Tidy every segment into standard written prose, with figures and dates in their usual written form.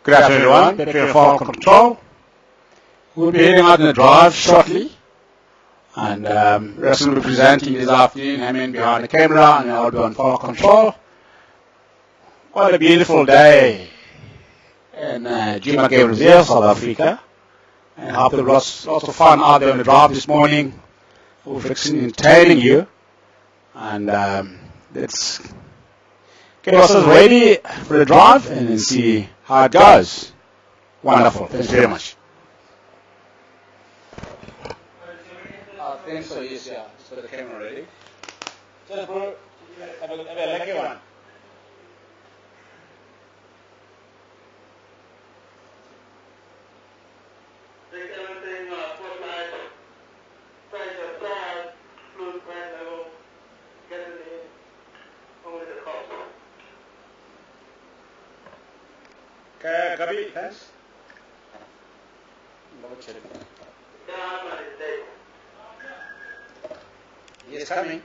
Good afternoon, everyone. Petrol Fall Control. We'll be heading out on a drive shortly. And Russell will be presenting this afternoon. I'm in behind the camera and I'll be on Fall Control. What a beautiful day in Jima Gabriel, South Africa. And I hope there was lots of fun out there on the drive this morning. We're entertaining you. And let's get ourselves ready for the drive and then see how it goes. Wonderful. Thanks very much. I think so, yes, yeah. Just got the camera ready. Just bro, have a lucky one. Okay, copy, thanks. He is coming.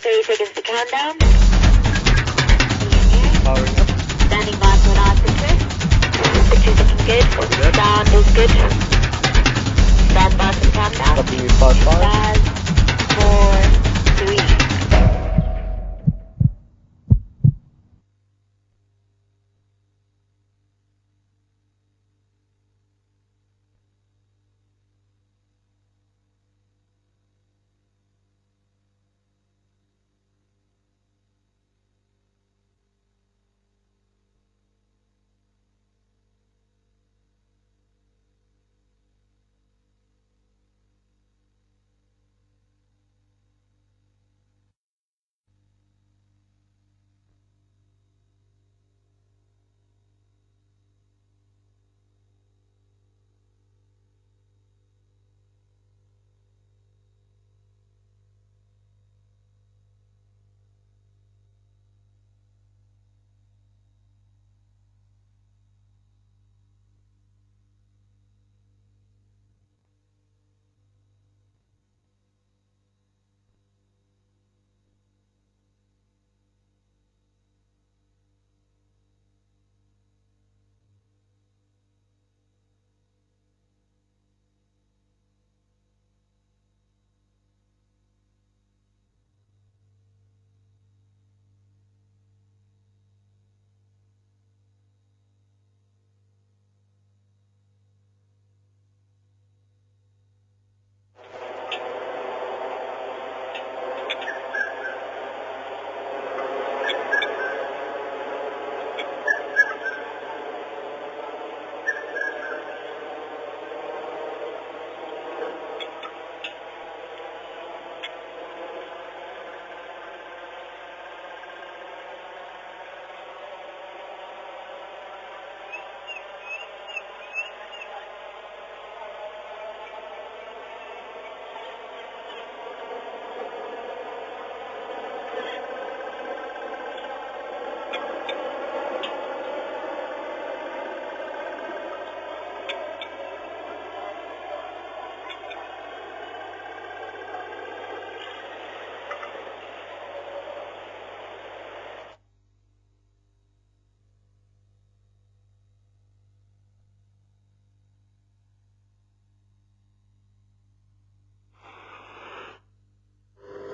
30 seconds to countdown. Powering up. Standing by for an eye picture. Picture's looking good. Copy that. Sound is good. Stand by for the countdown. Copy me 5-5. 5, 4, 3.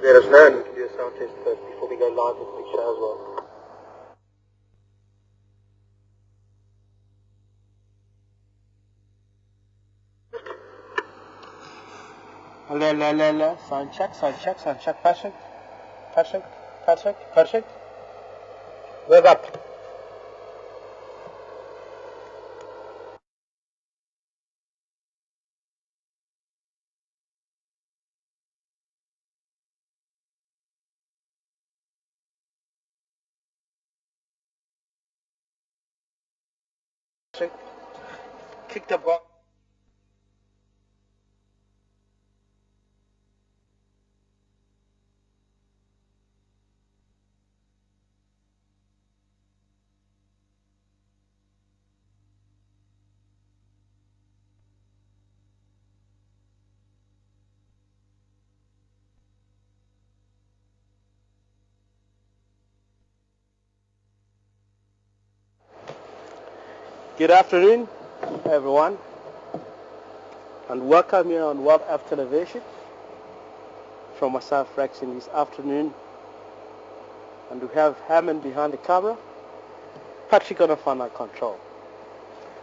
Let us know and we can do a sound test first before we go live with the picture as well. Hello. Sound check. Perfect. Wave up. Kick the ball. Good afternoon, everyone, and welcome here on World F Television. From myself, Rex, in this afternoon, and we have Hammond behind the camera, Patrick on the final control.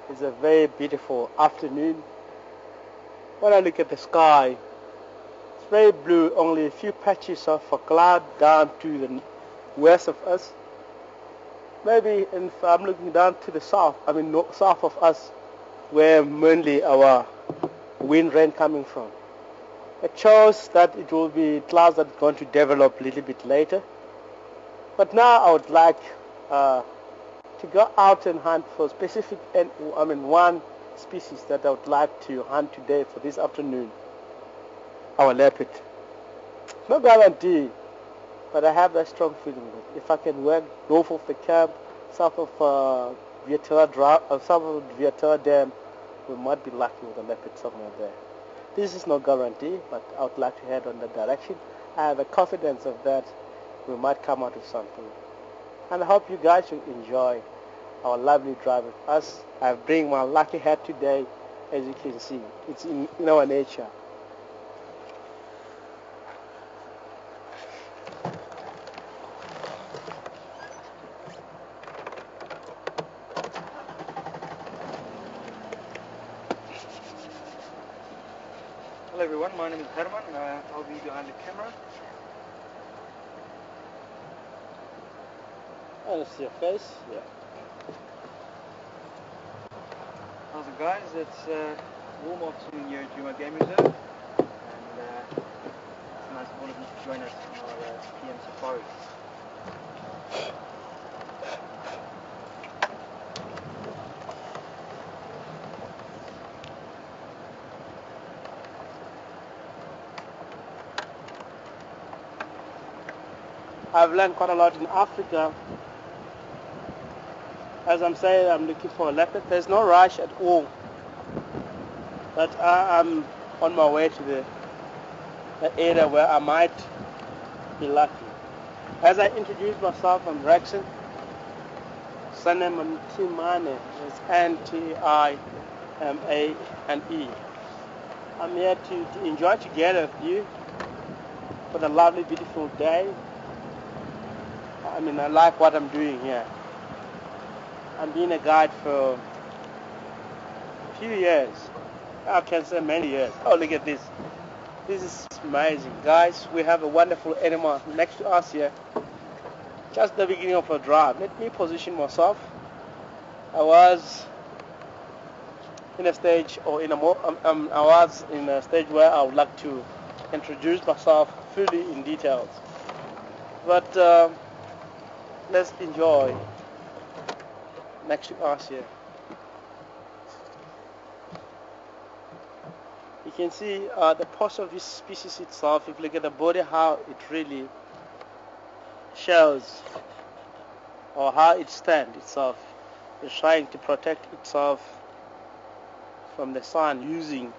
It's a very beautiful afternoon. When I look at the sky, it's very blue, only a few patches of a cloud down to the west of us. Maybe if I'm looking down to the south, south of us, where mainly our wind rain coming from. It shows that it will be clouds that are going to develop a little bit later. But now I would like to go out and hunt for specific, one species that I would like to hunt today for this afternoon. Our leopard. No guarantee, but I have that strong feeling that if I can work north of the camp, south of Vietnam Dam, we might be lucky with a leopard somewhere there. This is no guarantee, but I would like to head on that direction. I have a confidence of that we might come out with something. And I hope you guys will enjoy our lovely drive with us. I bring my lucky hat today, as you can see. It's in our nature. Hello everyone, my name is Herman. I'll be behind the camera. Oh, that's your face? Yeah. How's it guys? It's warm afternoon here at Yuma Game Reserve. And it's nice of all of you to join us on our PM safari. I've learned quite a lot in Africa. As I'm saying, I'm looking for a leopard. There's no rush at all. But I'm on my way to the area where I might be lucky. As I introduce myself, I'm Rexon. Surname Mafufunyane. It's N-T-I-M-A-N-E. I'm here to enjoy together with you for the lovely, beautiful day. I mean, I like what I'm doing here. I'm being a guide for a few years. I can say many years. Oh, look at this. This is amazing. Guys, we have a wonderful animal next to us here. Just the beginning of a drive. Let me position myself. I was in a stage, or I was in a stage where I would like to introduce myself fully in details. But let's enjoy next to us here. You can see the posture of this species itself. If you look at the body, how it really shows, or how it stands itself. It's trying to protect itself from the sun using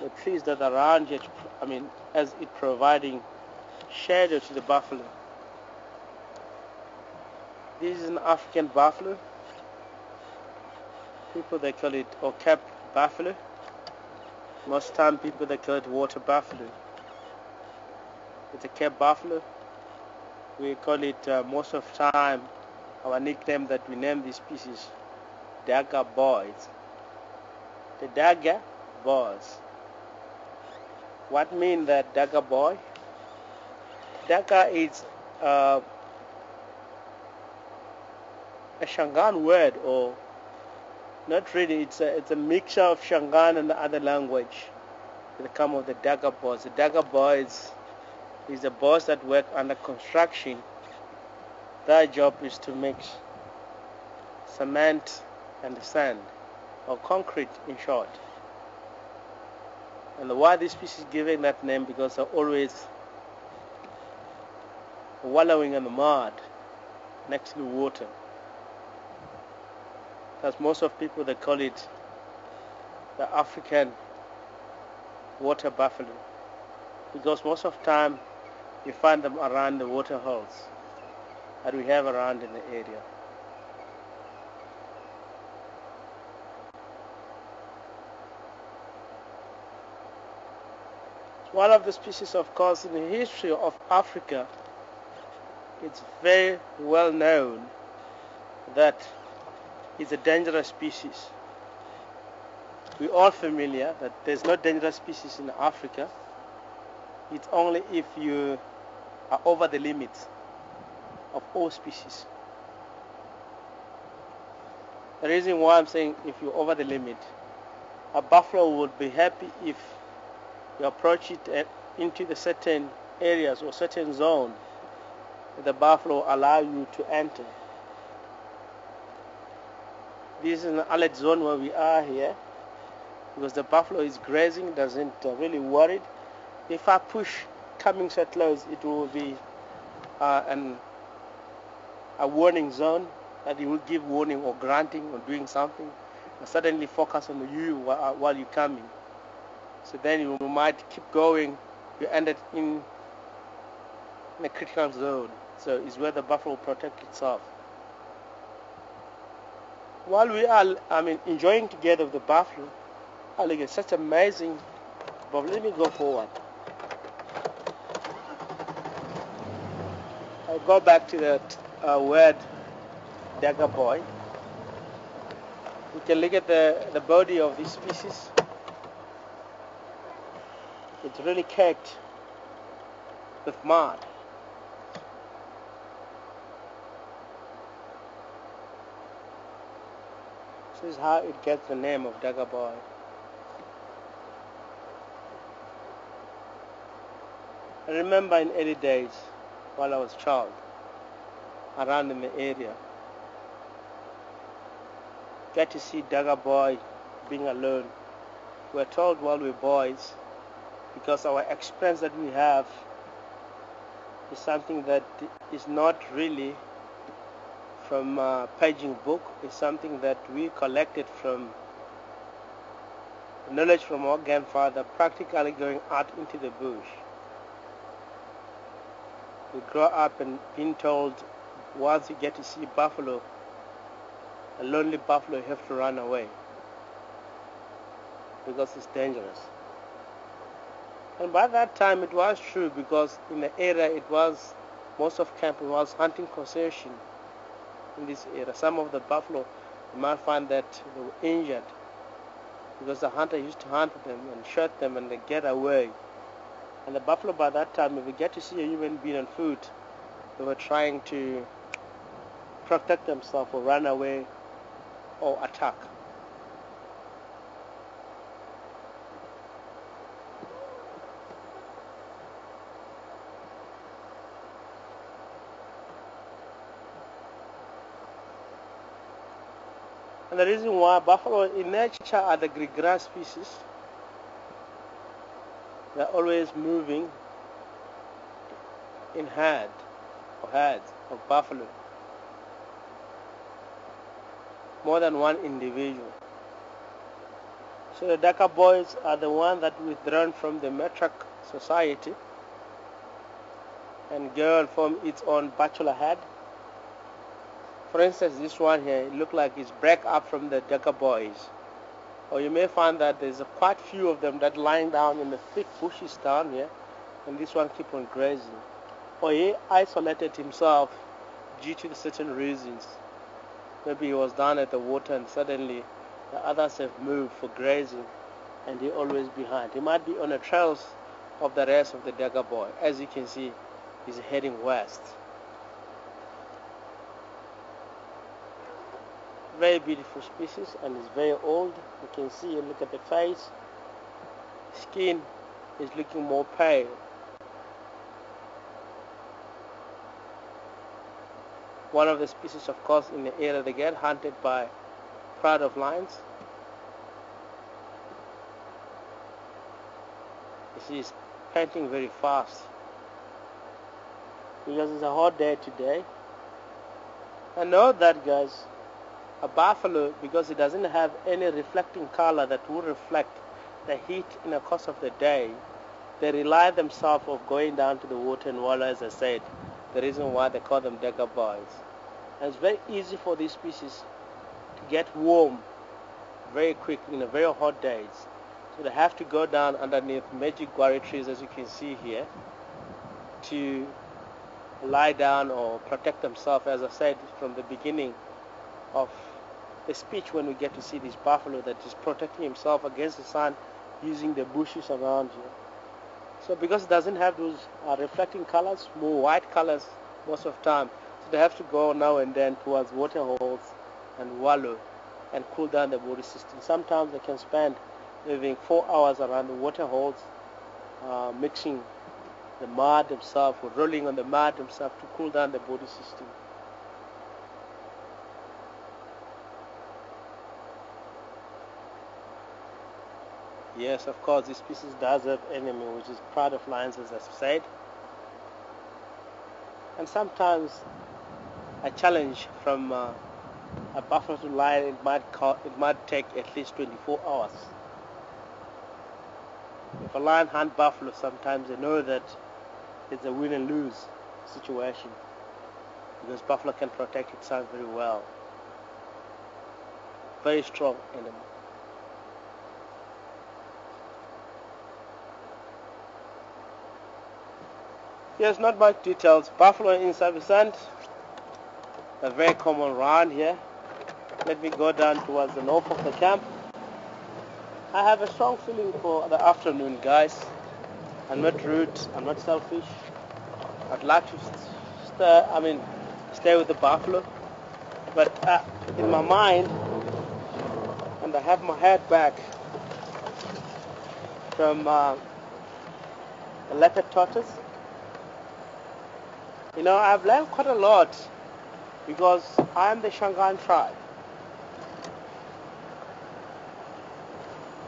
the trees that are around it. I mean, as it providing shadow to the buffalo. This is an African buffalo. People they call it or capped buffalo. Most time people they call it water buffalo. It's a capped buffalo. We call it most of the time, our nickname that we name this species, Dagger Boys. The Dagger Boys. What mean that Dagger Boy? Dagger is a Shangaan word, or not really. It's a mixture of Shangaan and the other language. They come of the Dagger Boys. The Dagger Boys is the boys that work under construction. Their job is to mix cement and sand, or concrete in short. And why this species is given that name? Because they're always wallowing in the mud next to the water. As most of people they call it the African water buffalo, because most of the time you find them around the water holes that we have around in the area. One of the species, of course, in the history of Africa, it's very well known that it's a dangerous species. We're all familiar that there's no dangerous species in Africa. It's only if you are over the limits of all species. The reason why I'm saying if you're over the limit, a buffalo would be happy if you approach it into the certain areas or certain zone that the buffalo allow you to enter. This is an alert zone where we are here, because the buffalo is grazing, doesn't really worry. If I push coming so close, it will be a warning zone that he will give warning or granting or doing something, and suddenly focus on you while you're coming. So then you might keep going. You ended in in a critical zone. So it's where the buffalo will protect itself. While we are, enjoying together with the buffalo, look at such amazing. But let me go forward. I'll go back to that word dagger boy. We can look at the body of this species. It's really caked with mud. This is how it gets the name of dagger boy. I remember in early days, while I was a child, around in the area, get to see dagger boy being alone. We're told while we're boys, because our experience that we have is something that is not really from a paging book. It's something that we collected from knowledge from our grandfather, practically going out into the bush. We grow up and being told once you get to see buffalo, a lonely buffalo, you have to run away because it's dangerous. And by that time it was true, because in the area it was, most of camp was hunting concession in this area. Some of the buffalo, you might find that they were injured because the hunter used to hunt them and shoot them and they get away. And the buffalo by that time, if we get to see a human being on foot, they were trying to protect themselves or run away or attack. And the reason why buffalo in nature are the grass species, they're always moving in herds of buffalo, more than one individual. So the dagger boys are the ones that withdrawn from the matriarch society and go and form its own bachelor herd. For instance, this one here, it looks like it's break up from the dagger boys. Or you may find that there's quite few of them that lying down in the thick bushes down here, and this one keep on grazing. Or he isolated himself due to certain reasons. Maybe he was down at the water and suddenly the others have moved for grazing and he always behind. He might be on the trails of the rest of the dagger boy. As you can see, he's heading west. Very beautiful species, and it's very old. You can see, look at the face. Skin is looking more pale. One of the species, of course, in the area they get hunted by pride of lions. You see, it's panting very fast because it's a hot day today. And know that, guys, a buffalo, because it doesn't have any reflecting color that will reflect the heat in the course of the day, they rely themselves of going down to the water and water, as I said, the reason why they call them dagger boys. And it's very easy for these species to get warm very quickly in the very hot days. So they have to go down underneath magic guarri trees, as you can see here, to lie down or protect themselves, as I said from the beginning of the speech, when we get to see this buffalo that is protecting himself against the sun using the bushes around here. So because it doesn't have those reflecting colors, more white colors most of the time, so they have to go now and then towards water holes and wallow and cool down the body system. Sometimes they can spend living 4 hours around the water holes, mixing the mud themselves or rolling on the mud themselves to cool down the body system. Yes, of course, this species does have enemy, which is pride of lions, as I've said. And sometimes a challenge from a buffalo to lion, it might take at least 24 hours. If a lion hunts buffalo, sometimes they know that it's a win and lose. situation, because buffalo can protect itself very well. Very strong animal. There's not much details. Buffalo insufficient, a very common around here. Let me go down towards the north of the camp. I have a strong feeling for the afternoon, guys. I'm not rude, I'm not selfish. I'd like to stay with the buffalo, but in my mind, and I have my head back from the leopard tortoise. You know, I've learned quite a lot because I'm the Shangaan tribe.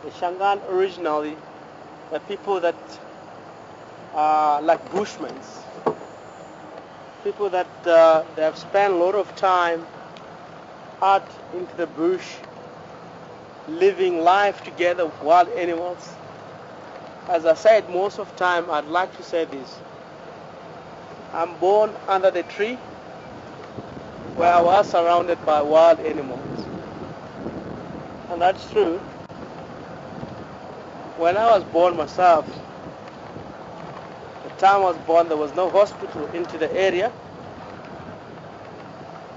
The Shangaan originally, the people that are like bushmen, people that they have spent a lot of time out into the bush, living life together with wild animals. As I said, most of the time, I'd like to say this. I'm born under the tree where I was surrounded by wild animals. And that's true. When I was born myself, the time I was born, there was no hospital into the area.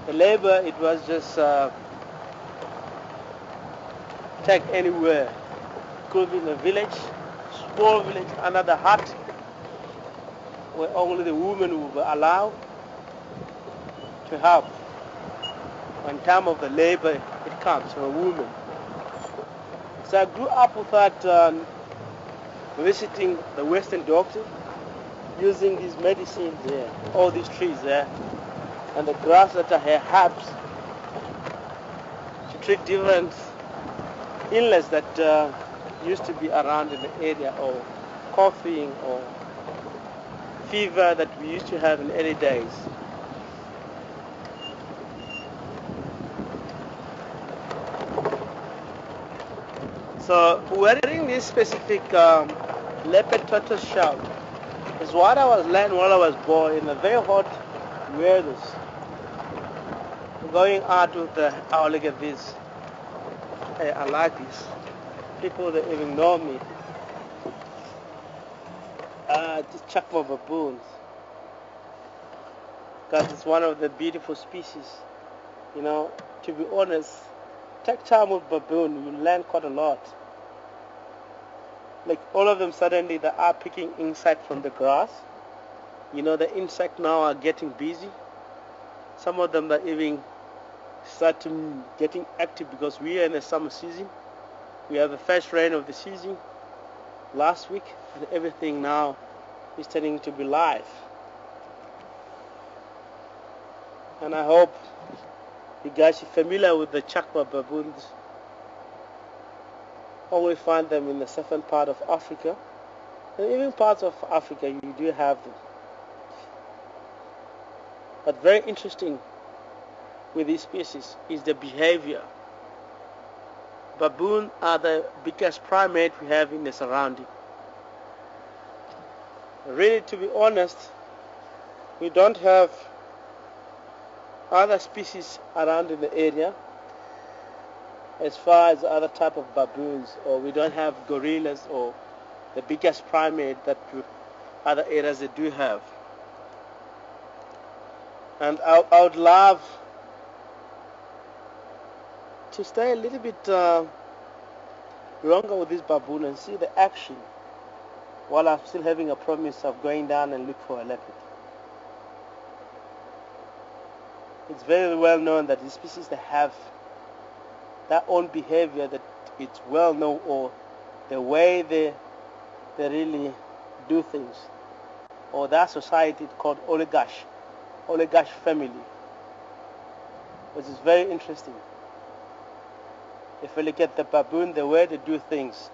The labor, it was just take anywhere. Could be in a village, small village, under the hut, where only the women were allowed to help. When time of the labor, it comes from a woman. So I grew up with that, visiting the Western doctor, using these medicines there, all these trees there, and the grass that are here, herbs, to treat different illness that used to be around in the area, or coughing, or fever that we used to have in early days. So wearing this specific leopard tortoise shell is what I was learning while I was born in the very hot weather. Going out with the, oh, look at this. Hey, I like this. People that even know me. Just chakma baboons. Because it's one of the beautiful species. You know, to be honest, take time with baboon, you learn quite a lot. Like all of them suddenly they are picking insect from the grass. You know, the insect now are getting busy. Some of them are even starting getting active because we are in the summer season. We have the first rain of the season last week, and everything now is turning to be live. And I hope you guys are familiar with the chakma baboons. Always find them in the southern part of Africa, and even parts of Africa you do have them. But very interesting with these species is the behavior. Baboons are the biggest primate we have in the surrounding. Really, to be honest, we don't have other species around in the area as far as other type of baboons, or we don't have gorillas or the biggest primate that other areas they do have. And I would love to stay a little bit longer with this baboon and see the action while I'm still having a promise of going down and look for a leopard. It's very well known that these species they have their own behavior, that it's well known, or the way they really do things, or that society called oligarch family, which is very interesting. If you look at the baboon, the way they do things,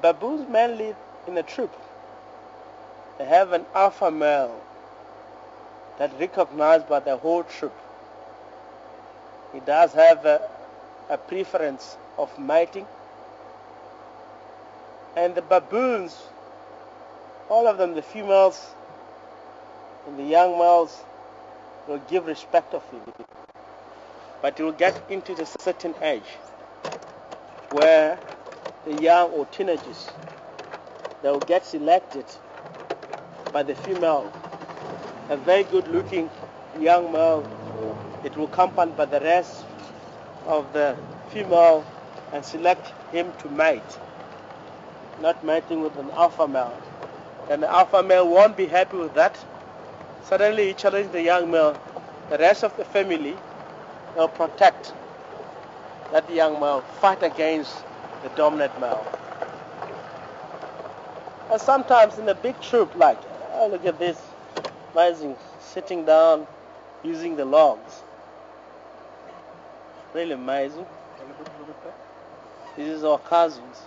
baboons mainly in a troop, they have an alpha male that recognized by the whole troop. He does have a preference of mating, and the baboons, all of them, the females, and the young males will give respect of him. But he will get into a certain age where the young or teenagers, they will get selected by the female. A very good looking young male, it will accompany by the rest of the female and select him to mate, not mating with an alpha male. And the alpha male won't be happy with that. Suddenly he challenges the young male. The rest of the family will protect that young male, fight against the dominant male. And sometimes in a big troop, like, oh, look at this, amazing, sitting down using the logs. Really amazing. This is our cousins,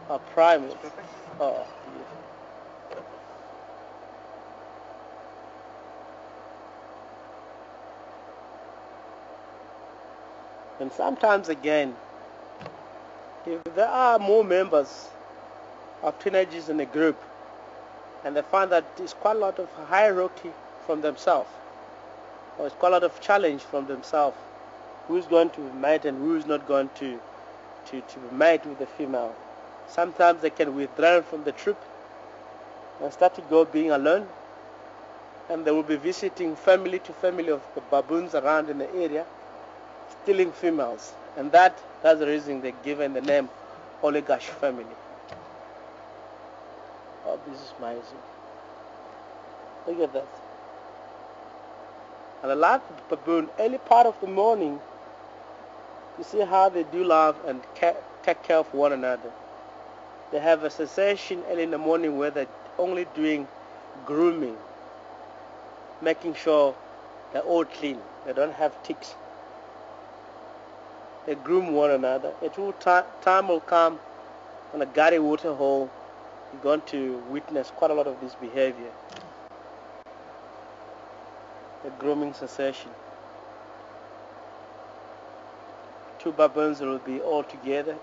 our primates. Oh, beautiful. And sometimes again, if there are more members of teenagers in a group, and they find that there's quite a lot of hierarchy from themselves, or it's quite a lot of challenge from themselves, who's going to mate and who's not going to mate with the female. Sometimes they can withdraw from the troop and start to go being alone, and they will be visiting family to family of the baboons around in the area, stealing females. And that's the reason they're given the name oligarch family. Oh, this is amazing. Look at that. And I like the baboon. Early part of the morning, you see how they do love and take care of one another. They have a sensation early in the morning where they're only doing grooming, making sure they're all clean. They don't have ticks. They groom one another. Time will come on a Gary water hole, you're going to witness quite a lot of this behavior. The grooming sensation. Two baboons will be all together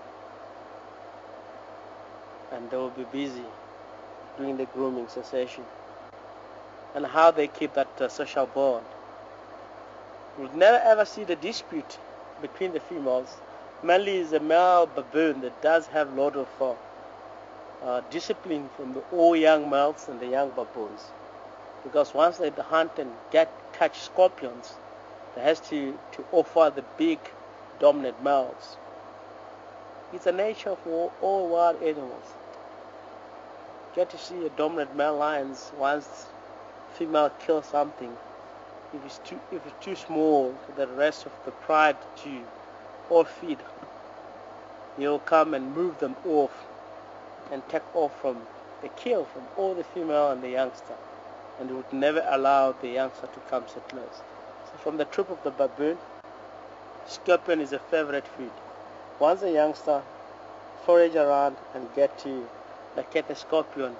and they will be busy doing the grooming sensation. And how they keep that social bond. You'll never ever see the dispute between the females. Mainly is a male baboon that does have a lot of discipline from the all young males and the young baboons. Because once they hunt and catch scorpions, they has to offer the big dominant males. It's the nature of all wild animals. Get to see a dominant male lions once female kills something. If it's too small for the rest of the pride to all feed, he'll come and move them off and take off from the kill from all the female and the youngster, and he would never allow the youngster to come so close. So from the troop of the baboon, scorpion is a favorite food. Once the youngster forage around and get the scorpion,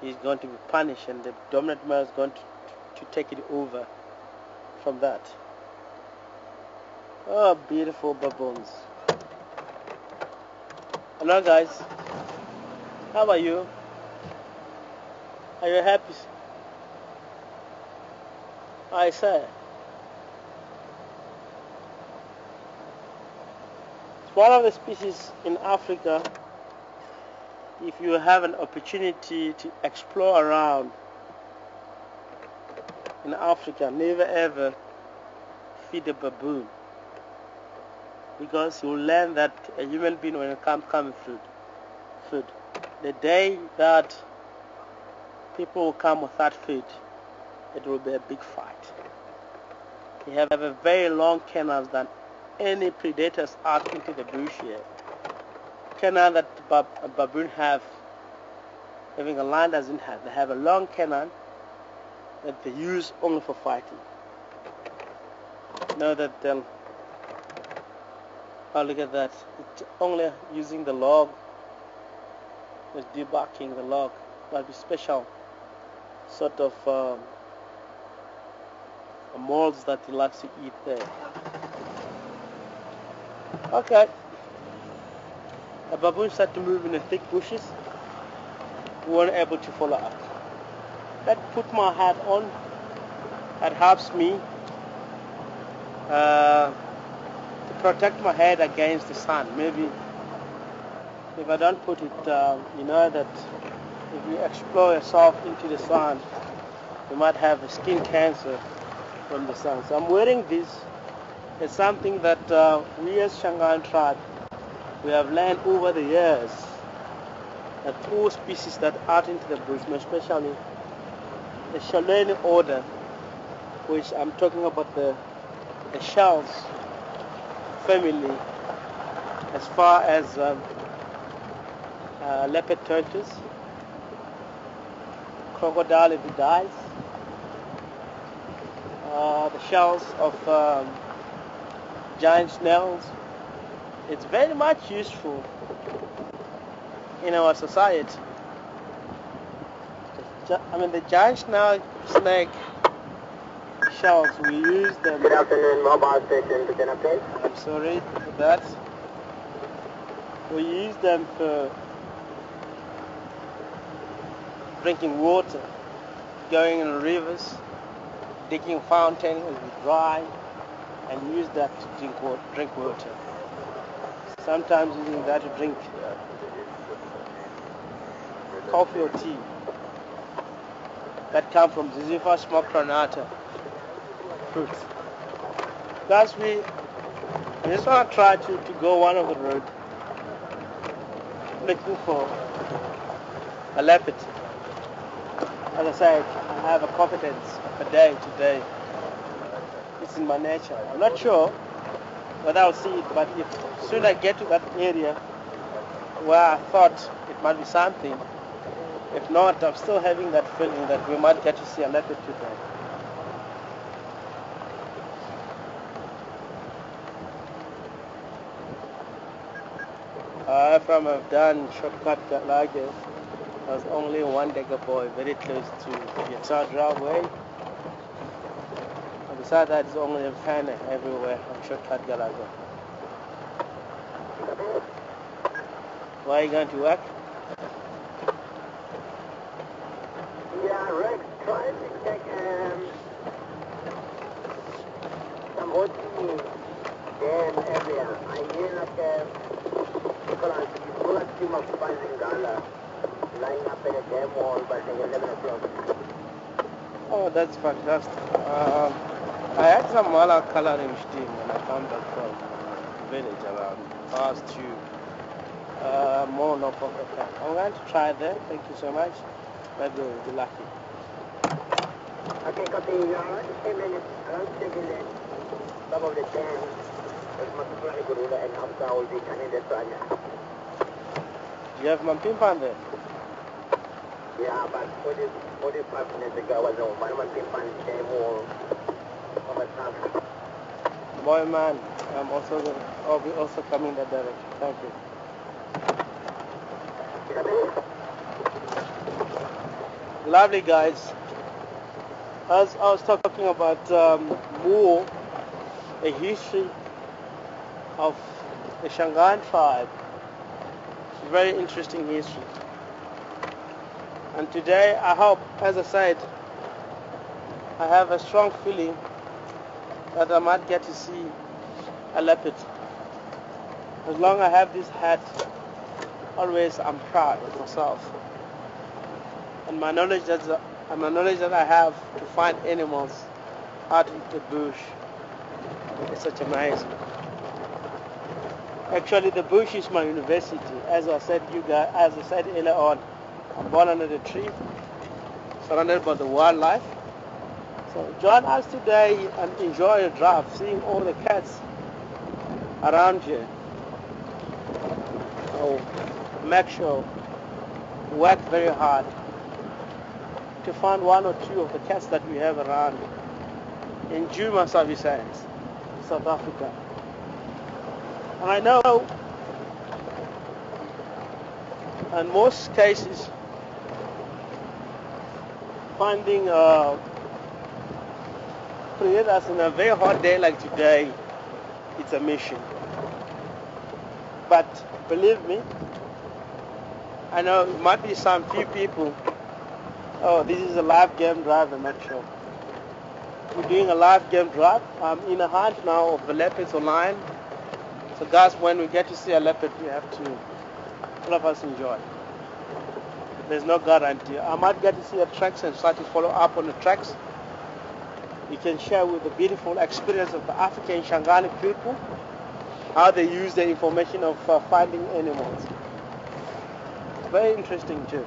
he's going to be punished, and the dominant male is going to take it over from that. Oh, beautiful baboons. Hello guys, how are you? Are you happy? I say it's one of the species in Africa. If you have an opportunity to explore around in Africa, never ever feed a baboon, because you'll learn that a human being, when it comes food, the day that people will come without food, it will be a big fight. They have a very long canals than any predators out into the bush here. Canal that a baboon have, having a lion doesn't have. They have a long canal that they use only for fighting. Know that oh, look at that. It's only using the log. It's debarking the log. Might be special sort of molds that he likes to eat there. Okay. The baboon started to move in the thick bushes. We weren't able to follow up. That put my hat on. That helps me to protect my head against the sun. Maybe if I don't put it, you know that if you explore yourself into the sun, you might have a skin cancer from the sun. So I'm wearing this. It's something that we as Shangaan tribe, we have learned over the years that all species that are into the bush, especially the Shalani order, which I'm talking about the shells family, as far as leopard tortoise, crocodile if it dies, the shells of giant snails. It's very much useful in our society. The giant snake shells, we use them. Good afternoon, mobile station to Jenna, please. I'm sorry for that. We use them for drinking water, going in rivers, digging fountains as we dry, and use that to drink water. Sometimes using that to drink coffee or tea that come from Ziziphus smocronata fruits. Thus we just want to try to go one of the road looking for a leopard. As I said, I have a competence per day today. It's in my nature. I'm not sure whether I'll see it, but if soon I get to that area where I thought it might be something, if not, I'm still having that feeling that we might get to see a leopard today. From I've done shortcut like this, there's only one Dega boy very close to Yatsa driveway. And beside that is only a fan everywhere on shortcut Galago. Why are you going to work? Yeah, Rex, try to check some OT dam area. I hear like people are team of fans in Ghana lying up in a dam wall by 11 o'clock. Oh, that's fantastic. I had some mala coloring steam when I come back from the village around past you. More no pocket. I'm going to try that. Thank you so much. Maybe we'll be lucky. Okay, copy. Around 10 minutes, around 10 minutes, some of the dams, there's Mafufunyane Gorilla and Hamza will be coming this one. You have Mampimpan there? Yeah, but 45 minutes ago, I was on Mampimpan dam wall on the top. Boy, man, I'll be also coming that direction. Thank you. Lovely, guys. As I was talking about more a history of the Shangaan tribe, it's a very interesting history. And today, I hope, as I said, I have a strong feeling that I might get to see a leopard. As long as I have this hat, always I'm proud of myself. And my knowledge that I have to find animals out in the bush is such amazing. Actually, the bush is my university. As I said earlier on, I'm born under the tree, surrounded by the wildlife. So join us today and enjoy a drive, seeing all the cats around here. So make sure you work very hard to find one or two of the cats that we have around in Juma Service Science, South Africa. And I know in most cases finding predators in a very hot day like today, it's a mission. But believe me, I know it might be some few people Oh, this is a live game drive, I'm not sure. We're doing a live game drive. I'm in a hunt now of the leopards online. So guys, when we get to see a leopard, we have to, all of us enjoy. There's no guarantee. I might get to see a tracks and start to follow up on the tracks. You can share with the beautiful experience of the African Shangani people, how they use the information of finding animals. Very interesting too.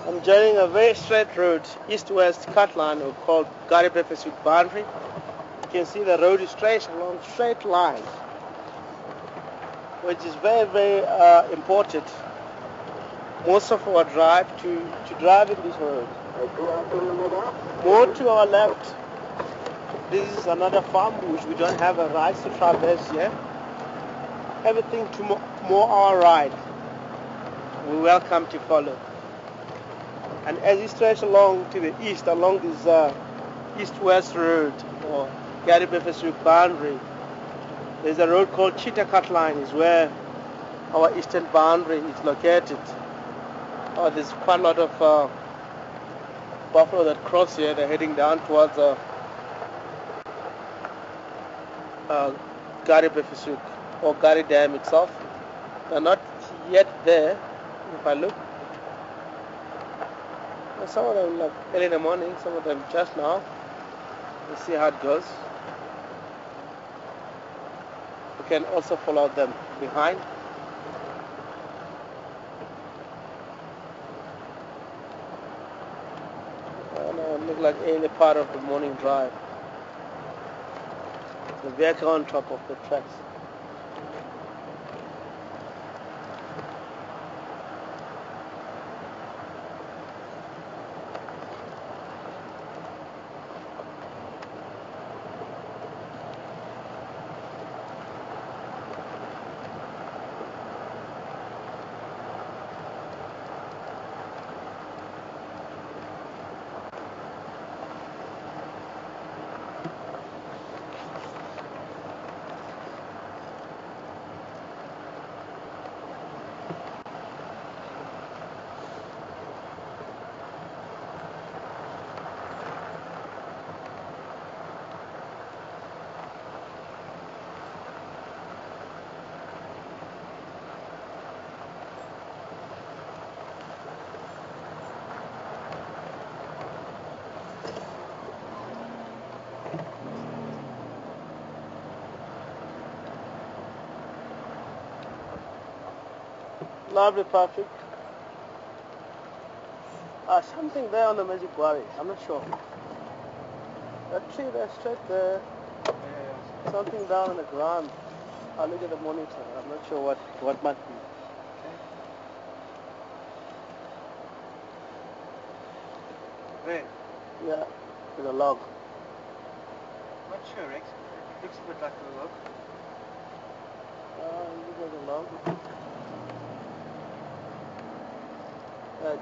I'm joining a very straight road, east-west cut line called Garibepe boundary. You can see the road is traced along straight lines, which is very, very important. Most of our drive to drive in this road. More to our left, this is another farm which we don't have a right to traverse here. Everything to more our right, we welcome to follow. And as you stretch along to the east, along this east-west road or Garibepe boundary, there's a road called Cheetah Cut Line, is where our eastern boundary is located. There's quite a lot of buffalo that cross here. They're heading down towards Garibepe or Gari Dam itself. They're not yet there, if I look. Some of them like early in the morning, some of them just now. We'll see how it goes. We can also follow them behind. And it looks like early part of the morning drive. The vehicle on top of the tracks. Lovely, Patrick. Something there on the Magic Quarry. I'm not sure. That tree there, straight there. Something down on the ground. I'll look at the monitor. I'm not sure what might be. Where? Yeah, with a log. Not sure, Rex. Looks a bit like a log. Look at the log.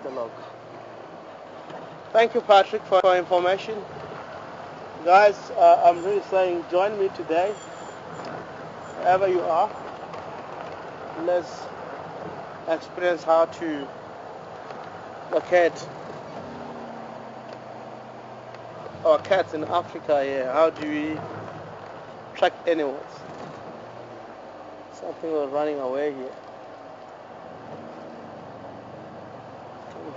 The log. Thank you, Patrick, for your information. Guys, I'm really saying join me today, wherever you are. Let's experience how to locate our cats in Africa here. How do we track animals? Something was running away here.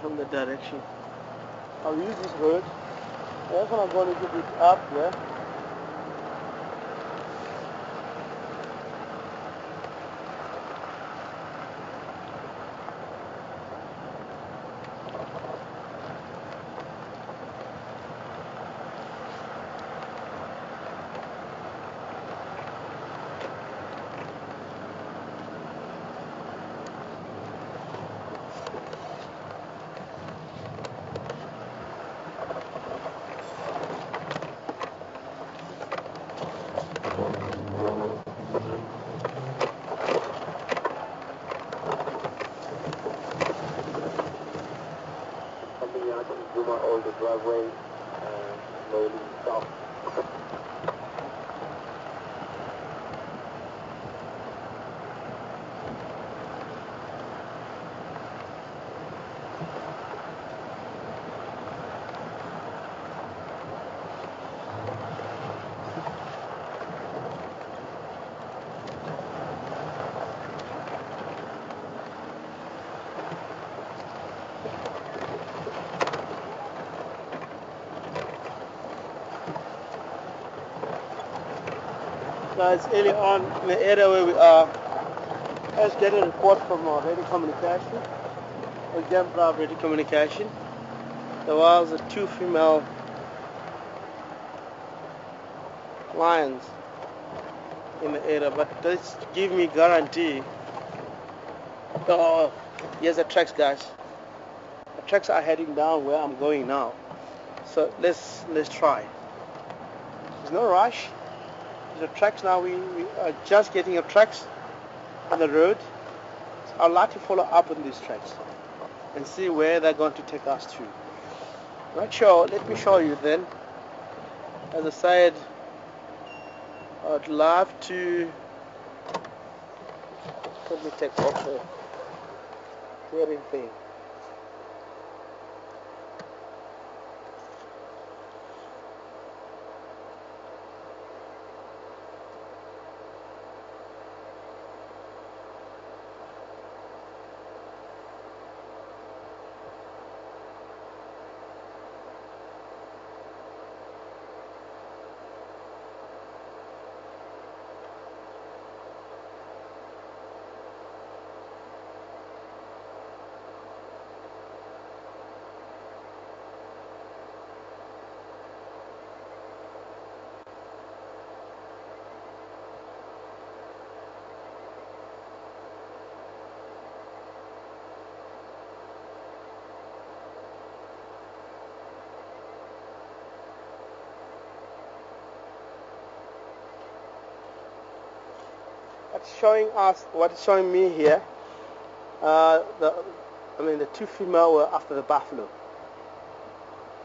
From the direction. I'll use this road. That's when I'm going to give it up there. control the driveway slowly south. Guys, early on in the area where we are, let's get a report from our radio communication. We jumped our radio communication. There was 2 female lions in the area, but this give me guarantee. Oh, here's the tracks, guys. The tracks are heading down where I'm going now. So let's try. There's no rush. The tracks now, we are just getting up tracks on the road. So I'd like to follow up on these tracks and see where they're going to take us to. Not sure, let me show you then. As I said, I'd love to, let me take off the steering thing. What it's showing me here, the 2 female were after the buffalo.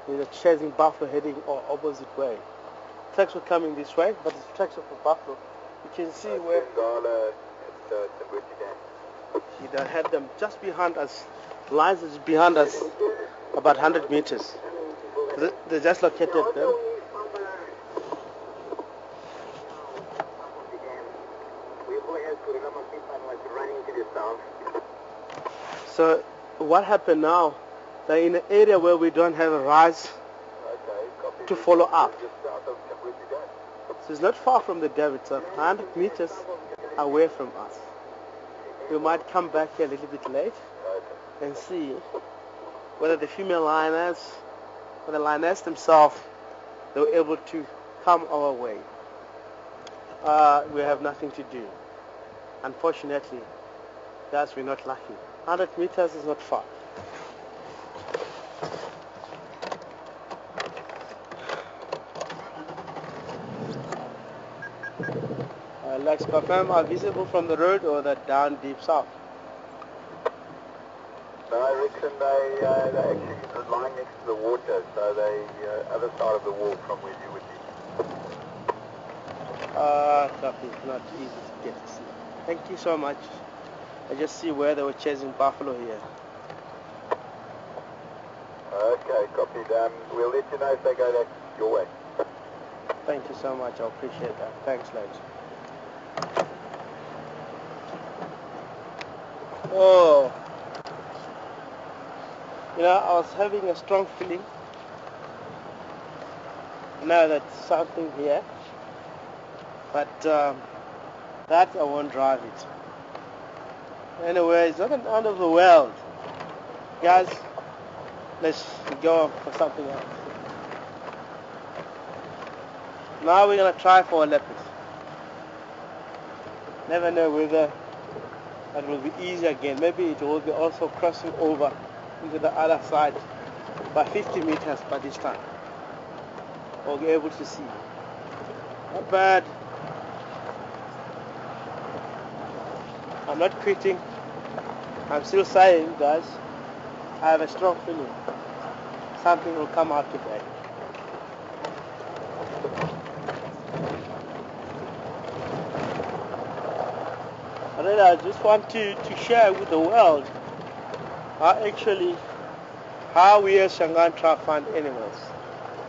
They were chasing buffalo heading opposite way. Tracks were coming this way, but it's tracks of the buffalo. You can see where they had them just behind us. Lines is behind us about 100 meters. They just located them. So what happened now, they're in an area where we don't have a rise to follow up. So it's not far from the dam, it's 100 meters away from us. We might come back here a little bit late and see whether the female lioness or the lioness themselves, they were able to come our way. We have nothing to do. Unfortunately, guys, we're not lucky. 100 meters is not far. Let's confirm, are visible from the road or that down deep south? No, I reckon they actually lying next to the water, so they other side of the wall from where you would be. Copy. Not easy to get to see. Thank you so much. I just see where they were chasing buffalo here. Okay, copied. We'll let you know if they go that your way. Thank you so much. I appreciate that. Thanks, lads. Oh, you know, I was having a strong feeling. Now that's something here, but that I won't drive it. Anyway, it's not an end of the world. Guys, let's go for something else. Now we're going to try for a leopard. Never know whether it will be easy again. Maybe it will be also crossing over into the other side by 50 meters by this time. We'll be able to see. Not bad. I'm not quitting. I'm still saying, guys, I have a strong feeling. something will come out today. And then I just want to share with the world how we as Shangaan try to find animals.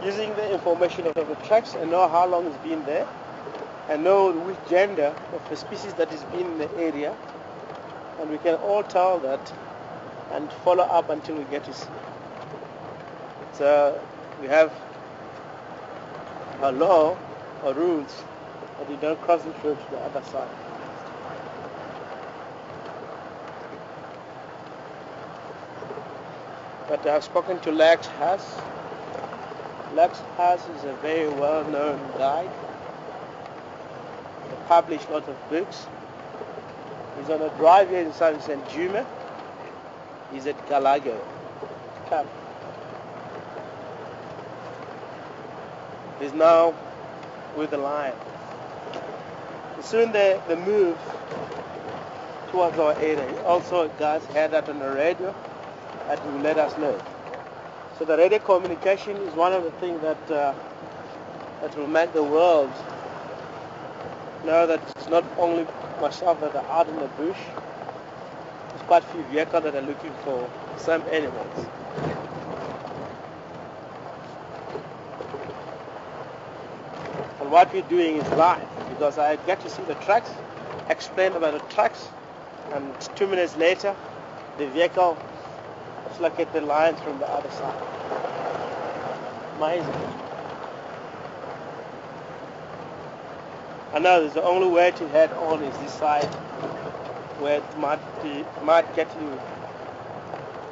Using the information of the tracks and know how long it's been there, and know which gender of the species that has been in the area, and we can all tell that and follow up until we get to see. So we have a law or rules that you don't cross the road to the other side. But I've spoken to Lex Haas. Lex Haas is a very well-known guide. He published lots of books. He's on a drive here in South St. Juma. He's at Galago camp. He's now with the lion. Soon they move towards our area. Also, guys had that on the radio that will let us know. So the radio communication is one of the things that will make the world know that it's not only myself that are out in the bush. There's quite a few vehicles that are looking for some animals. And what we're doing is live, because I get to see the tracks, explain about the tracks, and 2 minutes later, the vehicle is like at the lions from the other side. Amazing. I know the only way to head on is this side, where it might get you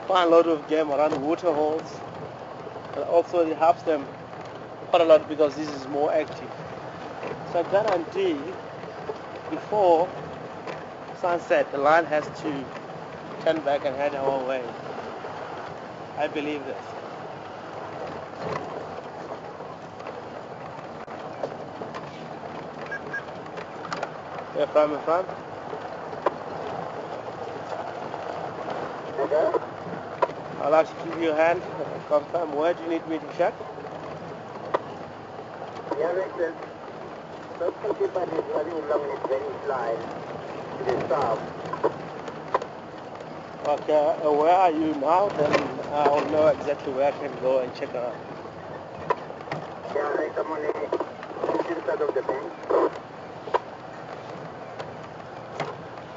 find a lot of game around water holes, and also it helps them quite a lot because this is more active. So I guarantee before sunset the lion has to turn back and head our way. I believe this. Where from? Okay. I'll ask you to give you a hand and confirm where do you need me to check? Yeah, Richard. Some people is running along this very line to the south. Okay, where are you now? Then I'll know exactly where I can go and check around. Yeah, right, I'm on the inside of the bank.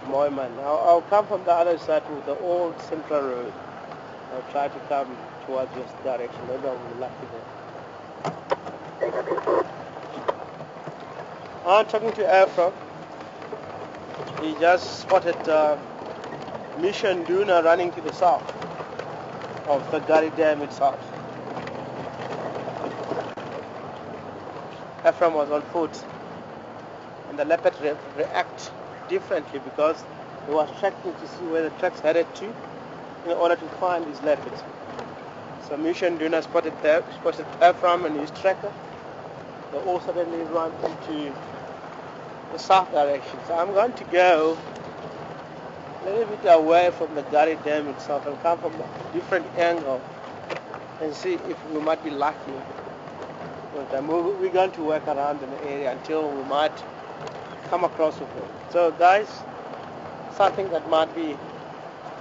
Moyman. I'll come from the other side with the old central road. I'll try to come towards this direction. Maybe I'll be lucky there. Take a bit. I'm talking to Airfrog. He just spotted Mission Duna running to the south of the Gari Dam itself. Ephraim was on foot, and the leopard react differently because he was tracking to see where the tracks headed to in order to find these leopards. So Mission Duna spotted Ephraim and his tracker. They all suddenly run into the south direction. So I'm going to go a little bit away from the Gari Dam itself and come from a different angle and see if we might be lucky with them. We're going to work around in the area until we might come across with them. So guys, something that might be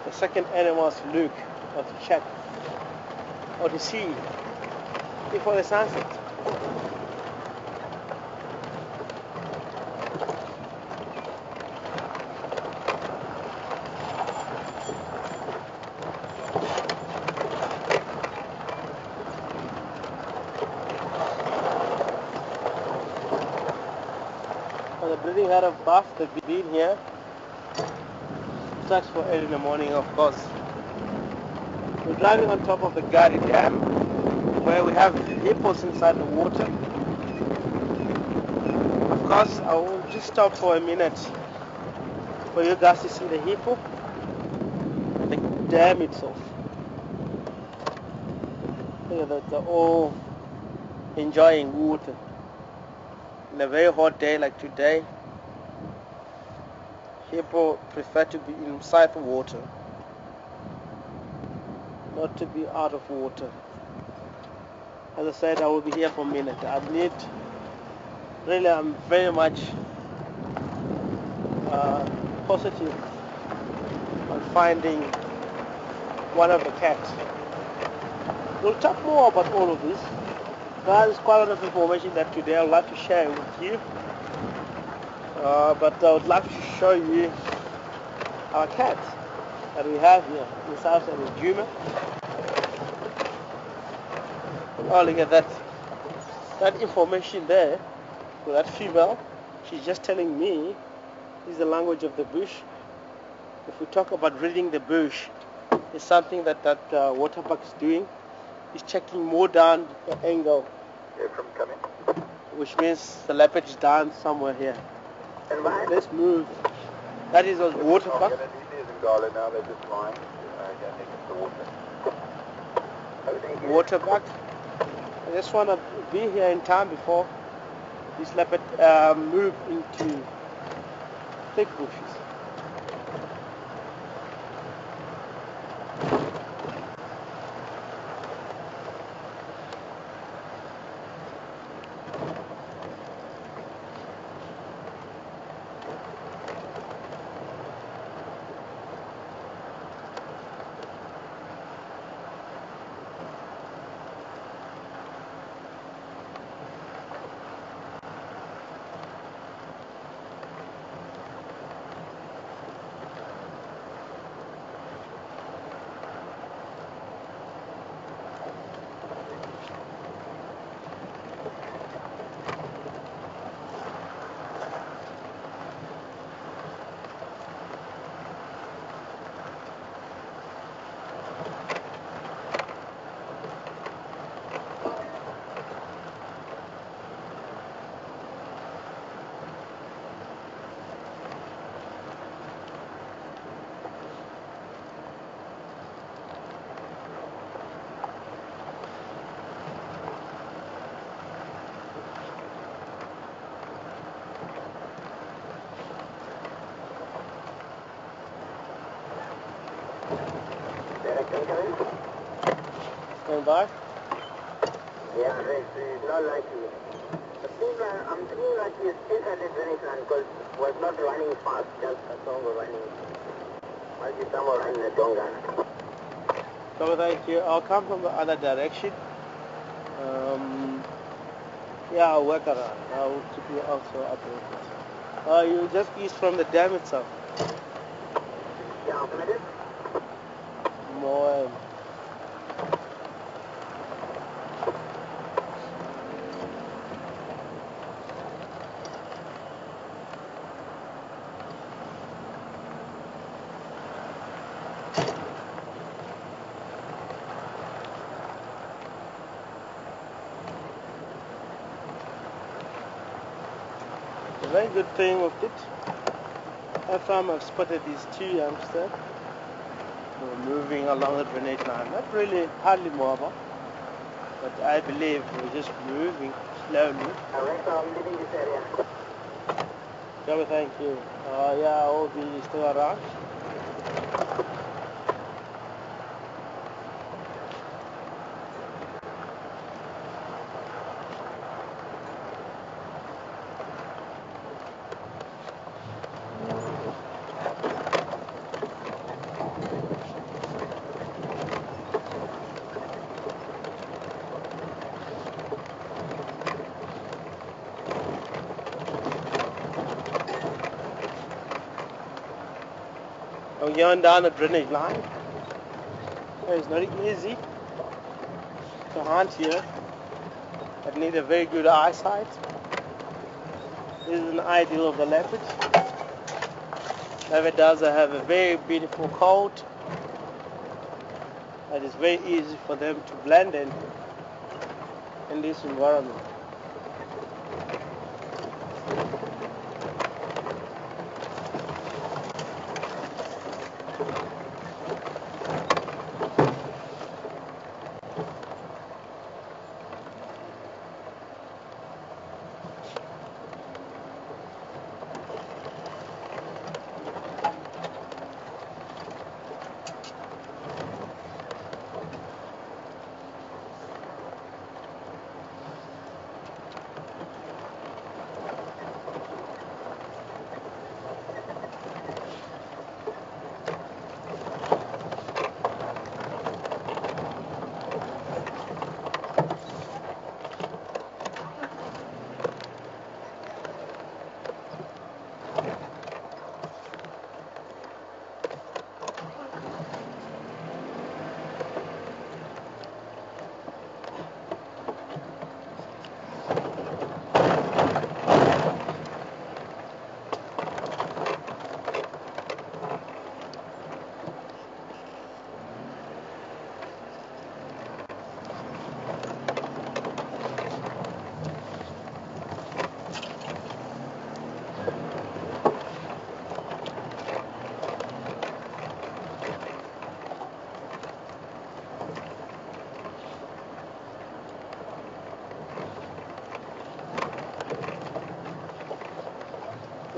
the second animals to look or to check or to see before the sunset. The breeding herd of buff, they've been here. Starts for 8 in the morning, of course. We're driving on top of the Gari Dam, where we have hippos inside the water. Of course, I will just stop for a minute for you guys to see the hippo and the dam itself. Look at that, they're all enjoying water. In a very hot day like today, hippo prefer to be inside the water, not to be out of water. As I said, I will be here for a minute. I'm very much positive on finding one of the cats. We'll talk more about all of this. There's quite a lot of information that today I'd like to share with you. But I would like to show you our cat that we have here. This house is Juma. Oh, look at that. That information there, for that female, she's just telling me is the language of the bush. If we talk about reading the bush, it's something that waterbuck is doing. He's checking more down the angle. From coming. Which means the leopard is down somewhere here. And why? Let's move. That is a waterbuck. I'm going to leave these in Gala now. They're just fine. I can't take it to water. Waterbuck. I just want to be here in time before this leopard move into thick bushes. Stand by. Yeah, it's not likely. I'm thinking that he still had it very flat because it was not running fast, just a song of running. Might be somewhere in the Tonga. So thank you. I'll come from the other direction. Yeah, I'll work around. I'll keep you also updated. You just east from the dam itself. Yeah, how come it is? More. The very good thing with it, every time I've spotted these two youngsters who are moving along the drainage line, not really hardly mobile, but I believe we're just moving slowly. Alright, so I'm leaving this area. Joey, thank you. Yeah, I'll be still around. I'm going down the drainage line. It's not easy to hunt here. I need a very good eyesight. This is an ideal of the leopard. Leopard does have a very beautiful coat. It is very easy for them to blend in this environment.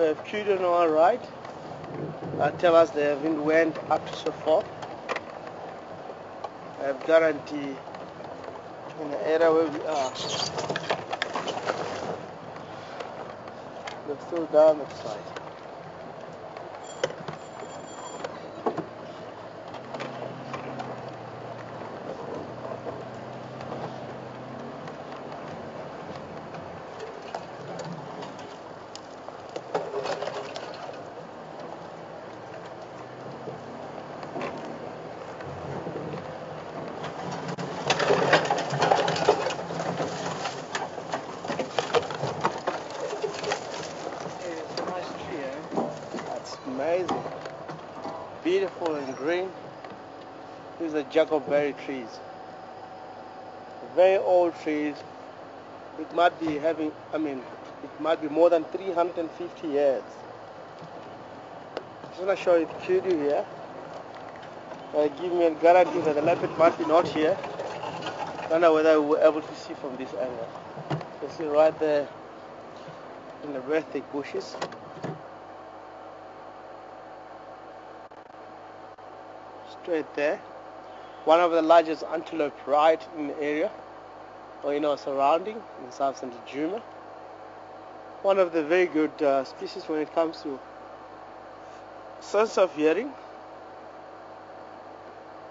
We have kudu on our right. Tell us they haven't went up so far. I have guarantee in the area where we are. They're still down that side. It's a nice tree, eh? That's amazing. Beautiful and green. These are Jacoberry trees. Very old trees. It might be having, it might be more than 350 years. I'm just going to show you the kudu here. Give me a guarantee that the leopard might be not here. I don't know whether we were able to see from this angle. You see right there in the very thick bushes. Straight there. One of the largest antelope right in the area, or in our surrounding, in South Central Juma. One of the very good species when it comes to sense of hearing.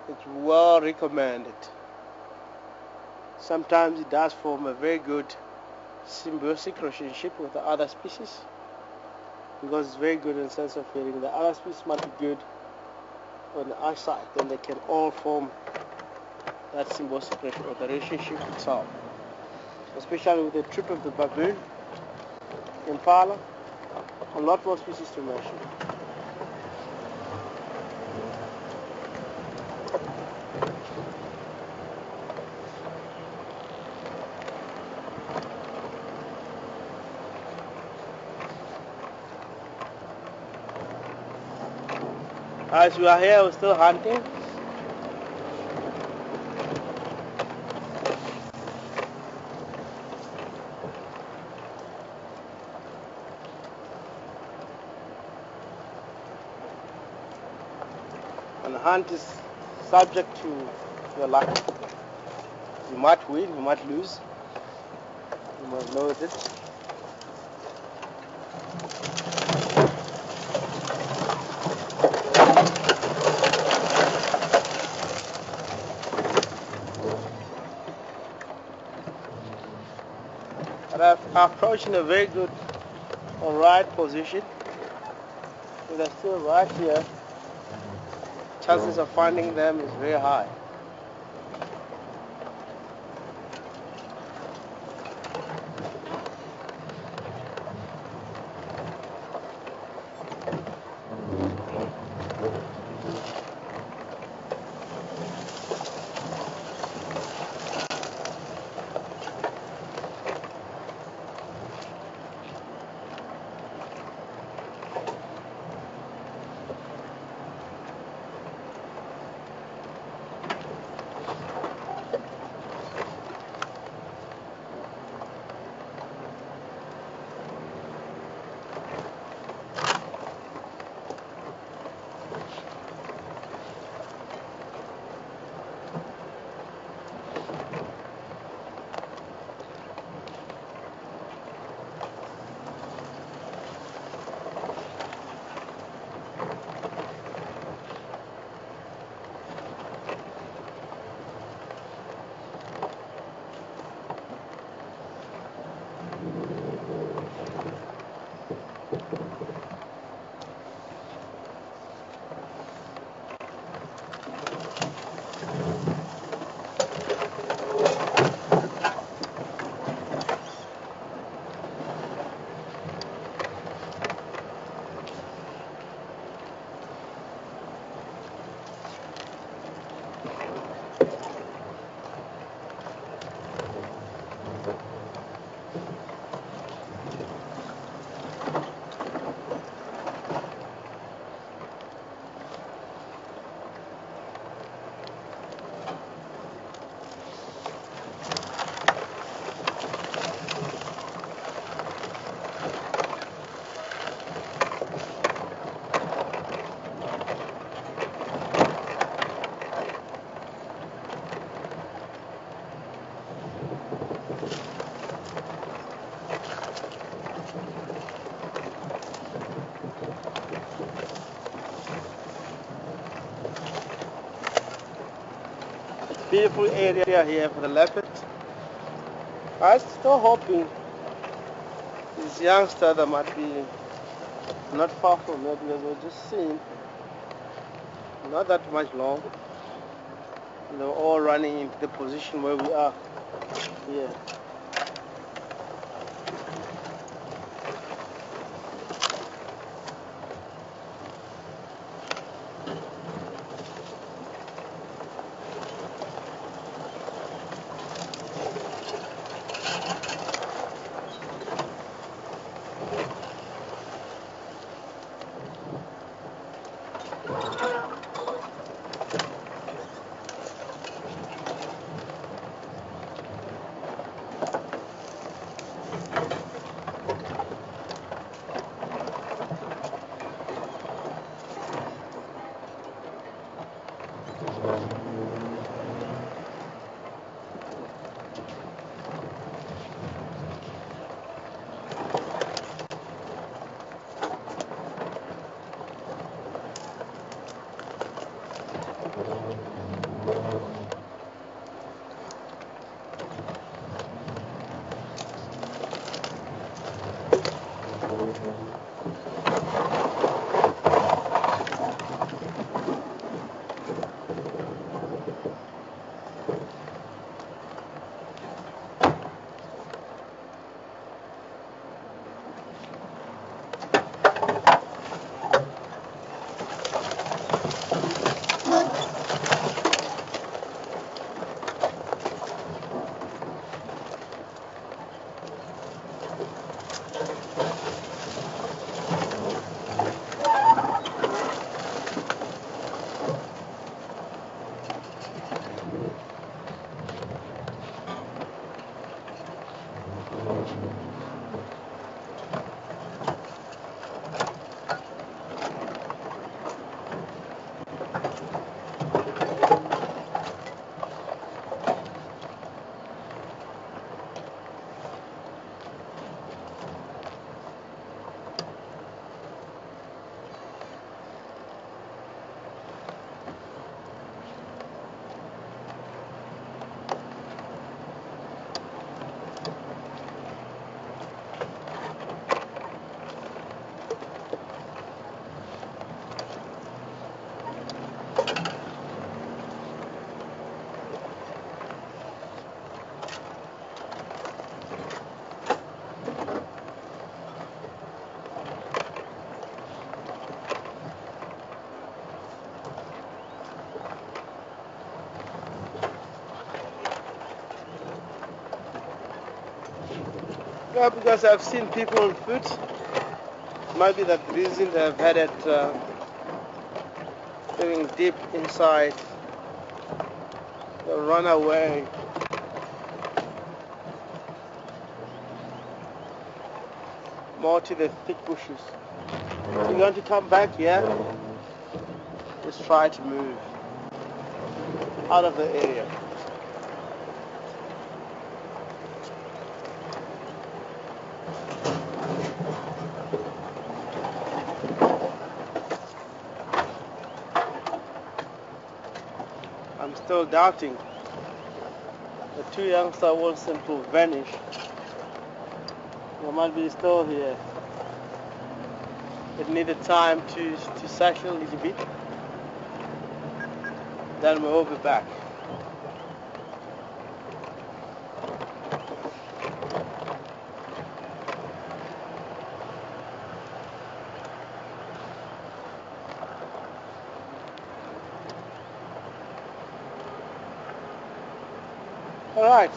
It's well recommended. Sometimes it does form a very good symbiotic relationship with the other species because it's very good in sense of hearing. The other species might be good on the eyesight, then they can all form that symbiotic or the relationship itself. Especially with the trip of the baboon, impala, a lot more species to mention. As we are here, we're still hunting. And the hunt is subject to your luck. You might win, you might lose. You might lose it. But I've approached in a very good or right position. If they're still right here, chances of finding them is very high. Beautiful area here for the leopard. I'm still hoping this youngster that might be not far from here, because we're just seeing not that much long. They're all running into the position where we are here. Yeah, because I've seen people on foot. Might be that the reason they've had it going deep inside. They'll run away. More to the thick bushes. You're going to come back here? Just try to move out of the area. I'm still doubting. The two youngsters won't seem to vanish. They might be still here. It needed time to settle a little bit. Then we'll be back. All right.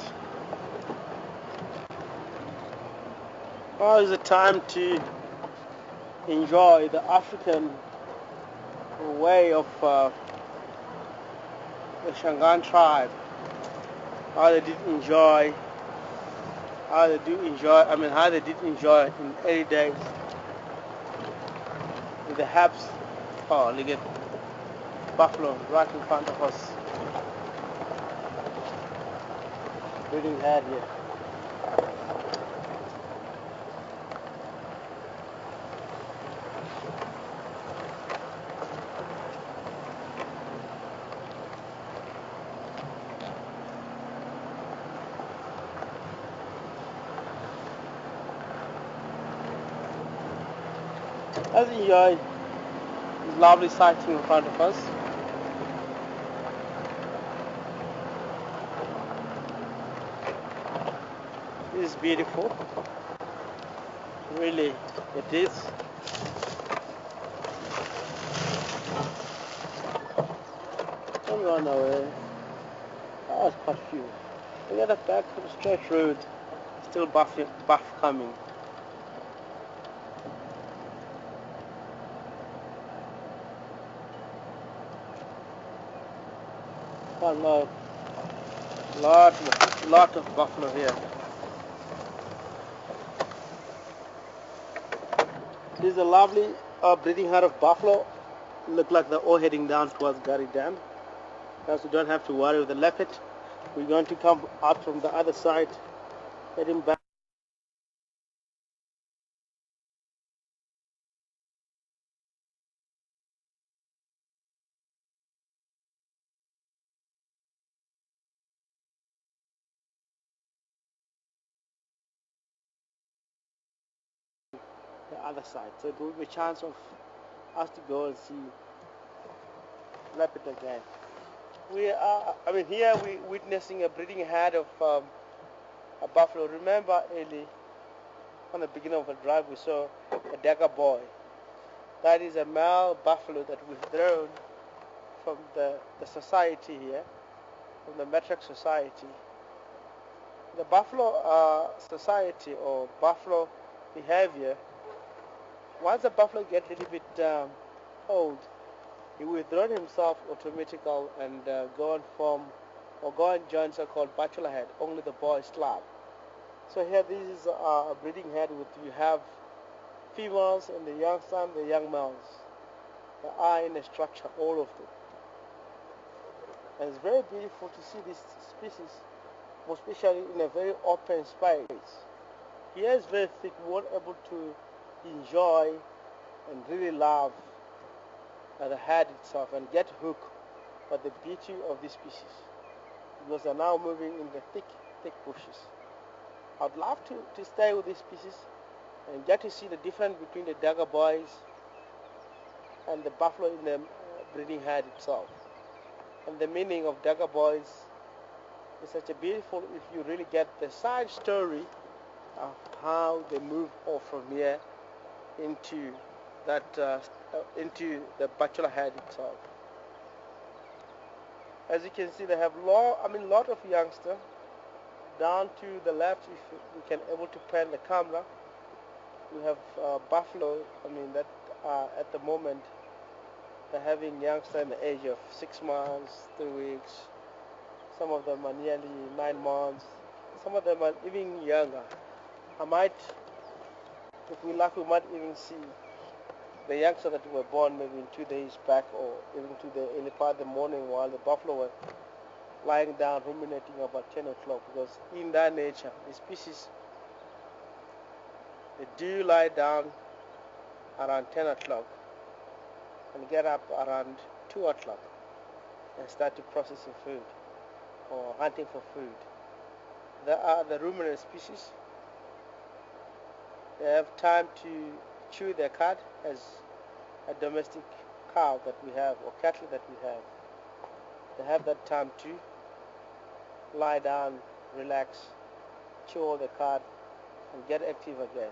Now is the time to enjoy the African way of the Shangaan tribe. How they did enjoy, how they did enjoy in early days with the haps. Oh, look at buffalo right in front of us. Breeding herd here. Let's enjoy this lovely sighting in front of us. This is beautiful. Really, it is. Don't run away. Oh, it's quite a few. Look at the back of the stretch road. Still buff coming. Quite a lot of buffalo here. This is a lovely breeding herd of buffalo. Look like they're all heading down towards Gary Dam. Now, so you don't have to worry with the leopard. We're going to come out from the other side, heading back. The other side, so it will be a chance of us to go and see leopard again. Here we're witnessing a breeding herd of a buffalo. Remember early on the beginning of the drive we saw a dagger boy. That is a male buffalo that withdrawn from the society here, from the metric society. The buffalo society or buffalo behavior, once a buffalo gets a little bit old, he withdraws himself automatically and go and form or go and join so-called bachelor head. Only the boys slap. So here this is a breeding head with you have females and the young son, the young males. They are in a structure, all of them. And it's very beautiful to see this species, more especially in a very open space. Here is very thick, we were able to enjoy and really love the herd itself and get hooked by the beauty of this species, because they're now moving in the thick bushes. I'd love to stay with this species and get to see the difference between the dagger boys and the buffalo in the breeding herd itself. And the meaning of dagger boys is such a beautiful, if you really get the side story of how they move off from here into that into the bachelor herd itself. As you can see, they have lot of youngsters. Down to the left, if we can able to pan the camera, we have buffalo. That at the moment they're having youngsters in the age of 6 months, 3 weeks. Some of them are nearly 9 months. Some of them are even younger. If we luck, we might even see the youngsters that were born maybe in 2 days back, or even to the early part of the morning, while the buffalo were lying down ruminating about 10 o'clock, because in their nature, the species, they do lie down around 10 o'clock and get up around 2 o'clock and start to processing food or hunting for food. There are the ruminant species. They have time to chew their cud, as a domestic cow that we have or cattle that we have. They have that time to lie down, relax, chew all the cud and get active again.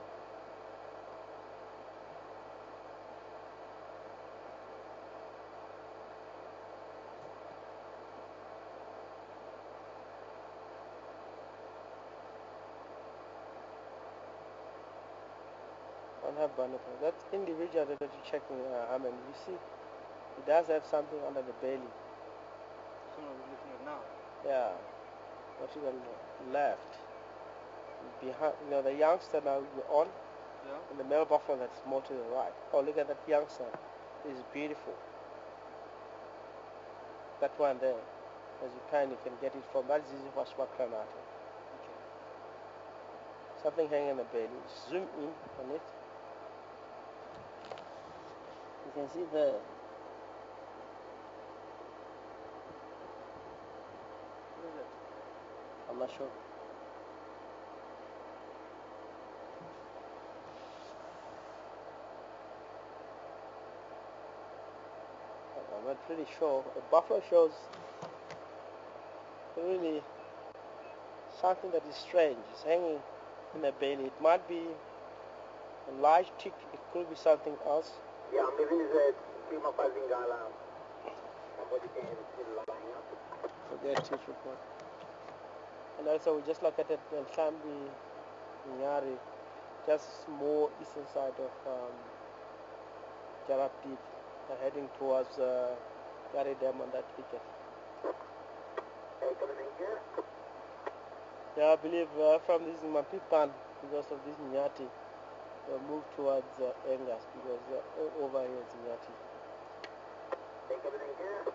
Don't have binoculars. That individual that you're checking, you see, he does have something under the belly. So we're looking at now. Yeah, what is on the left? Behind, the youngster now you're on, Yeah. and the male buffalo that's more to the right. Oh, look at that youngster. It's beautiful. That one there, as you can get it from. That's easy for Granata. Okay. Something hanging in the belly. Zoom in on it. You can see the. What is it? I'm not sure. pretty sure. A buffalo shows really something that is strange. It's hanging in the belly. It might be a large tick. It could be something else. Yeah, maybe it's a team of Azingala. Somebody can still line up. Forget teeth report. And also we just located Nshambi Nyari, just more eastern side of Jarap Deep, heading towards Yari Dam on that weekend. Hey, coming in here? Yeah, I believe from this Mampipan, because of this Nyati, they'll move towards Engas, because over here is Nyati. Hey, coming in here?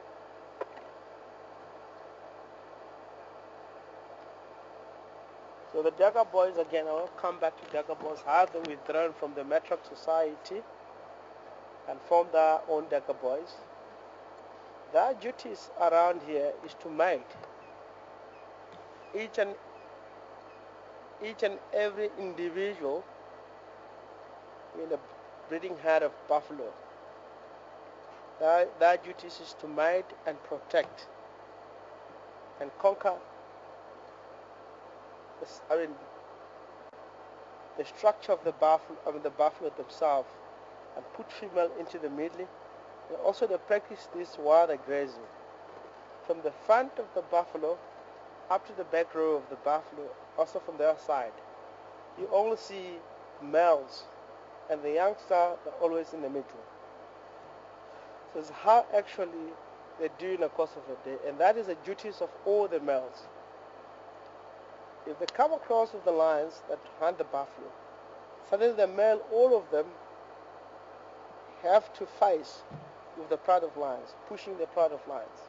So the Daga boys, again, I will come back to Daga boys, have they withdrawn from the Metroc Society and formed their own Daga boys. Their duties around here is to mate each and every individual in a breeding herd of buffalo. Their duties is to mate and protect and conquer the structure of the buffalo themselves, and put female into the middle. And also they practice this while they're grazing. From the front of the buffalo up to the back row of the buffalo, also from their side, you only see males, and the youngster are always in the middle. So it's how actually they do in the course of a day, and that is the duties of all the males. If they come across with the lions that hunt the buffalo, suddenly the male, all of them, have to face with the pride of lions, pushing the pride of lions.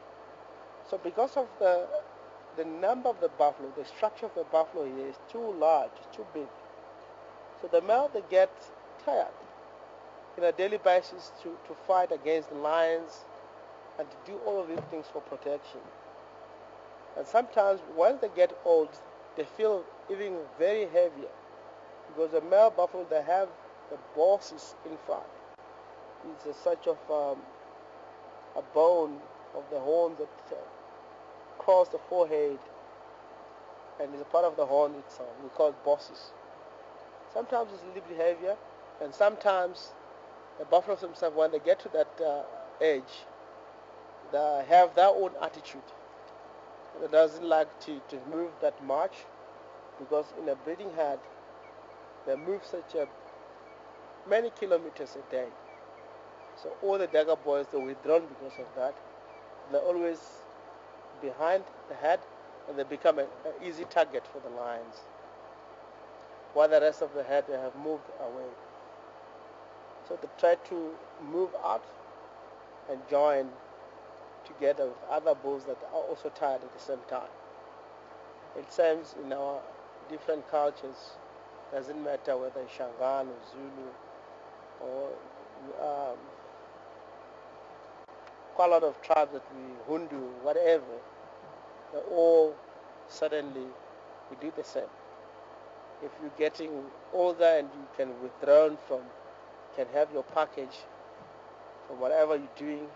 So because of the number of the buffalo, the structure of the buffalo here is too large, it's too big. So the male, they get tired on a daily basis to fight against the lions and to do all of these things for protection. And sometimes once they get old, they feel even very heavier, because the male buffalo, they have the bosses in front. It's a such of a bone of the horn that cross the forehead, and is a part of the horn itself. We call it bosses. Sometimes it's a little bit heavier, and sometimes the buffaloes themselves, when they get to that age, they have their own attitude. It doesn't like to move that much, because in a breeding herd they move such many kilometers a day. So all the Daga boys, they're withdrawn because of that. They're always behind the herd, and they become an easy target for the lions, while the rest of the herd, they have moved away. So they try to move out and join together with other bulls that are also tired at the same time. It seems in our different cultures, doesn't matter whether it's Shangaan or Zulu or quite a lot of tribes that we Hundu, whatever, they all suddenly we do the same. If you're getting older and you can withdraw from, can have your package from whatever you're doing,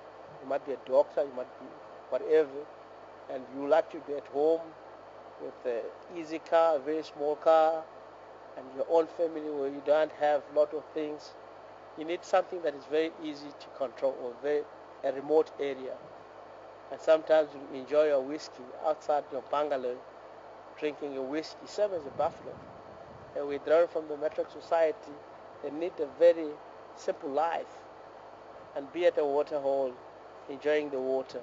you might be a doctor, you might be whatever, and you like to be at home with an easy car, a very small car, and your own family where you don't have a lot of things. You need something that is very easy to control, or a remote area. And sometimes you enjoy your whiskey outside your bungalow, drinking your whiskey, same as a buffalo. And withdrawn from the Metroc Society, they need a very simple life and be at a water hole, enjoying the water.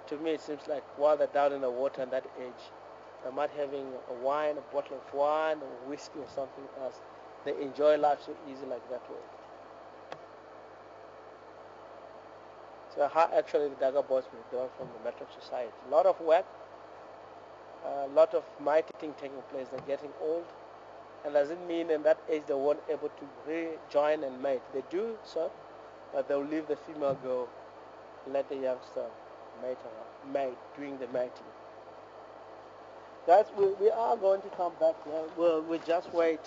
To me, it seems like while they're down in the water at that age, they might having a wine, a bottle of wine, or whiskey or something else. They enjoy life so easy like that way. So how actually the Daga boys withdraw from the Metroc Society? A lot of work, a lot of mating taking place. They're getting old, and doesn't mean in that age they weren't able to rejoin and mate. They do so, but they'll leave the female go, let the youngster mate doing the mating. Guys, we are going to come back here. We'll just wait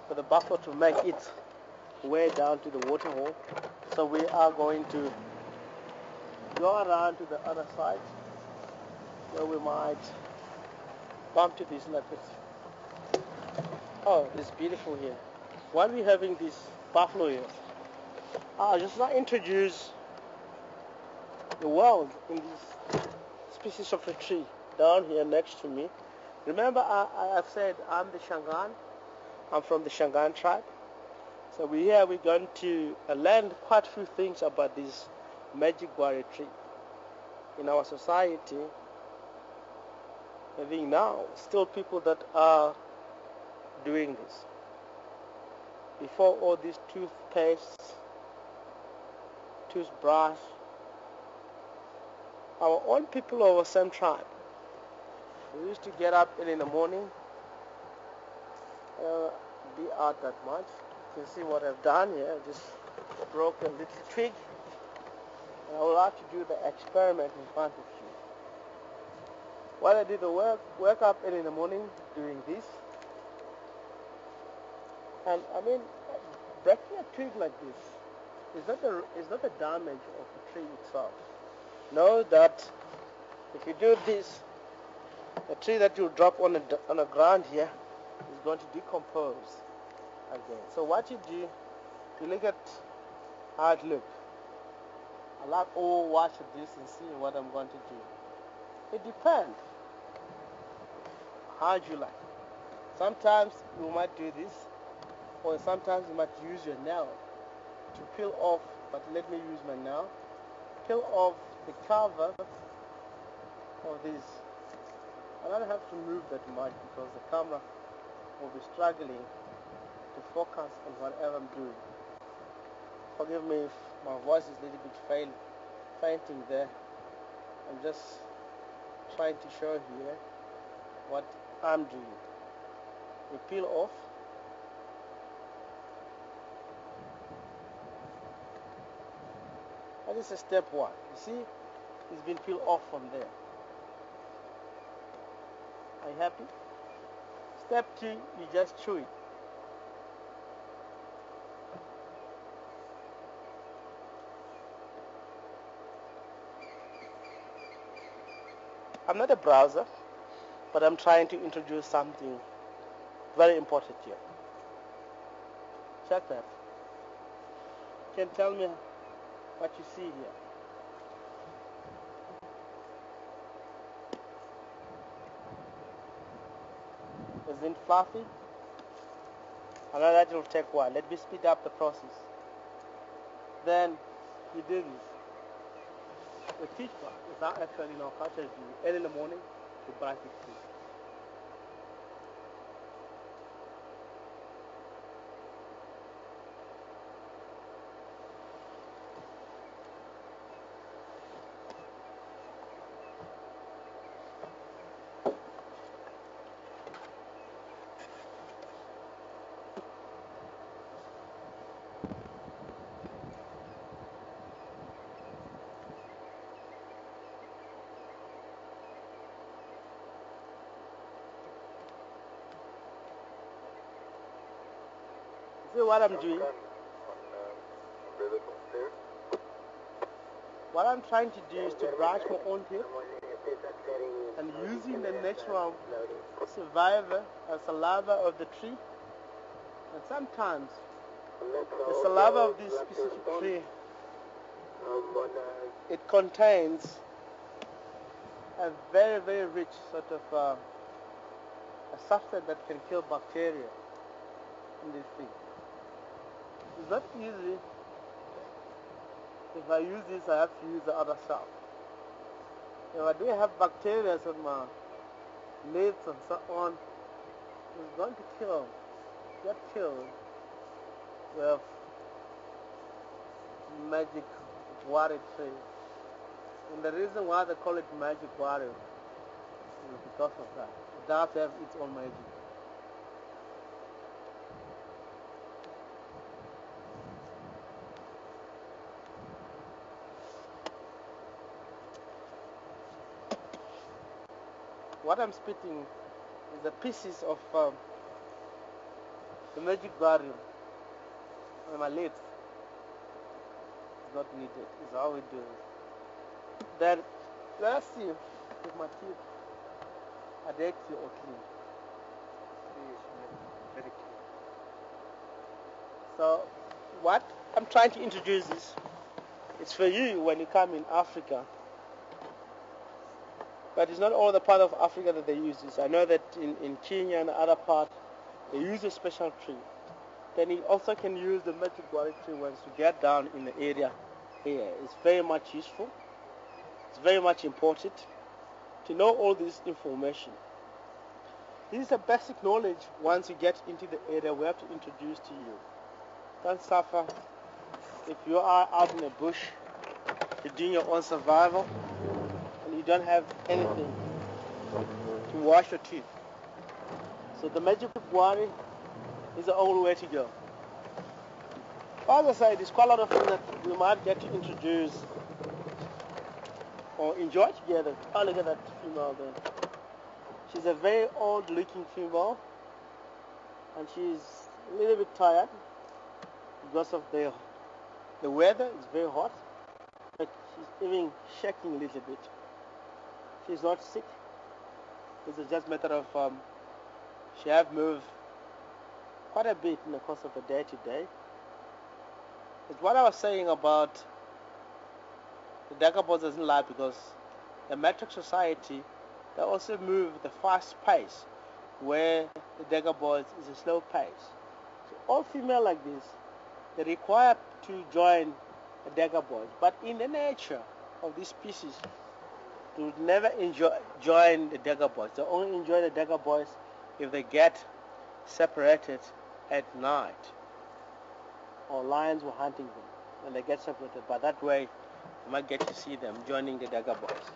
for the buffalo to make its way down to the water hole. So we are going to go around to the other side where we might bump to these leopards. Oh, it's beautiful here. While we're having this buffalo here, I'll just now introduce the world in this species of a tree down here next to me. Remember, I've said I'm the Shangaan. I'm from the Shangaan tribe. So we're going to learn quite a few things about this magic warrior tree. In our society, I think now, still people that are doing this. Before all these toothpastes, toothbrush, our own people of the same tribe, we used to get up early in the morning, be out that much. You can see what I've done here. I just broke a little twig, and I would like to do the experiment in front of you. While I did the wake up early in the morning doing this, and I mean, breaking a twig like this is not a damage of the tree itself. Know that if you do this, the tree that you drop on the ground here is going to decompose again. So what you do, you look at how it looks. I like watch this and see what I'm going to do. It depends. How do you like? Sometimes you might do this, or sometimes you might use your nail to peel off, but let me use my nail. Peel off the cover of this. I don't have to move that much because the camera will be struggling to focus on whatever I'm doing. Forgive me if my voice is a little bit fainting there. I'm just trying to show here what I'm doing. We peel off. And this is step one. You see, it's been peeled off from there. Are you happy? Step two, you just chew it. I'm not a browser, but I'm trying to introduce something very important here. Check that. Can you tell me what you see here? Isn't it fluffy? I know that will take a while. Let me speed up the process. Then you do this. The toothbrush is not actually in our culture. Early in the morning, you brush it through. See what I'm doing? What I'm trying to do is to brush my own teeth and using the natural saliva of the tree. And sometimes the saliva of this specific tree, it contains a very, very rich sort of a substance that can kill bacteria in this thing. It's not easy. If I use this, I have to use the other side. If I do have bacteria on my lips and so on, it's going to get killed with magic warrior tree. And the reason why they call it magic warrior is because of that. It does have its own magic. What I'm spitting is the pieces of the magic barrier on my lips. It's not needed. It's how we do it. Then let's see if my teeth are dirty or clean. Very clear. So what I'm trying to introduce is, it's for you when you come in Africa. But it's not all the part of Africa that they use this. I know that in Kenya and other parts, they use a special tree. Then you also can use the magic guava tree once you get down in the area here. It's very much useful. It's very much important to know all this information. This is a basic knowledge. Once you get into the area, we have to introduce to you. Don't suffer. If you are out in the bush, you're doing your own survival, and you don't have anything to wash your teeth. So the magic guava is the only way to go. As I said, there's quite a lot of things that we might get to introduce or enjoy together. Oh, look at that female there. She's a very old looking female, and she's a little bit tired because of the weather. It's very hot, but she's even shaking a little bit. She's not sick. It's just a matter of she have moved quite a bit in the course of the day today. It's what I was saying about the Dagobos doesn't lie, because the Matrix society, they also move the fast pace, where the Dagobos is a slow pace. So all female like this, they require to join the Dagobos, but in the nature of this species, they would never join the Dagobos. They only enjoy the Dagobos if they get separated at night, or lions were hunting them when they get separated. But that way you might get to see them joining the Dagobos.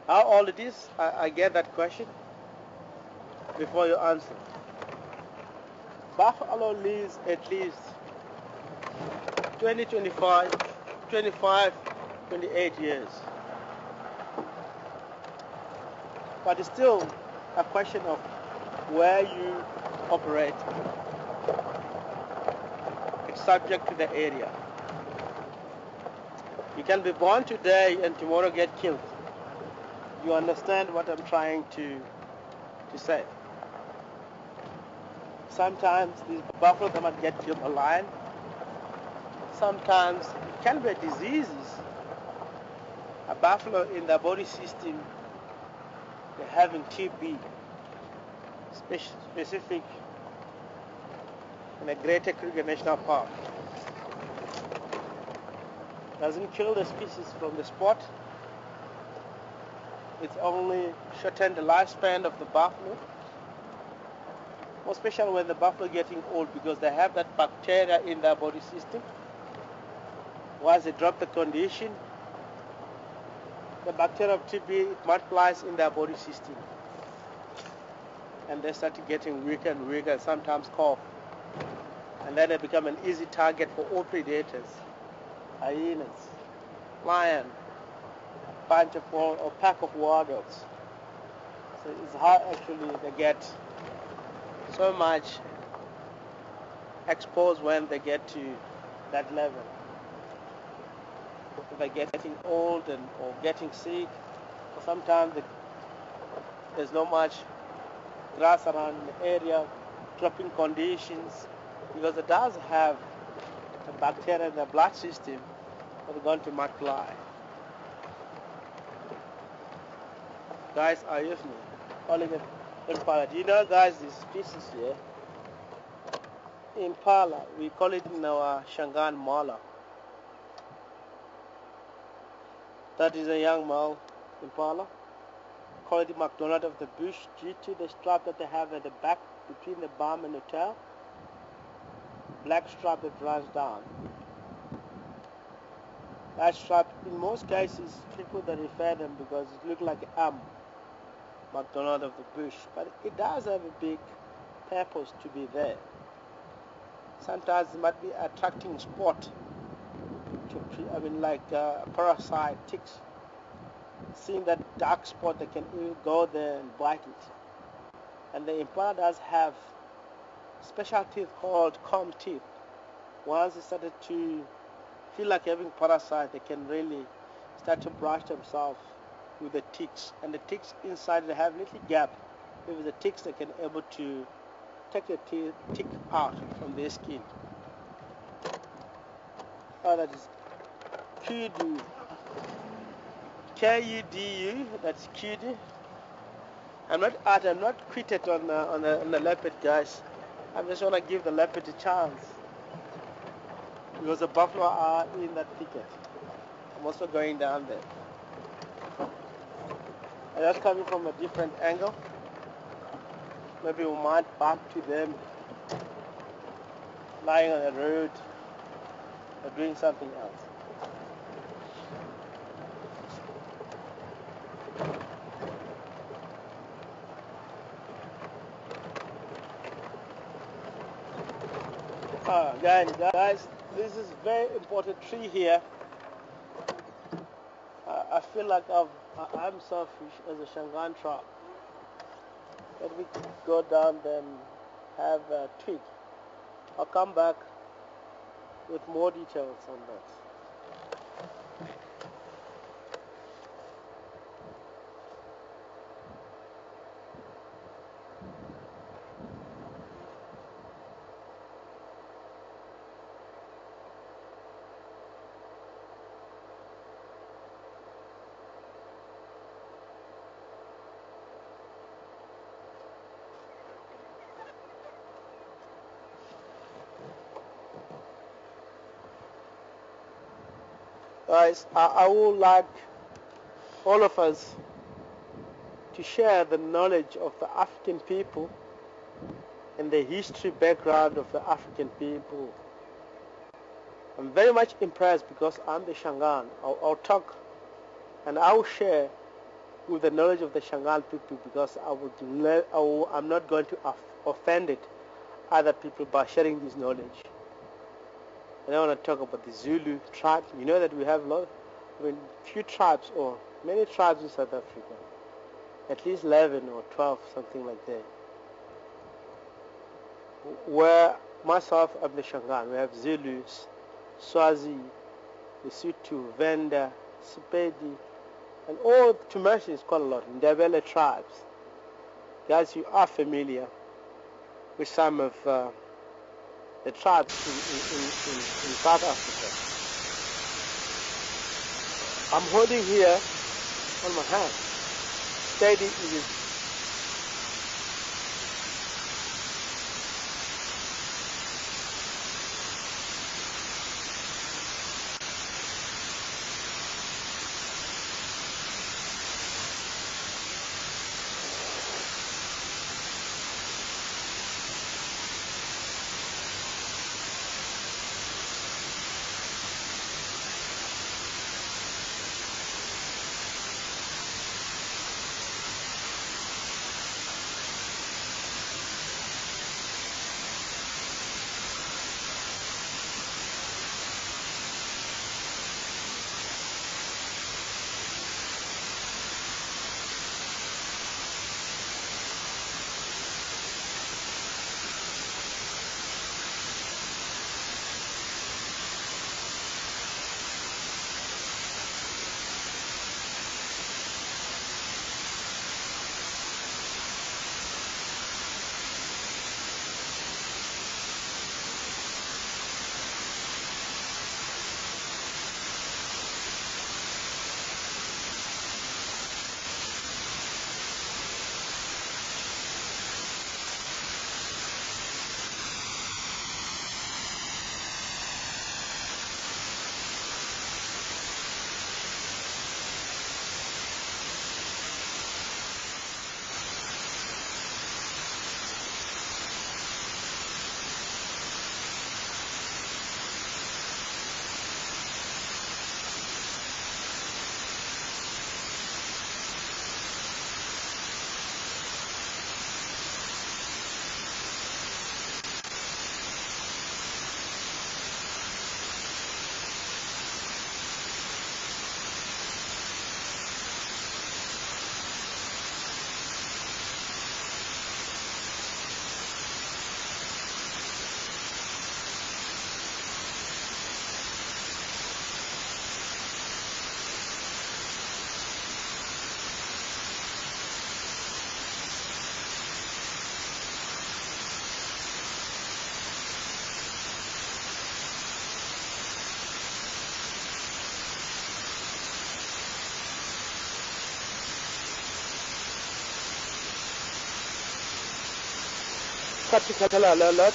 How old it is? I get that question before you answer. Buffalo lives at least 20, 25, 28 years. But it's still a question of where you operate. It's subject to the area. You can be born today and tomorrow get killed. You understand what I'm trying to say? Sometimes these buffalo, they might get killed by lion. Sometimes it can be diseases. A buffalo in their body system, they're having TB, specific in a Greater Kruger National Park. Doesn't kill the species from the spot. It's only shortened the lifespan of the buffalo, more especially when the buffalo are getting old, because they have that bacteria in their body system. Once they drop the condition, the bacteria of TB, it multiplies in their body system, and they start getting weaker and weaker, and sometimes cough, and then they become an easy target for all predators, hyenas, lion, bunch of or pack of wild dogs. So it's how actually they get so much exposed when they get to that level. If they're getting old or getting sick, or sometimes there's not much grass around the area, dropping conditions, because it does have the bacteria in the blood system that are going to multiply. Guys, are you with me? Calling it impala. Do you know, guys, this species here, impala, we call it in our Shangaan mala. That is a young male impala. Call it the McDonald of the bush due to the strap that they have at the back between the bum and the tail. Black strap that runs down. That strap, in most cases, people that refer them because it looks like an arm, McDonald of the bush, but it does have a big purpose to be there. Sometimes it might be attracting spot like parasite, ticks. Seeing that dark spot, they can even go there and bite it. And the impala does have special teeth called comb teeth. Once it started to feel like having parasite, they can really start to brush themselves with the ticks, and the ticks inside they have little gap. If the ticks, they can able to take the tick out from their skin. Oh, that is kudu. Kudu. That's kudu. I'm not quitted on the leopard, guys. I just want to give the leopard a chance because the buffalo are in that thicket. I'm also going down there. And that's coming from a different angle. Maybe we might bump to them lying on the road or doing something else. Guys, this is very important tree here. I feel like I'm selfish as a Shangaan tribe. Let me go down there and have a twig. I'll come back with more details on that. Guys, I would like all of us to share the knowledge of the African people and the history background of the African people. I'm very much impressed because I'm the Shangaan. I'll talk and I'll share with the knowledge of the Shangaan people because I'm not going to offend other people by sharing this knowledge. And I want to talk about the Zulu tribe. You know that we have few tribes or many tribes in South Africa. At least 11 or 12, something like that. Where myself, I'm the Shangaan. We have Zulus, Swazi, Lesotho, Venda, Sepedi, and all to mention is quite a lot. Ndebele tribes. Guys, you are familiar with some of the tribes in South Africa. I'm holding here on my hand, steady in this. Practical alert,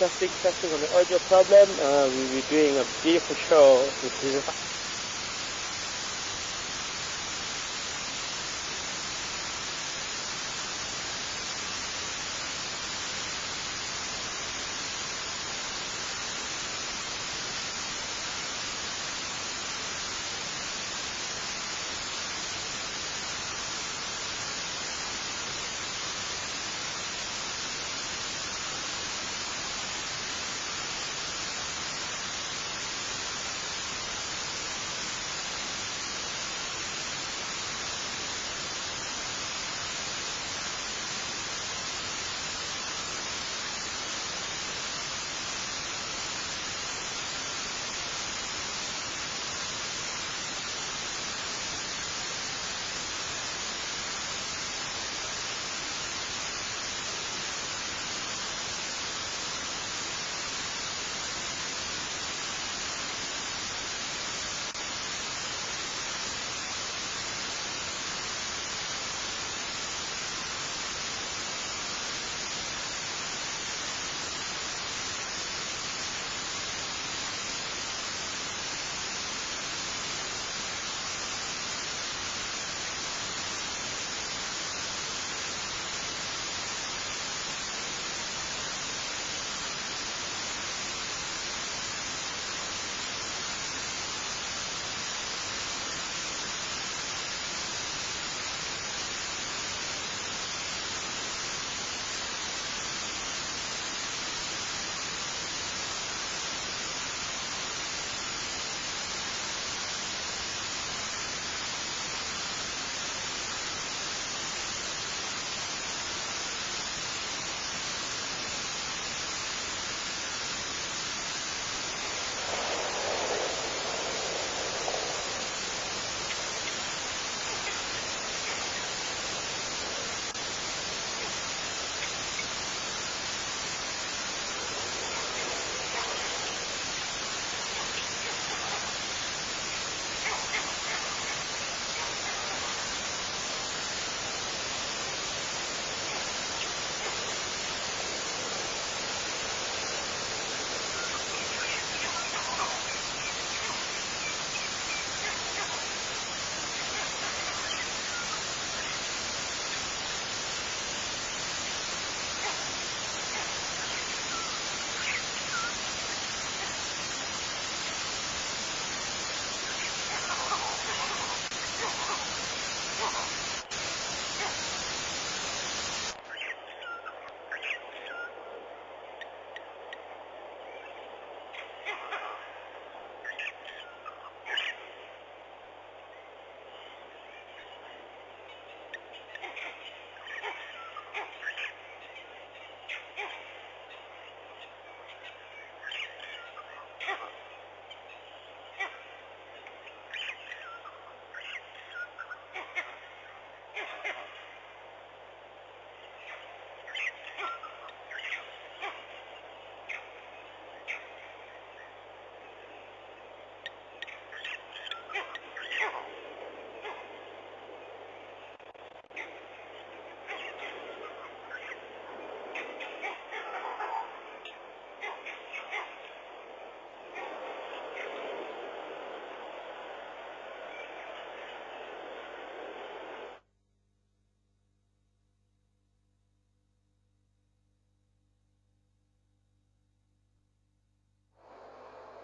testing on the audio problem. We'll be doing a beautiful show with this.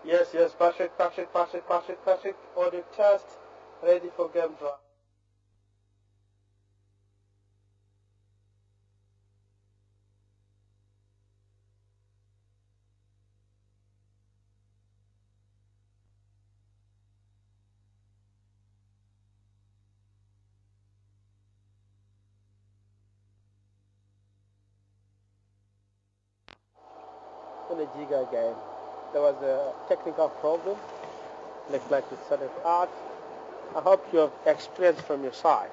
Yes, Patrick. Audio test, ready for game draw. In the Giga game, there was a technical problem. Looks like it started out. I hope you have experienced from your side.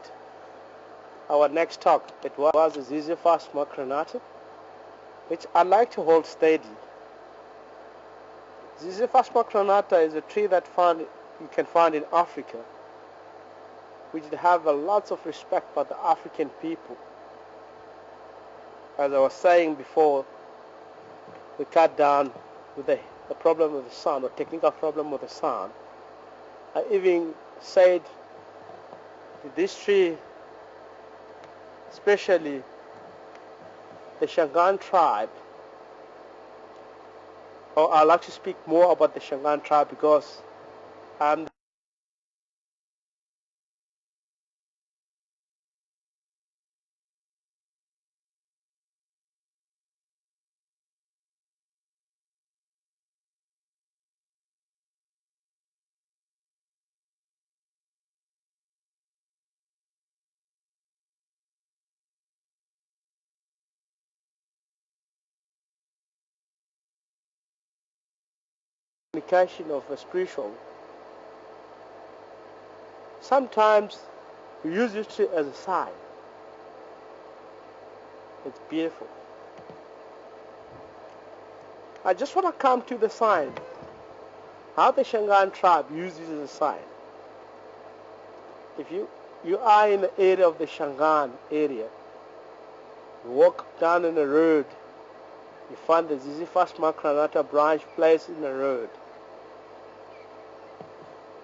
Our next talk, it was the Ziziphus macronata, which I like to hold steady. Ziziphus macronata is a tree that you can find in Africa, which have a lot of respect for the African people. as I was saying before, we cut down with the problem with the sound, or technical problem with the sound. I even said that this tree, especially the Shangaan tribe, or I'd like to speak more about the Shangaan tribe because I'm communication of a spiritual. Sometimes we use this tree as a sign. It's beautiful. I just want to come to the sign. How the Shangaan tribe uses it as a sign. If you are in the area of the Shangaan area, you walk down in the road, you find the Zizifas Makranata branch placed in the road.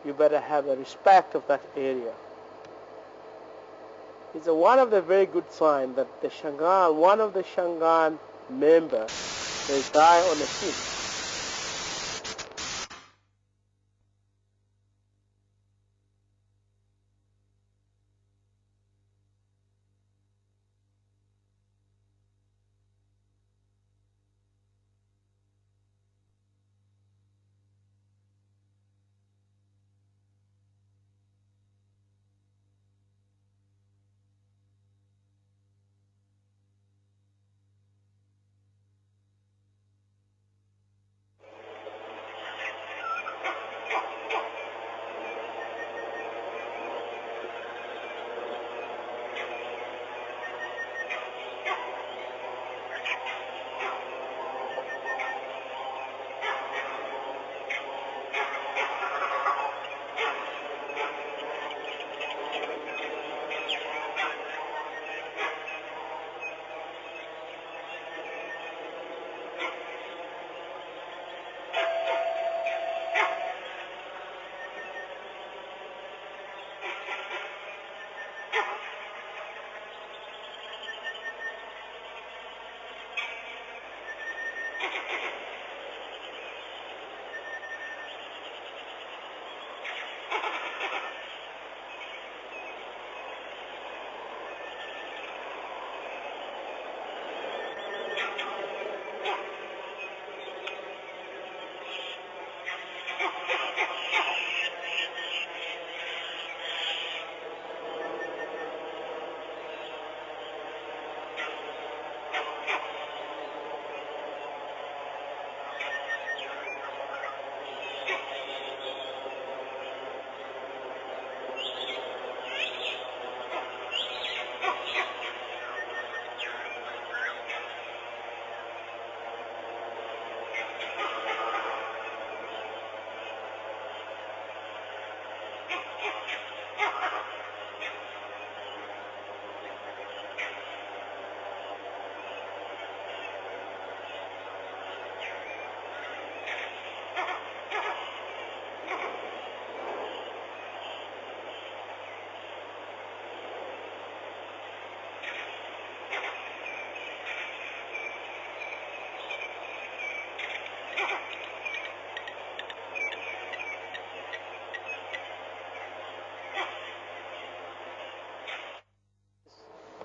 You better have a respect of that area. It's one of the very good signs that the Shangaan, one of the Shangaan members, they die on the scene.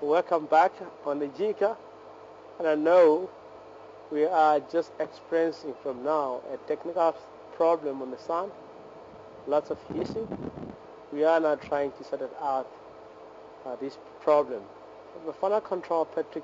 Welcome back on the Jika, and I know we are just experiencing from now a technical problem on the sound, lots of hissing. We are now trying to sort it out, this problem. The final control, Patrick.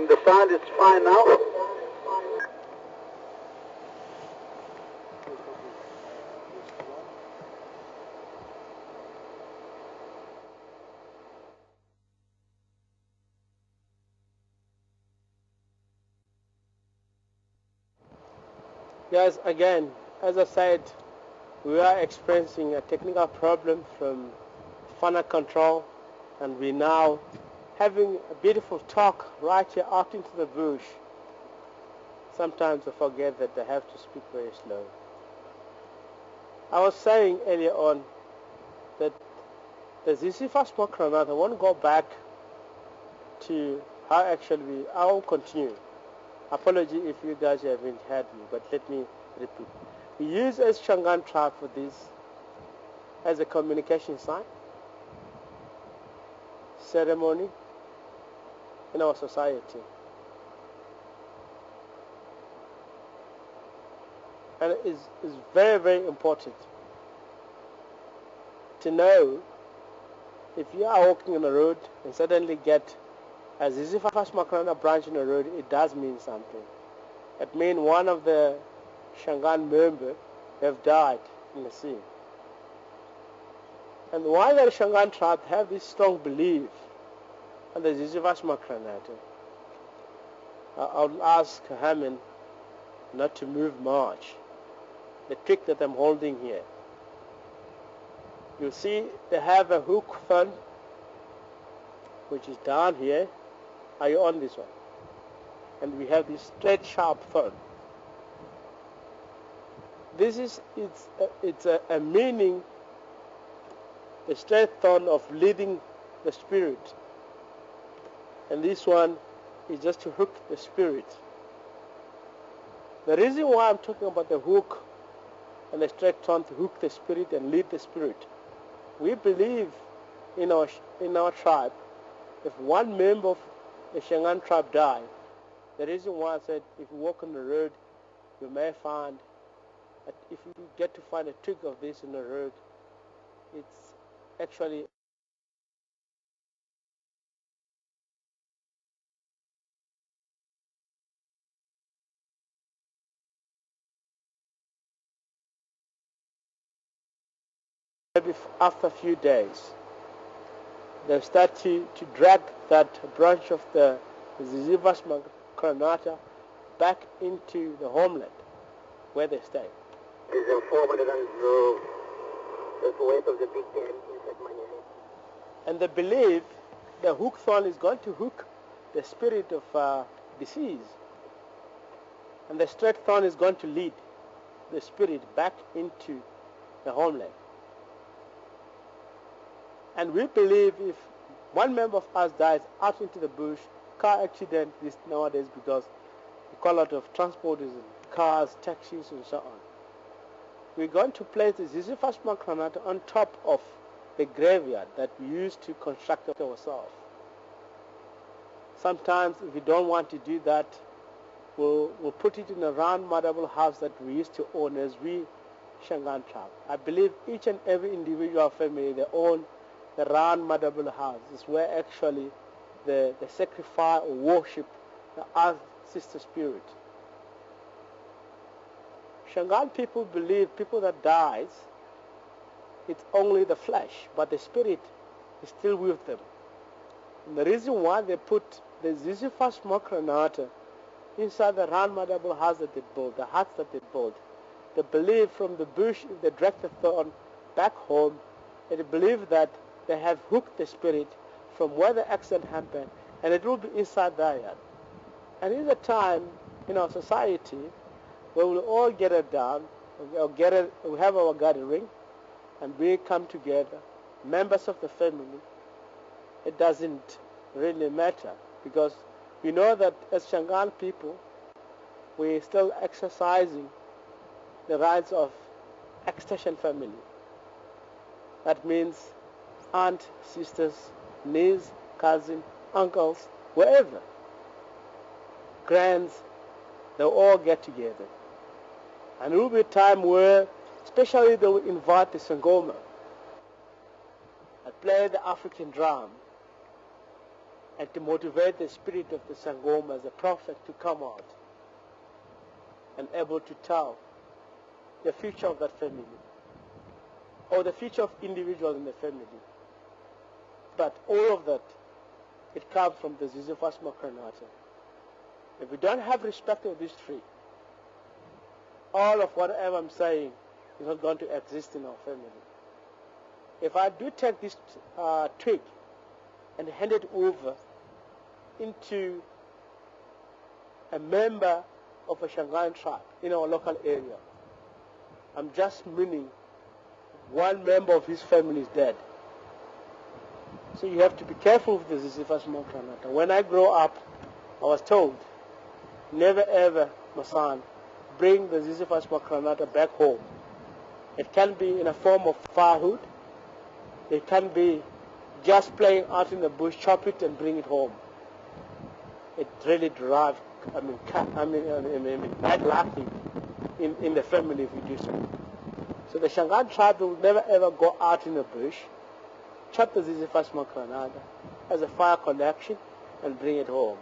The sound is fine now. Guys, again, as I said, we are experiencing a technical problem from funnel control, and we're now having a beautiful talk right here out into the bush. Sometimes I forget that I have to speak very slow. I was saying earlier on that the Ziziphus Mokranat, I want to go back to how actually I will continue. Apology if you guys haven't heard me, but let me repeat. We use as Shangaan tribe for this as a communication sign, ceremony in our society. And it is very, very important to know if you are walking on a road and suddenly get a Ziziphus Makrana branch in the road, it does mean something. It means one of the Shangaan members have died in the sea. And why the Shangaan tribe have this strong belief in the Ziziphus Makrana, I'll ask Haman not to move much. The trick that I'm holding here. You see they have a hook thorn which is down here. Are you on this one? And we have this straight sharp thorn. This is it's a meaning, the straight thorn of leading the spirit. And this one is just to hook the spirit. The reason why I'm talking about the hook and the straight thorn to hook the spirit and lead the spirit, we believe in our tribe, if one member of the Shangaan tribe died, the reason why I said if you walk on the road, you may find, if you get to find a trick of this in the road, it's actually maybe after a few days, they start to drag that branch of the Ziziphus Makrana back into the homeland where they stay. It is informed that the weight of the big dam inside Manyane. And they believe the hook thorn is going to hook the spirit of disease, and the straight thorn is going to lead the spirit back into the homeland. And we believe if one member of us dies out into the bush, car accident is nowadays because we call out of transporters and cars, taxis and so on. We're going to place the Ziziphus Makrana on top of the graveyard that we used to construct ourselves. Sometimes if we don't want to do that, we'll put it in a round marble house that we used to own as we Shangaan tribe. I believe each and every individual family, they own the round marble house. Is where actually the sacrifice or worship the earth sister spirit. Shangaan people believe people that dies, it's only the flesh, but the spirit is still with them. And the reason why they put the Ziziphus Makrana inside the round marble house that they built, the huts that they built, they believe from the bush, if they drag the thorn back home, they believe that they have hooked the spirit from where the accident happened, and it will be inside their yard. And in the time in our society where we'll all gather down, we have our gathering, and we come together, members of the family, it doesn't really matter, because we know that as Shangaan people, we're still exercising the rights of extension family. That means aunt, sisters, niece, cousin, uncles, wherever, grands, they'll all get together. And it will be a time where, especially they will invite the Sangoma and play the African drum, and to motivate the spirit of the Sangoma as a prophet to come out and able to tell the future of that family, or the future of individuals in the family. But all of that, it comes from the Ziziphus Makrana. If we don't have respect of these three, all of whatever I'm saying is not going to exist in our family. If I do take this twig and hand it over into a member of a Shangaan tribe in our local area, I'm just meaning one member of his family is dead. So you have to be careful with the Ziziphus Makranata. When I grow up, I was told, never ever, my son, bring the Ziziphus Makranata back home. It can be in a form of firewood. It can be just playing out in the bush, chop it and bring it home. It really drives, bad luck in the family if you do so. So the Shangaan tribe will never ever go out in the bush, chop the Ziziphus Makranata as a fire collection and bring it home.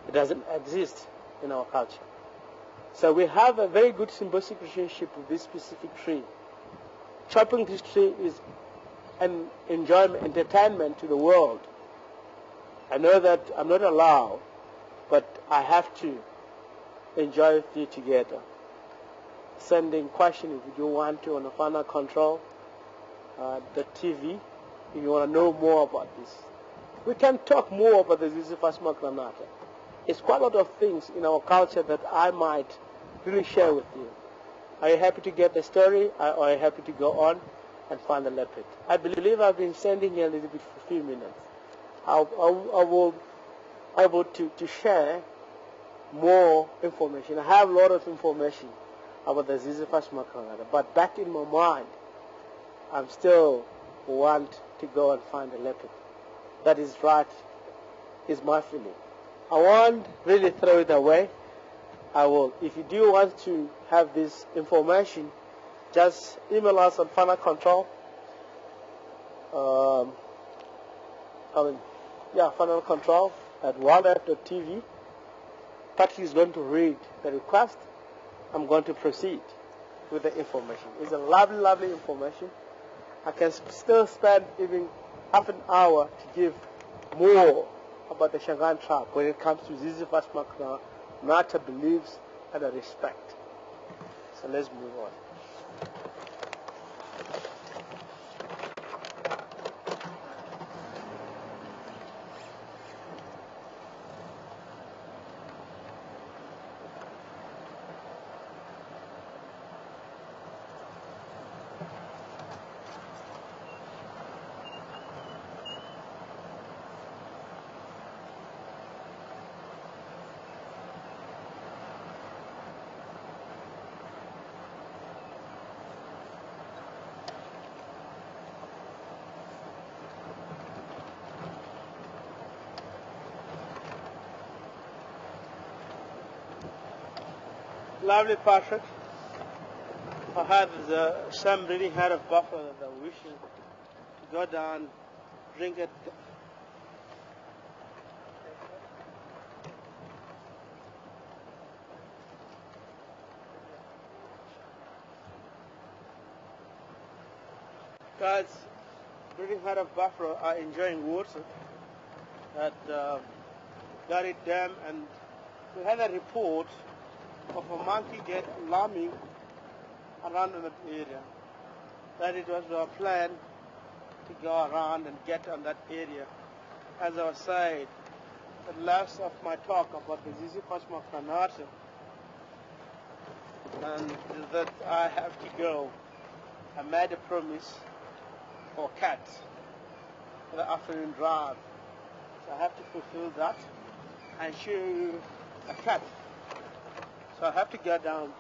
It doesn't exist in our culture. So we have a very good symbiotic relationship with this specific tree. Chopping this tree is an enjoyment, entertainment to the world. I know that I'm not allowed, but I have to enjoy with you together. Sending questions if you want to on the final control, the TV, if you want to know more about this. We can talk more about the Ziziphus Makranata. It's quite a lot of things in our culture that I might really share with you. Are you happy to get the story, or are you happy to go on and find the leopard? I believe I've been standing here a little bit for a few minutes. I will able to share more information. I have a lot of information about the Ziziphus Makranata, but back in my mind, I still want to go and find the leopard. That is right, is my feeling. I won't really throw it away. I will. If you do want to have this information, just email us on final control. Final control at wildlife.tv. Patrick is going to read the request. I'm going to proceed with the information. It's a lovely, lovely information. I can still spend even half an hour to give more about the Shangaan tribe when it comes to Ziziphus Makranata beliefs and respect. So let's move on. Lovely Patrick. I had some breeding herd of buffalo that are wishing to go down, drink it. Guys, breeding herd of buffalo are enjoying water at Gary Dam, and we had a report of a monkey get lambing around in that area. That it was our plan to go around and get on that area. As I was saying, the last of my talk about the Ziziphus Makranata, and that I have to go. I made a promise for cats for the afternoon drive. So I have to fulfill that and show you a cat. So I have to go down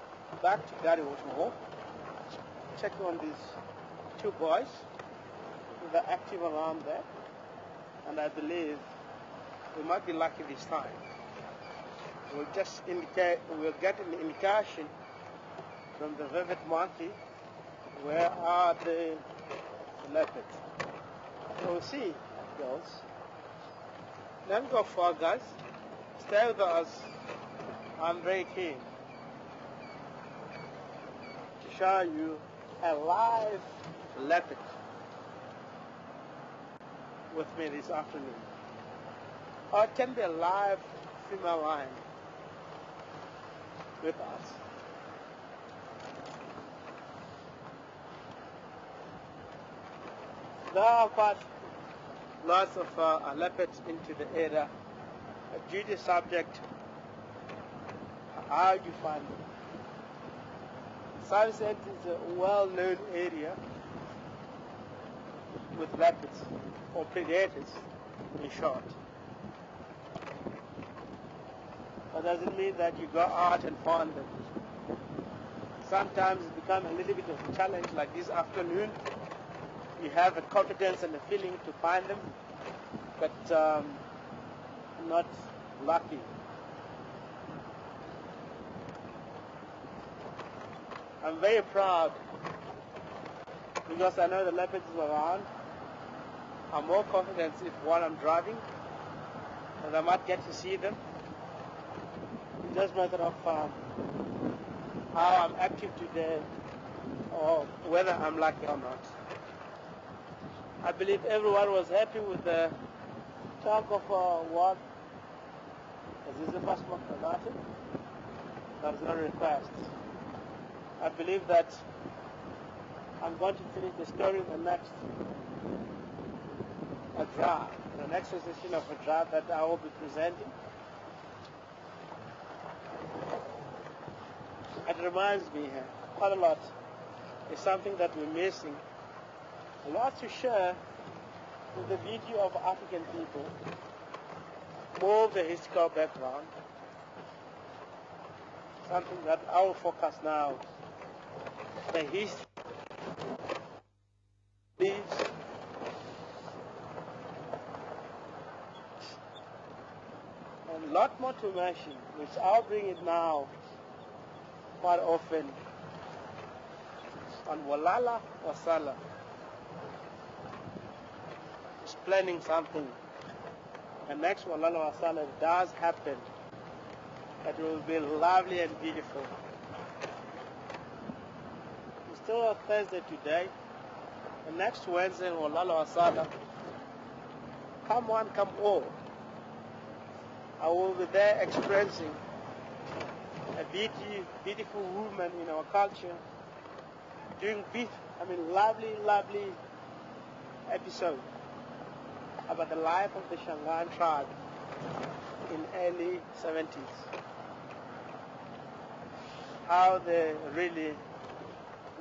back to Gary Waterhole, check on these two boys. They're active around there, and I believe we might be lucky this time. We'll get an indication from the vivid monkey where are the leopards. So we'll see, girls. Don't go far, guys. Stay with us. I'm very keen to show you a live leopard with me this afternoon. Or it can be a live female lion with us. There are quite lots of leopards into the area. A duty subject, how do you find them? Sunset is a well-known area with leopards, or predators in short. That doesn't mean that you go out and find them. Sometimes it becomes a little bit of a challenge, like this afternoon. You have a confidence and a feeling to find them, but not lucky. I'm very proud because I know the leopards are around. I'm more confident if while I'm driving that I might get to see them. It's just a matter of how I'm active today or whether I'm lucky or not. I believe everyone was happy with the talk of what. Is this the first one for Martin? That's no request. I believe that I'm going to finish the story in the next draft, the next session of a draft that I will be presenting. It reminds me quite a lot. It's something that we're missing. A lot to share with the beauty of African people, more of the historical background, something that I will focus now, the history, and a lot more to mention, which I'll bring it now quite often on Walala Wasala. Is planning something. The next Walala Wasala does happen. It will be lovely and beautiful. It's still a Thursday today. The next Wednesday Walala Wasala. Come one, come all. I will be there experiencing a beautiful woman in our culture, doing lovely episode about the life of the Shangaan tribe in early 70s. How they really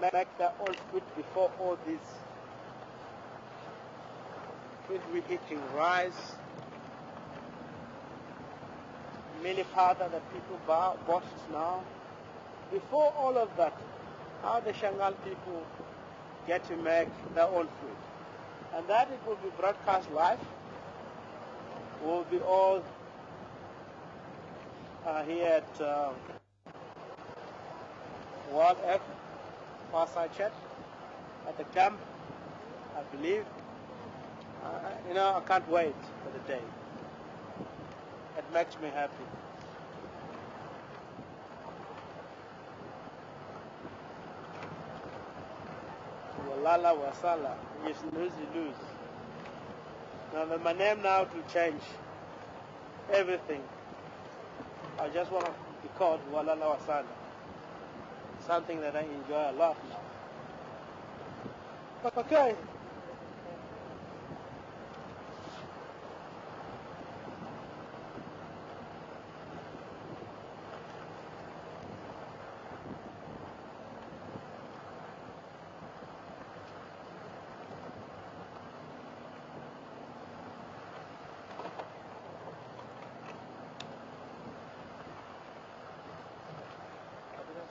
make their own food before all this food we're eating, rice, many powder that people bought now. Before all of that, how the Shangaan people get to make their own food. And that it will be broadcast live. We'll be all here at World F, Fireside Chat, at the camp, I believe. I can't wait for the day. It makes me happy. Walala Wasala, yes, lose you lose. Now my name now to change everything. I just want to be called Walala Wasala. Something that I enjoy a lot now. But okay.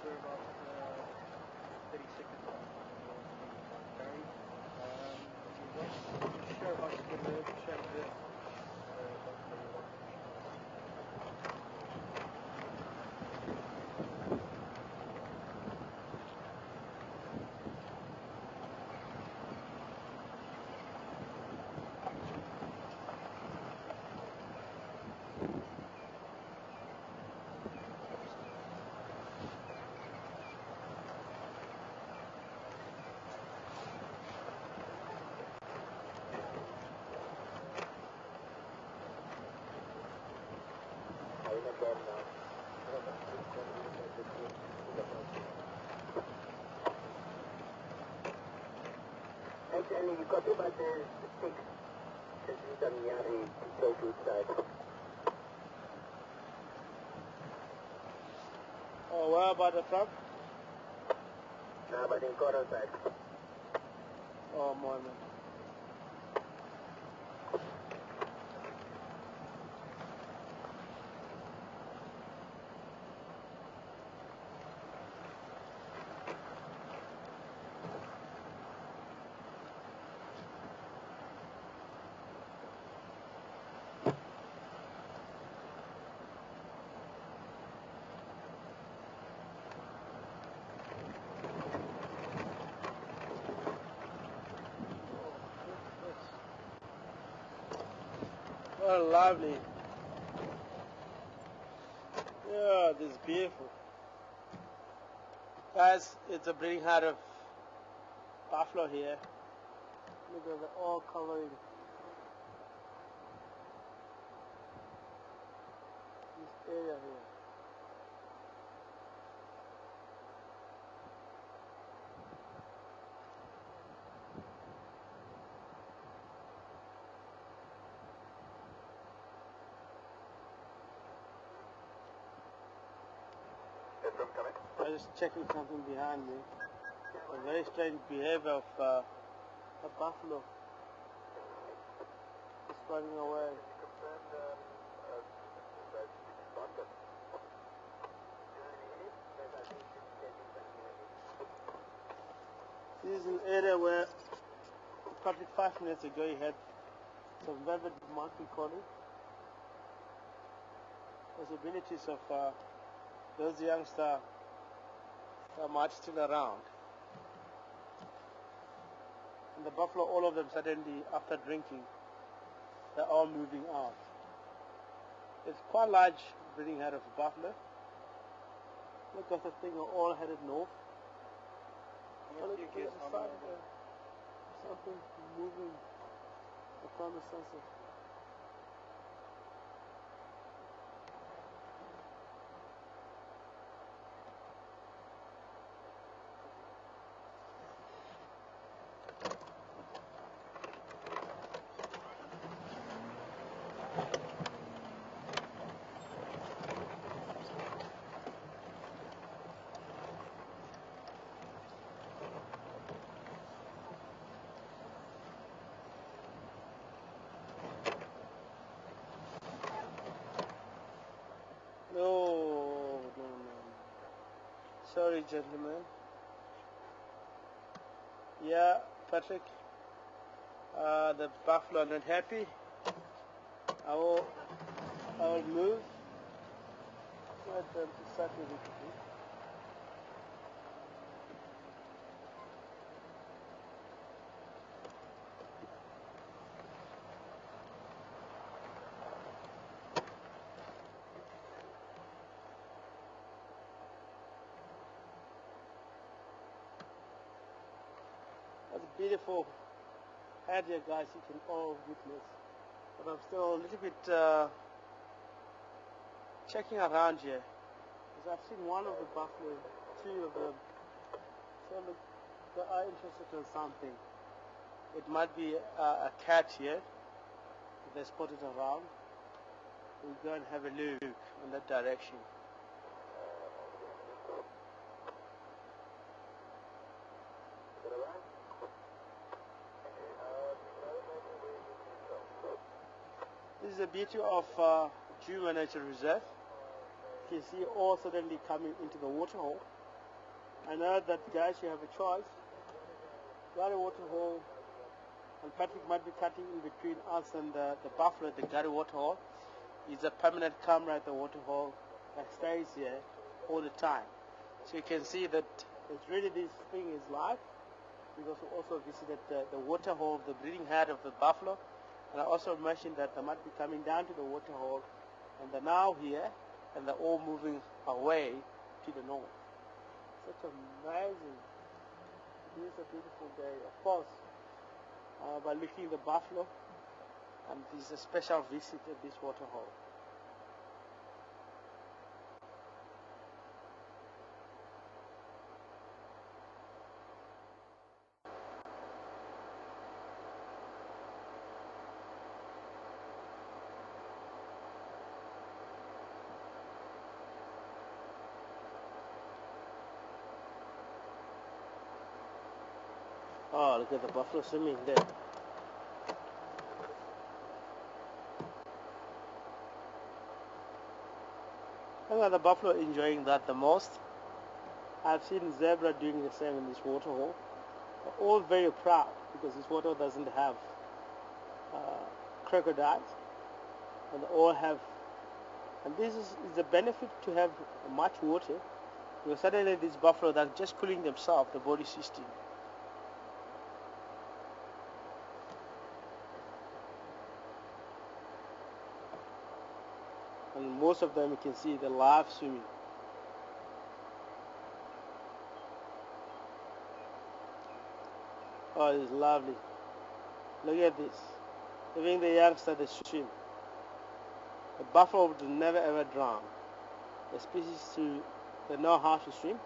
For about 30 seconds on Barry. Share about the share the Then you got about the 6 Mafufunyane total side. Oh, where about the front? But in quarter side. Oh, morning. Oh, lovely. Yeah, this is beautiful. Guys, it's a breeding herd of buffalo here. Look at it all covering this area here. I was just checking something behind me. A very strange behavior of a buffalo. It's running away. This is an area where probably 5 minutes ago you had some velvet monkey calling. Possibilities of those youngsters are much still around. And the buffalo, all of them suddenly, after drinking, they're all moving out. It's quite large breeding herd of buffalo. Look at the thing, all headed north. Look at the side there. Something moving upon the sunset. No. Sorry, gentlemen. Yeah, Patrick. The buffalo are not happy. I will move. Let them to settle with me. That's beautiful area, guys, you can all witness. But I'm still a little bit checking around here. Because I've seen one of the buffalo, 2 of them. So look, they are interested in something. It might be a cat here. They spotted around. We'll go and have a look in that direction. This is the beauty of Juma Nature Reserve. You see all suddenly coming into the waterhole. I know that, guys, you have a choice. Gary waterhole, and Patrick might be cutting in between us and the buffalo at the Gary waterhole. He's a permanent camera at the waterhole that stays here all the time. So you can see that it's really, this thing is live. We also visited the waterhole of the breeding herd of the buffalo. And I also mentioned that they might be coming down to the waterhole, and they're now here, and they're all moving away to the north. Such amazing. It is a beautiful day. Of course, by looking at the buffalo, and this is a special visit at this waterhole. Oh, look at the buffalo swimming there. I think the buffalo enjoying that the most. I've seen zebra doing the same in this waterhole. They're all very proud because this water doesn't have crocodiles, and they all have. And this is the benefit to have much water. Because suddenly these buffalo that are just cooling themselves, the body system. And most of them you can see the live swimming. Oh, it's lovely. Look at this. Even the youngster they swim. The buffalo would never ever drown. The species they know how to swim.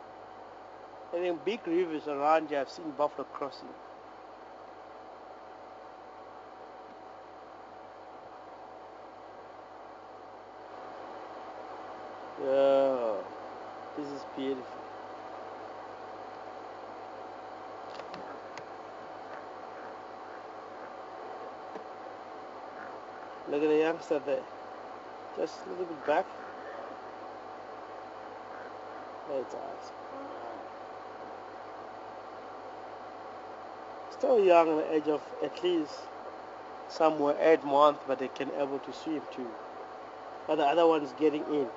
And in big rivers around you, I've seen buffalo crossing. Yeah, this is beautiful. Look at the youngster there. Just a little bit back. There it is. Still young at the age of at least somewhere 8 months, but they can able to swim too. But the other one's getting in.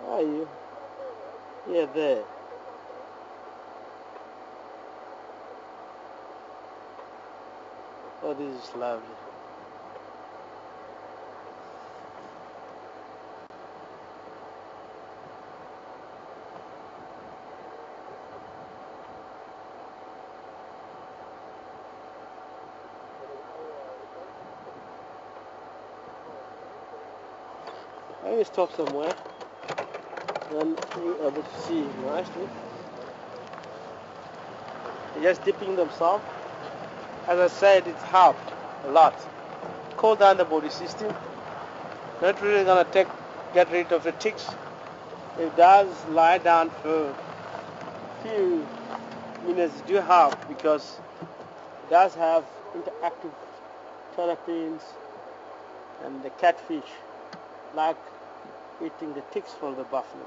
How are you? Yeah, there. Oh, this is lovely. Let me stop somewhere. Then you're able to see nicely. They're just dipping themselves. As I said, it's helped a lot. Cool down the body system. Not really gonna get rid of the ticks. It does lie down for a few minutes. Do help because it does have interactive terpenes and the catfish like eating the ticks from the buffalo.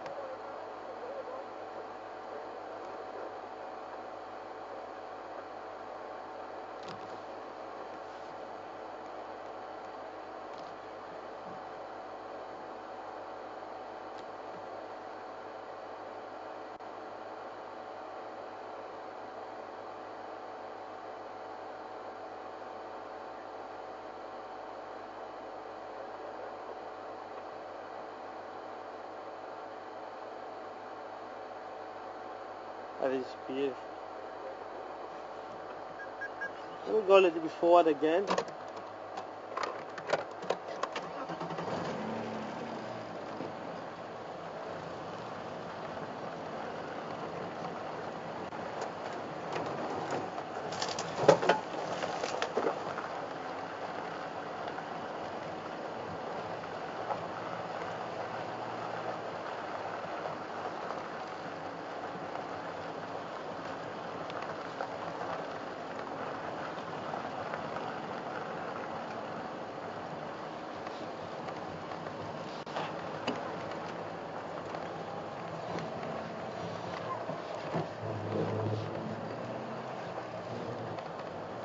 That is beautiful. Let me go a little bit forward again.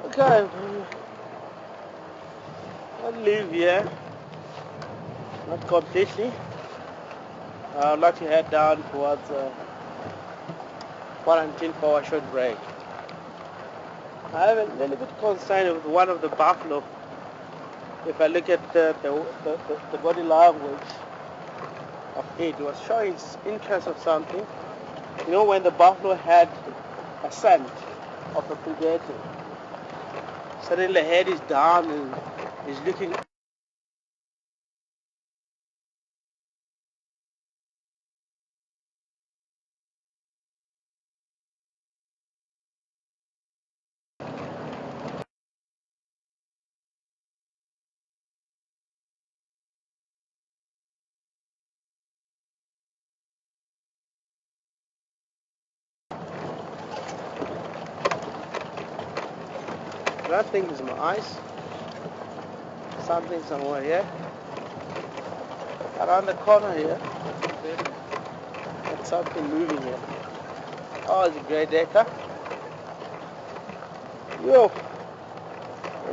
Okay, I'll leave here. Not completely. I'd like to head down towards quarantine for a short break. I have a little bit concerned with one of the buffalo. If I look at the body language of it, was showing interest of something. You know, when the buffalo had a scent of a predator, suddenly the head is down and is looking don't think it's my eyes. Something somewhere here. Around the corner here. There's something moving here. Oh, it's a grey decker. Yo!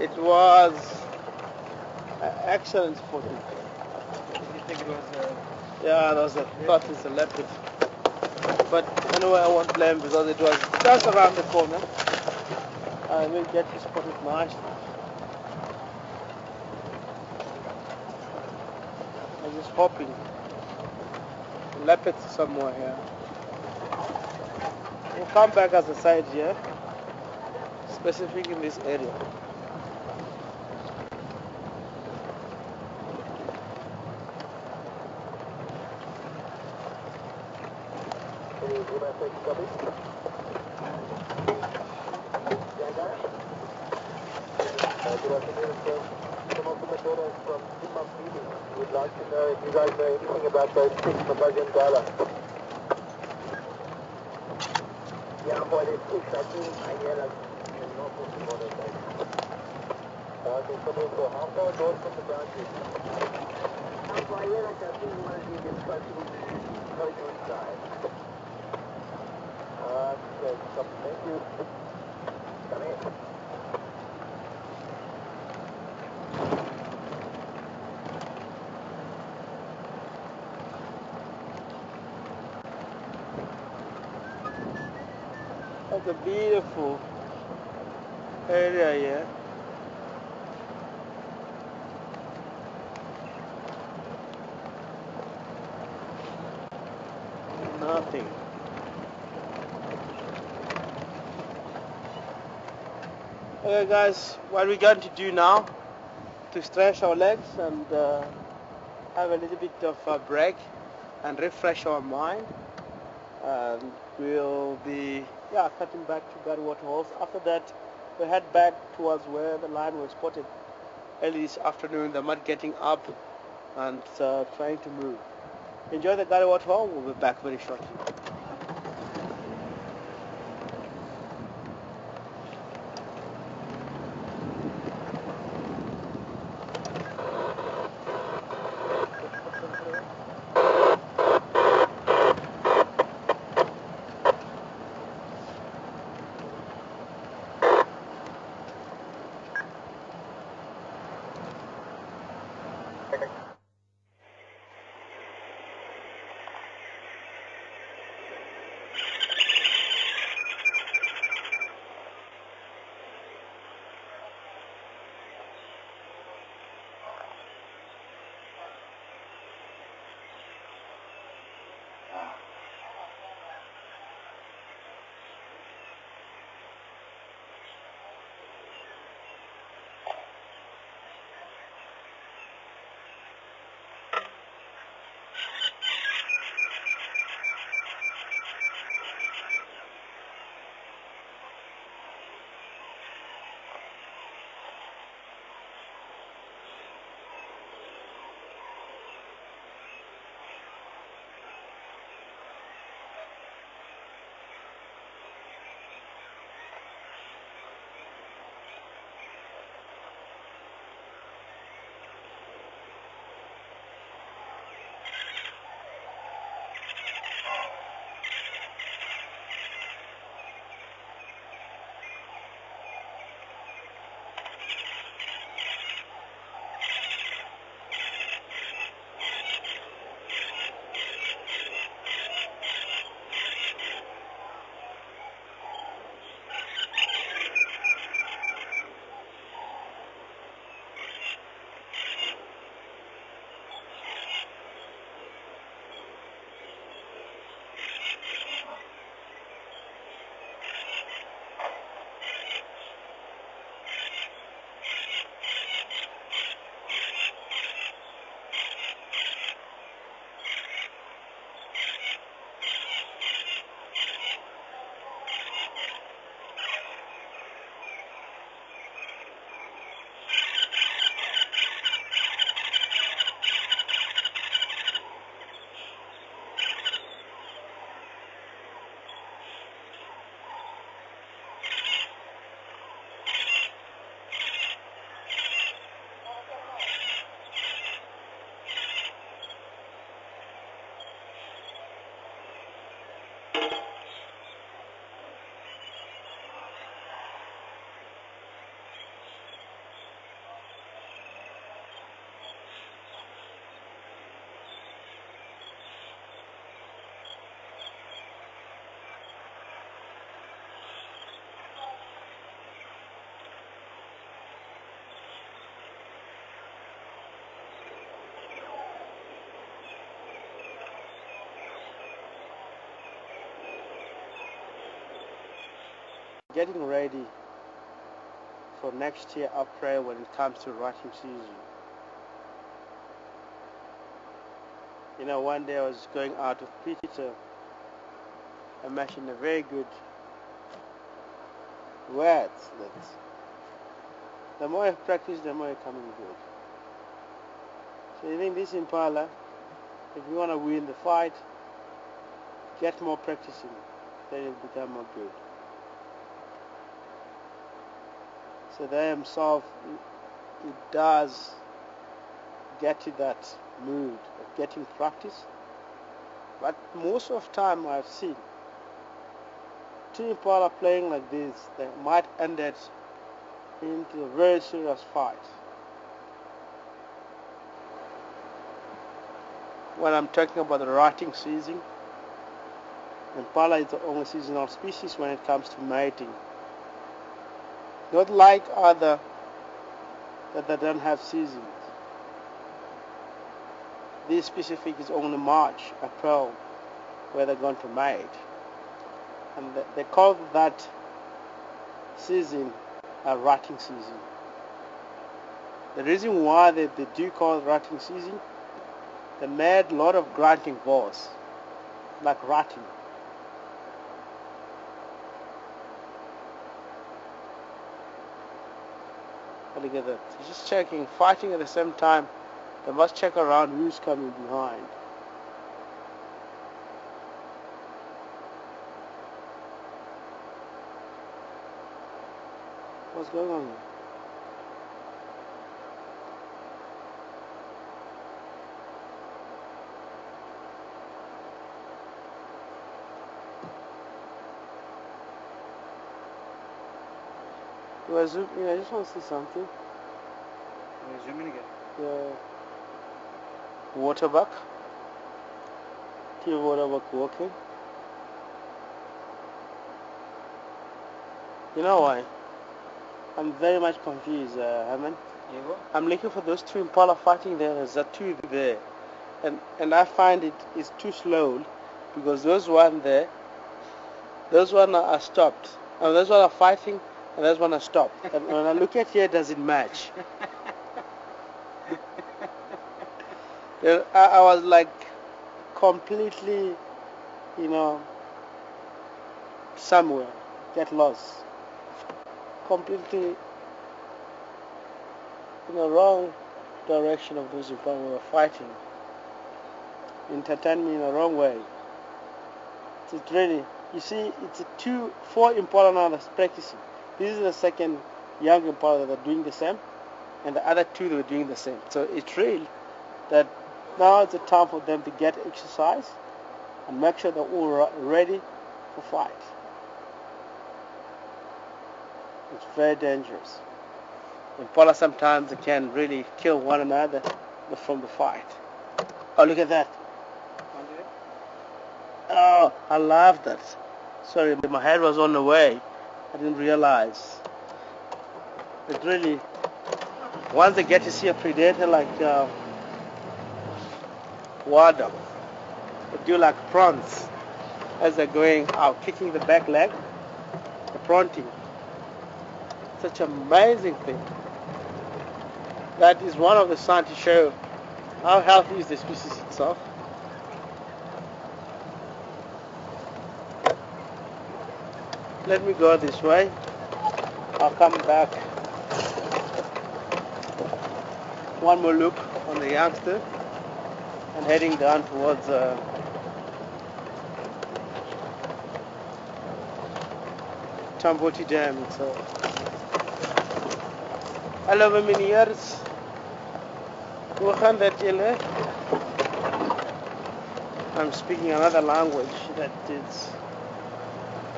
It was an excellent spotting. Did you think it was Yeah, I thought it's a leopard. But anyway, I won't blame because it was just around the corner. I will get to spot it nicely. I'm just hoping leopards somewhere here. We'll come back as a side here, specific in this area. We'd like to know if you guys know anything about those 6 $1,000,000. Yeah, boy, there's 6, I think. I hear like in Norfolk about it. I think someone go how far north from the boundary? How far, yeah, like I think one of these is close to the side. Okay, thank you. Come in. That's a beautiful area here. Nothing. Okay guys, what we're going to do now to stretch our legs and have a little bit of a break and refresh our mind, and we'll be cutting back to Gary Waterholes. After that we'll head back towards where the lion was spotted early this afternoon, the mud getting up and trying to move. Enjoy the Gary Waterhole. We'll be back very shortly. getting ready for next year April when it comes to rutting season. You know, one day I was going out with Peter. I mentioned a very good words that the more you practice, the more you're coming good. So I think this Impala, if you want to win the fight, get more practicing, then you'll become more good. So there himself, it does get to that mood of getting practice. But most of the time I've seen two Impala playing like this, they might end it into a very serious fight. When I'm talking about the rutting season, Impala is the only seasonal species when it comes to mating. Not like other that they don't have seasons. This specific is only March, April, where they're going to mate. And they call that season a rutting season. The reason why they do call it rutting season, they made a lot of grunting voice, like rutting. Look at that. He's just checking, fighting at the same time. They must check around who's coming behind. What's going on here? I just want to see something. We're zooming again. The waterbuck. Two waterbuck walking. You know why? I'm very much confused, Herman. I'm looking for those two Impala fighting there. There's a two there. And I find it is too slow because those one there, those one are stopped. And those one are fighting and those one are stopped. And when I look at here, it doesn't match. I was like completely, somewhere, get lost. Completely in the wrong direction of those Impala we were fighting. Entertained me in the wrong way. It's really, you see, it's four Impala now that's practicing. This is the second young Impala that are doing the same, and the other two that are doing the same. So it's real that now it's a time for them to get exercise and make sure they're all ready for fight. It's very dangerous. Impala sometimes they can really kill one another from the fight. Oh, look at that. Oh, I love that. Sorry, my head was on the way. I didn't realize. It really, once they get to see a predator like wild dog, they do like prawns as they're going out, kicking the back leg, the prawnting. Such an amazing thing. That is one of the signs to show how healthy is the species itself. Let me go this way. I'll come back. One more look on the youngster and heading down towards Tamboti Dam itself. Hello, meneers. Hoe gaan dat julle? I'm speaking another language that is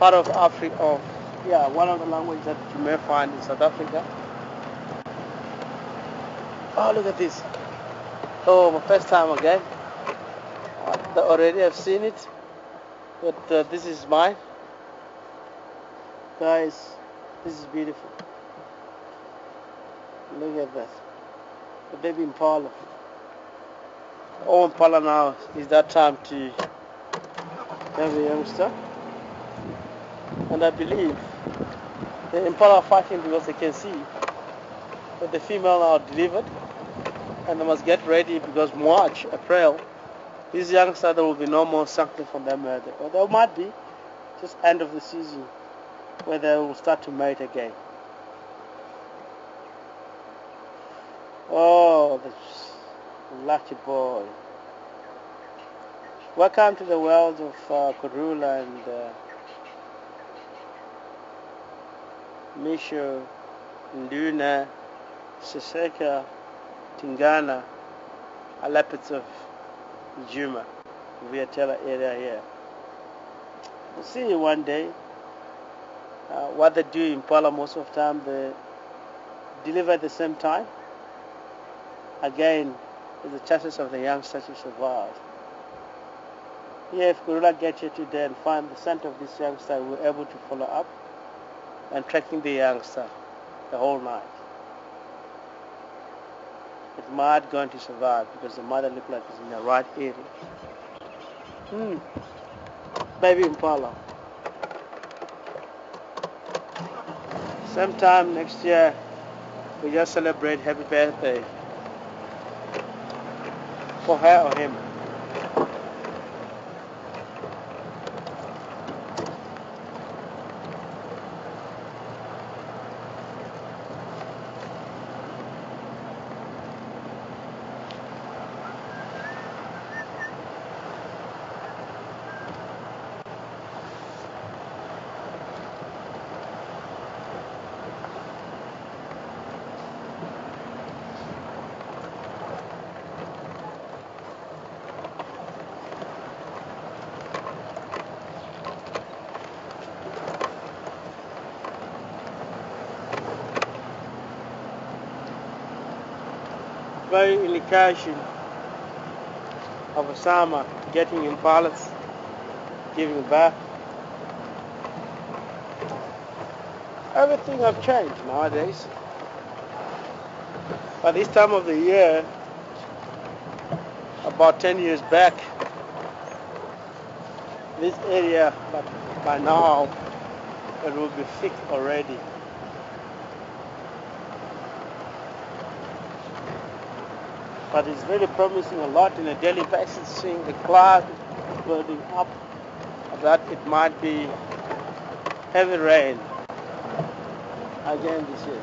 part of Africa, one of the languages that you may find in South Africa. Oh, look at this. Oh, my first time again. Already I've seen it, but this is mine. Guys, this is beautiful. Look at that. The baby Impala. Oh, Impala now is that time to have a youngster. And I believe The impala are fighting because they can see that the female are delivered and they must get ready because March, April, these youngsters there will be no more suckling from them. Or there might be just end of the season where they will start to mate again. Oh, this lucky boy. Welcome to the world of Kurula and Misho, Luna, Siseka, Tingana, Alapids of Juma, Viatella area here. We'll see you one day. What they do in Pala most of the time, they deliver at the same time. Again, there's the chances of the youngsters to survive. Here, if Kurula gets here today and find the scent of this youngster, we're able to follow up and tracking the youngster the whole night. It might going to survive because the mother looks like it's in the right area. Baby impala. Sometime next year, we just celebrate happy birthday for her or him. Very indication of a summer getting in pilots, giving back. Everything have changed nowadays. By this time of the year, about 10 years back, this area, but by now, it will be thick already. But it's very promising a lot in a daily basis, seeing the cloud building up, that it might be heavy rain again this year.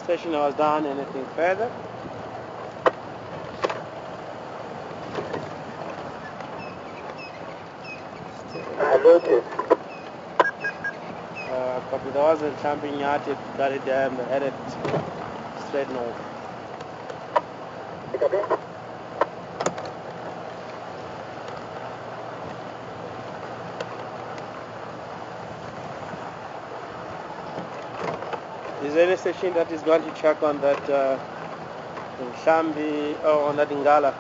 Station was done. Anything further? Copy. There was a camping yard at Gary Dam, headed straight north. Is there any station that is going to check on that in Shambi or on that Ingala?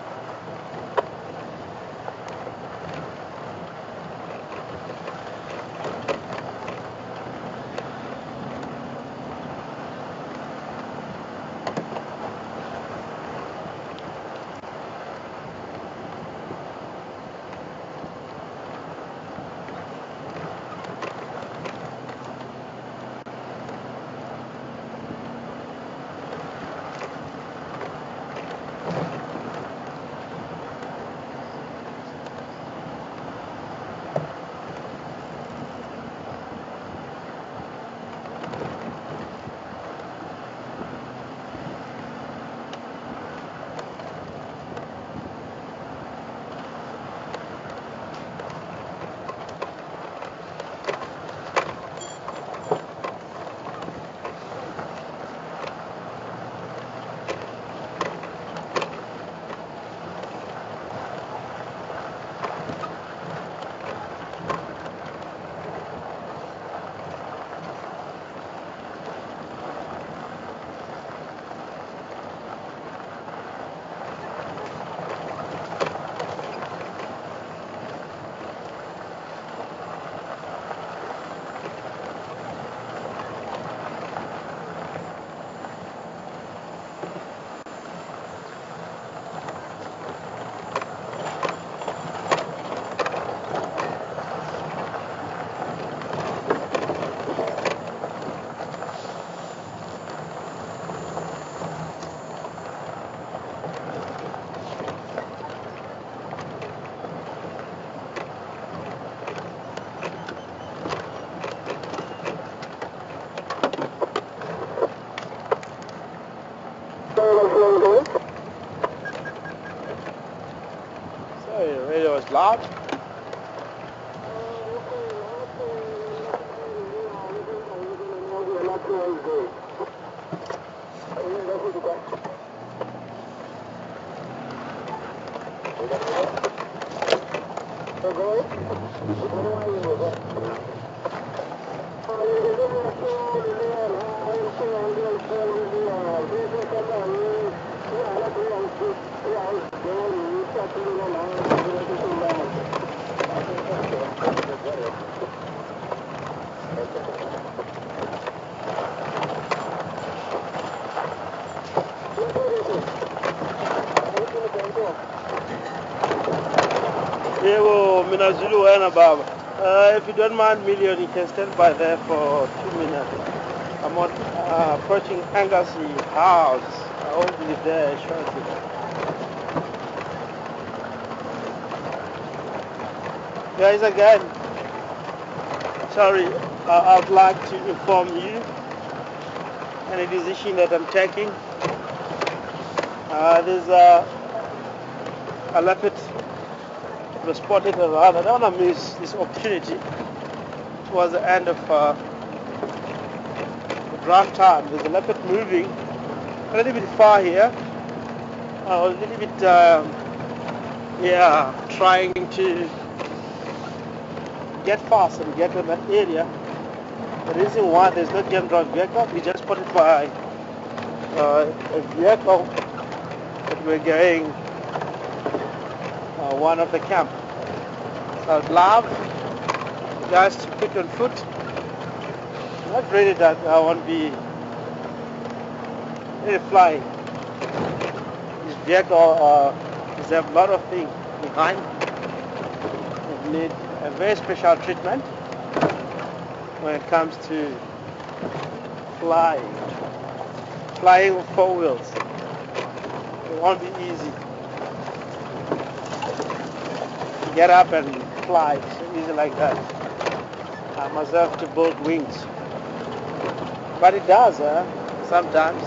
out? Yebo, mina Zulu wena baba. If you don't mind, Million, you can stand by there for 2 minutes. I'm on, approaching Angas's house. I will be there shortly. Guys, again, sorry, I'd like to inform you any decision that I'm taking. There's a leopard was spotted around. I don't want to miss this opportunity. Towards the end of the draft time, there's a leopard moving a little bit far here. A little bit, trying to get fast and get to that area. The reason why there's no game drive vehicle, we just spotted by a vehicle that we're going one of the camp. So I'd love you guys to put on foot. Not really that I won't be really flying. This vehicle is a lot of things behind. It needs a very special treatment when it comes to flying. Flying with 4 wheels. It won't be easy. Get up and fly, so easy like that. I must have to build wings. But it does, sometimes.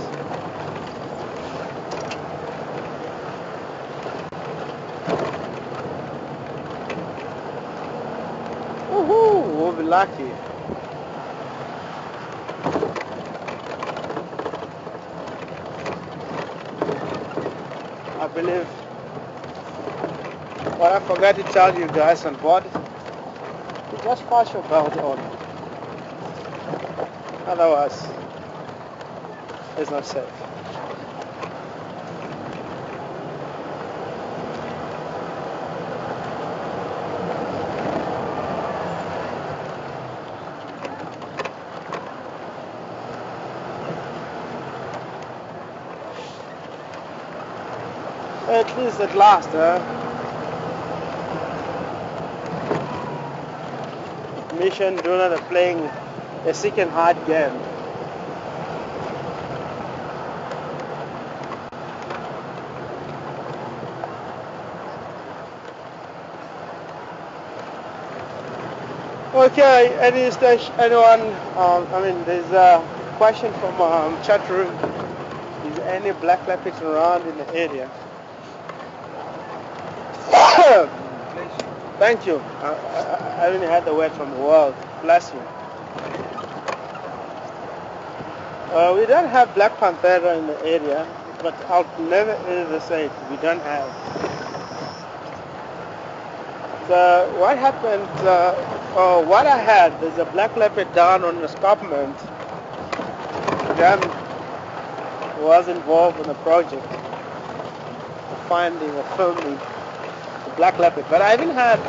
Woohoo, we'll be lucky. I believe what I forgot to tell you guys on board, you just pass your belt on. Otherwise, it's not safe. At least at last, mission donor are playing a second hard game. Okay, anyone? There's a question from chat room. Is there any black leopards around in the area? Thank you. I haven't had the word from the world. Bless you. We don't have black panther in the area, but I'll never ever say it. We don't have. So what happened? What I had, there's a black leopard down on the escarpment. Again, was involved in the project of finding or filming the black leopard. But I haven't had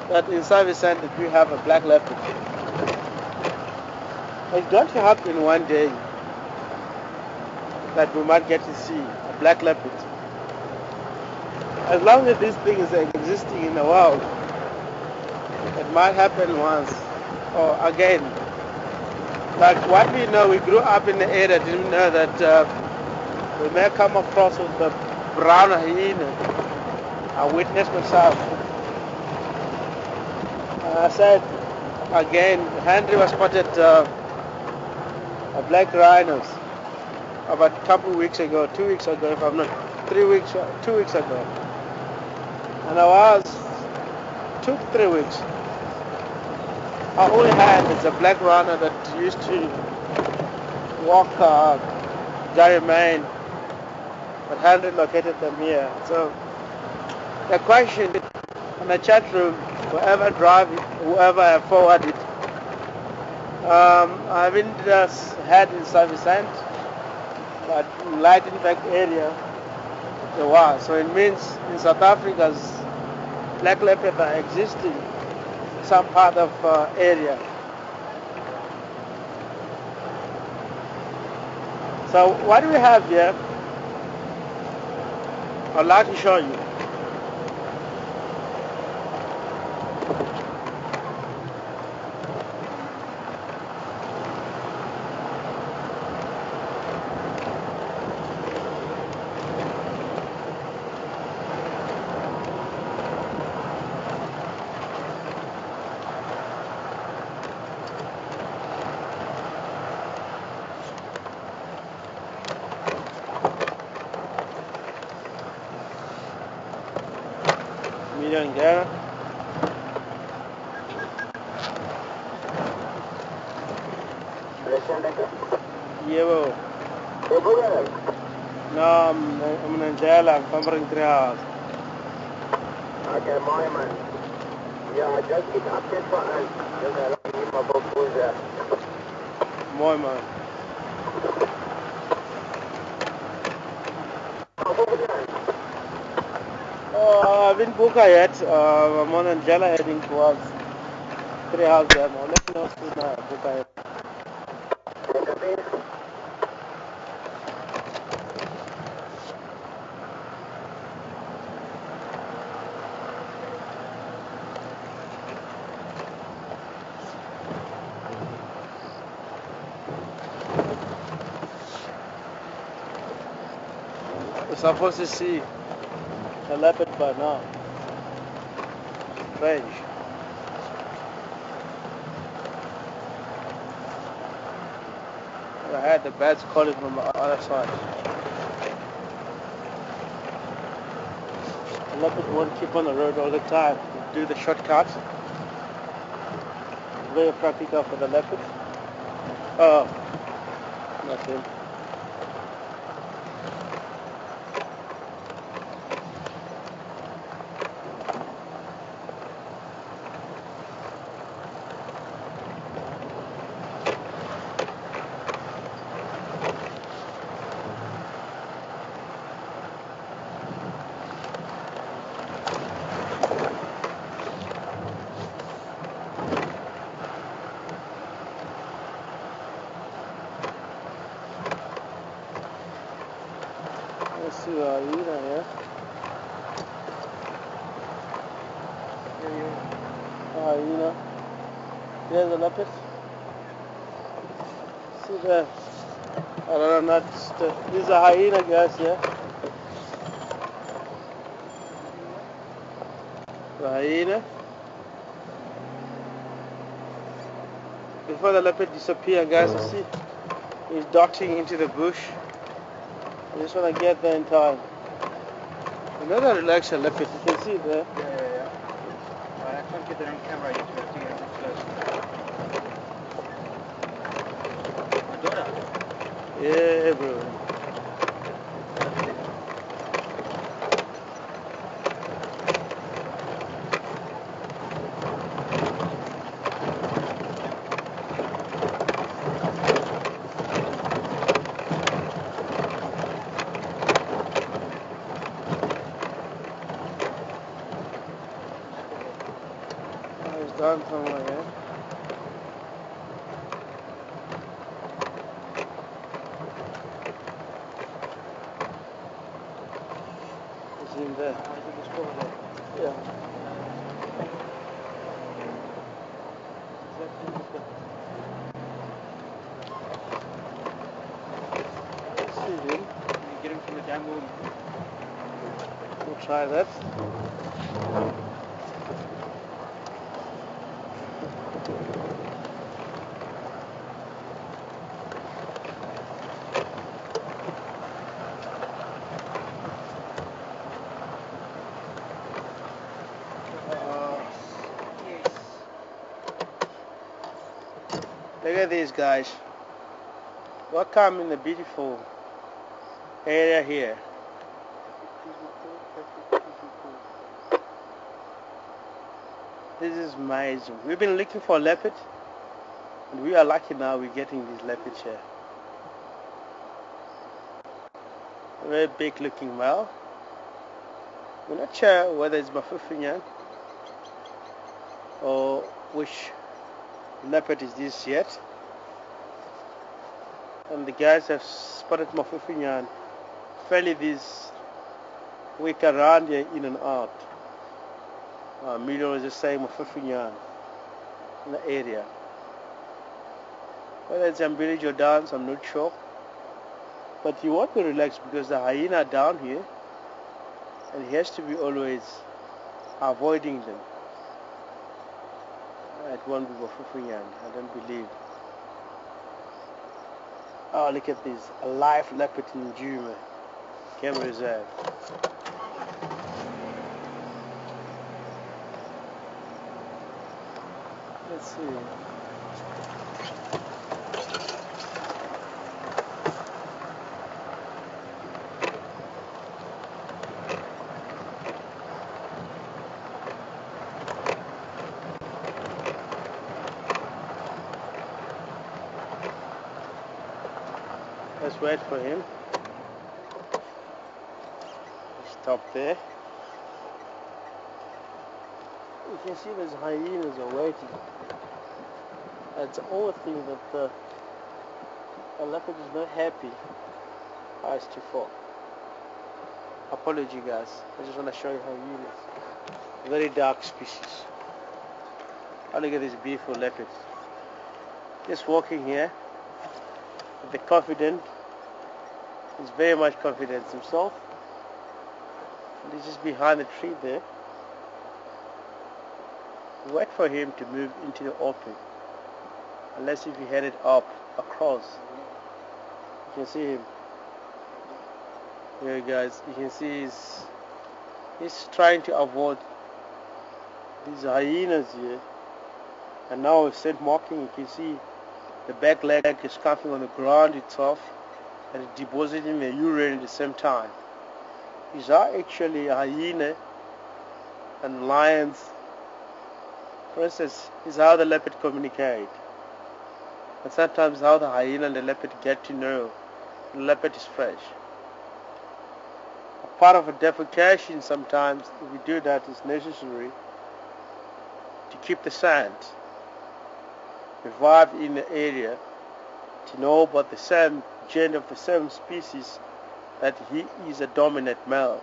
that in service center we have a black leopard. It's going to happen one day that we might get to see a black leopard. As long as this thing is existing in the world, it might happen once or again. Like what we know, we grew up in the area, didn't know that we may come across with the brown hyena. I witnessed myself. I said again, Henry was spotted a black rhinos about a couple of weeks ago, 2 weeks ago, if I'm not, 2 weeks ago. and I was 2 to 3 weeks. I only had is a black runner that used to walk Gary Main, but hadn't relocated them here. So the question in the chat room, whoever I forwarded, I haven't just had in South Vicent, but in Lightenberg area there was. So it means in South Africa's black leopard are existing in some part of area. So what do we have here? I'd like to show you. Million there. Yeah, well. No, I'm in jail. I'm covering 3 hours. Okay, my man. Yeah, just keep update for us. Just allow me my book was there. More man. I haven't booked yet. I'm on Angela heading towards 3 hours there. Let me know soon. Book yet. We're supposed to see a leopard by now. Strange. I had the bats calling from the other side. The leopard won't keep on the road all the time. Do the shortcuts. Very practical for the leopard. Oh, nothing. Let's see hyena here. Hyena. There's a leopard. See there. I don't know, this is a hyena, guys, yeah. The hyena. Before the leopard disappear, guys, you see he's darting into the bush. I just want to get there in time. Another relaxed leopard, you can see it there. Yeah. Well, I can't get it on camera yet, but I think it's close. My daughter. Yeah, bro. He's done somewhere, yeah. He's in there. I think it's over there. Yeah. See him. You get him from the damn room. We'll try that. Look at these guys. Welcome in the beautiful area here. This is amazing. We've been looking for leopard, and we are lucky now we're getting these leopards here. A very big looking male. We're not sure whether it's Mafufunyane or which leopard is this yet. And the guys have spotted Mafufunyane fairly this week around here in and out. Media was just saying Mafufunyane in the area. Whether it's Ambili or dance, I'm not sure. But you want to relax because the hyena are down here and he has to be always avoiding them. It won't be Mafufunyane, I don't believe. Oh, look at this, a live leopard in Juma Game Reserve. Let's see. Let's wait for him. Stop there. You can see those hyenas are waiting. That's all thing that a leopard is not happy as to fall. Apology guys, I just want to show you hyenas. Very dark species. Oh, look at this beautiful leopard. Just walking here. The confident, he's very much confident himself. And he's just behind the tree there. Wait for him to move into the open. Unless if he headed up, across. You can see him. Here guys, you can see he's trying to avoid these hyenas here. And now with scent marking, you can see the back leg is scuffing on the ground itself and depositing the urine at the same time. These are actually a hyena and lions. For instance, is how the leopard communicate. And sometimes how the hyena and the leopard get to know the leopard is fresh. A part of a defecation sometimes, if you do that, is necessary to keep the sand revived in the area, to know about the same gender of the same species, that he is a dominant male.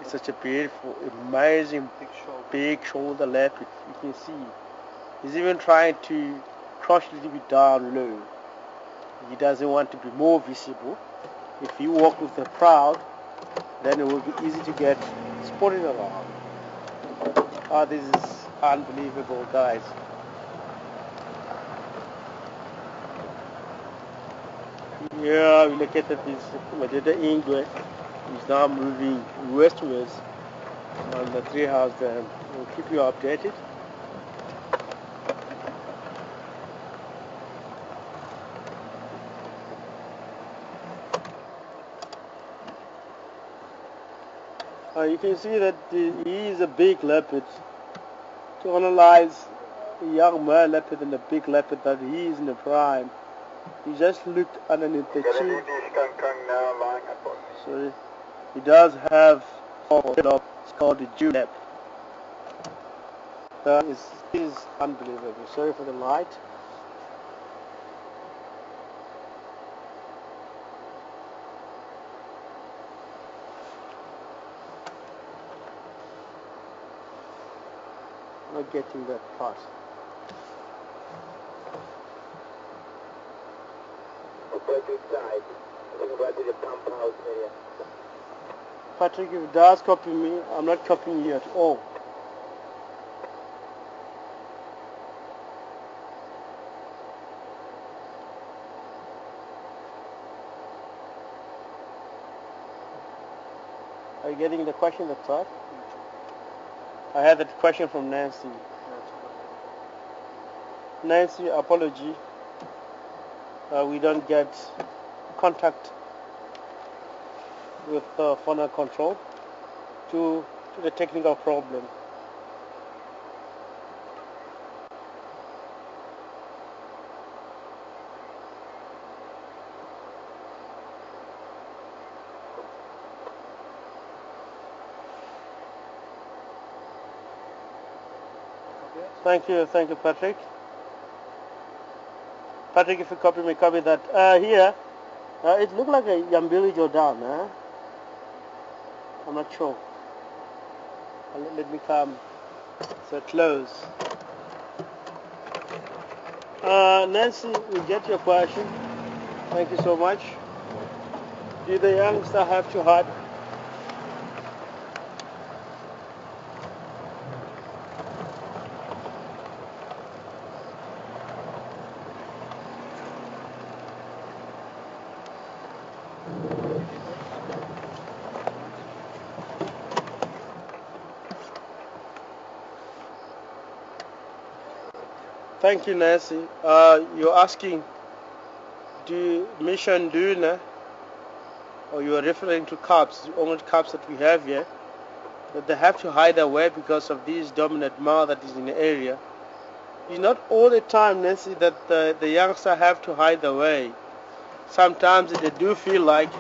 It's such a beautiful, amazing, big shoulder leopard. You can see he's even trying to crouch a little bit down low. He doesn't want to be more visible. If you walk with the crowd, then it will be easy to get spotted around. Oh, this is unbelievable, guys. Yeah, we look at this Madeda Ingwe. He's now moving westwards on the treehouse dam. We'll keep you updated. You can see that he is a big leopard. To analyze a young male leopard and a big leopard, that he is in the prime, he just looked underneath the chin. So he does have it's called the julep. That is unbelievable. Sorry for the light. Not getting that part. Patrick, if it does copy me, I'm not copying you at all. Are you getting the question that's right? I had that question from Nancy. Nancy, apology. We don't get contact with funnel control due to the technical problem. Thank you, Patrick. Patrick, if you copy me, copy that. Here, it looked like a Yambili Jordan, eh? I'm not sure. Let me come so close. Nancy, we get your question. Thank you so much. Do the youngster have to hide? Thank you, Nancy. You're asking, do mission Duna, or you are referring to cubs, the only cubs that we have here, that they have to hide away because of this dominant male that is in the area. It's not all the time, Nancy, that the youngster have to hide away. Sometimes they do feel like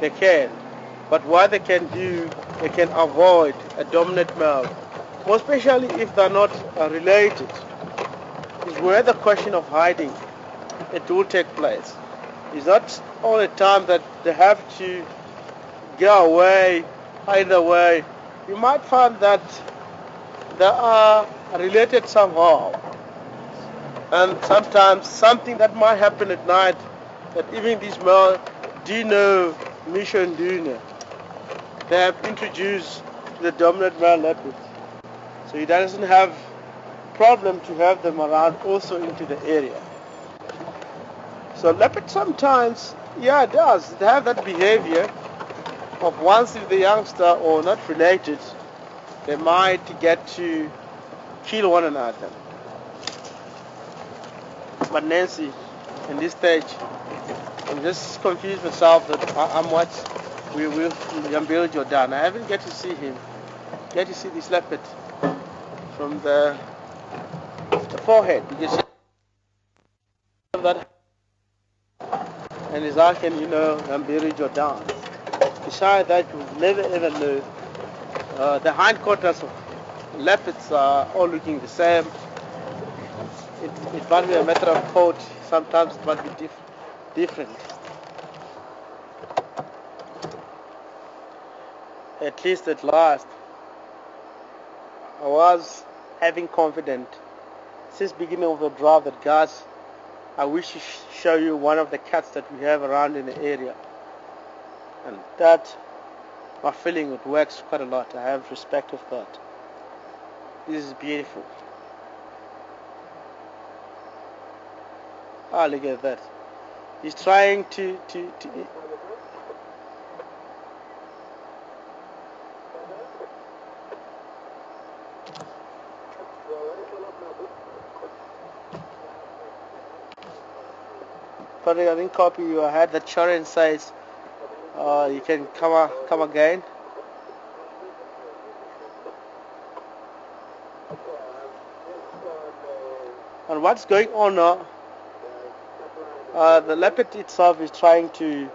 they can, but what they can do, they can avoid a dominant male, more especially if they're not related. Is where the question of hiding it will take place. It's not all the time that they have to go away, hide away. You might find that they are related somehow, and sometimes something that might happen at night that even these male do know mission Duna, they have introduced to the dominant male leopard, so he doesn't have problem to have them around also into the area. So leopard sometimes, yeah, it does. They have that behavior of once if the youngster or not related, they might get to kill one another. But Nancy, in this stage, I'm just confused myself that I'm what we will Yambili Jordan. I haven't get to see him. Get to see this leopard from the forehead. You can see that, and his arcane, Yambili Jordan. Besides that, you never ever know. The hindquarters of leopards are all looking the same. It might be a matter of coat. Sometimes it might be different. At least at last, I was having confidence since beginning of the drive that, guys, I wish to show you one of the cats that we have around in the area, and that my feeling it works quite a lot. I have respect of that. This is beautiful. Ah, look at that. He's trying to But I didn't copy you. I had the children says you can come again. And what's going on now? The leopard itself is trying to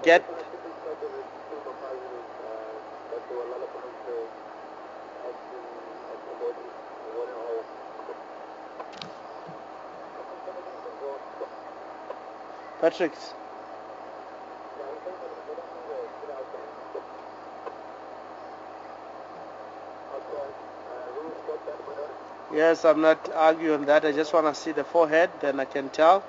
get Patrick. Yes, I'm not arguing that. I just want to see the forehead, then I can tell.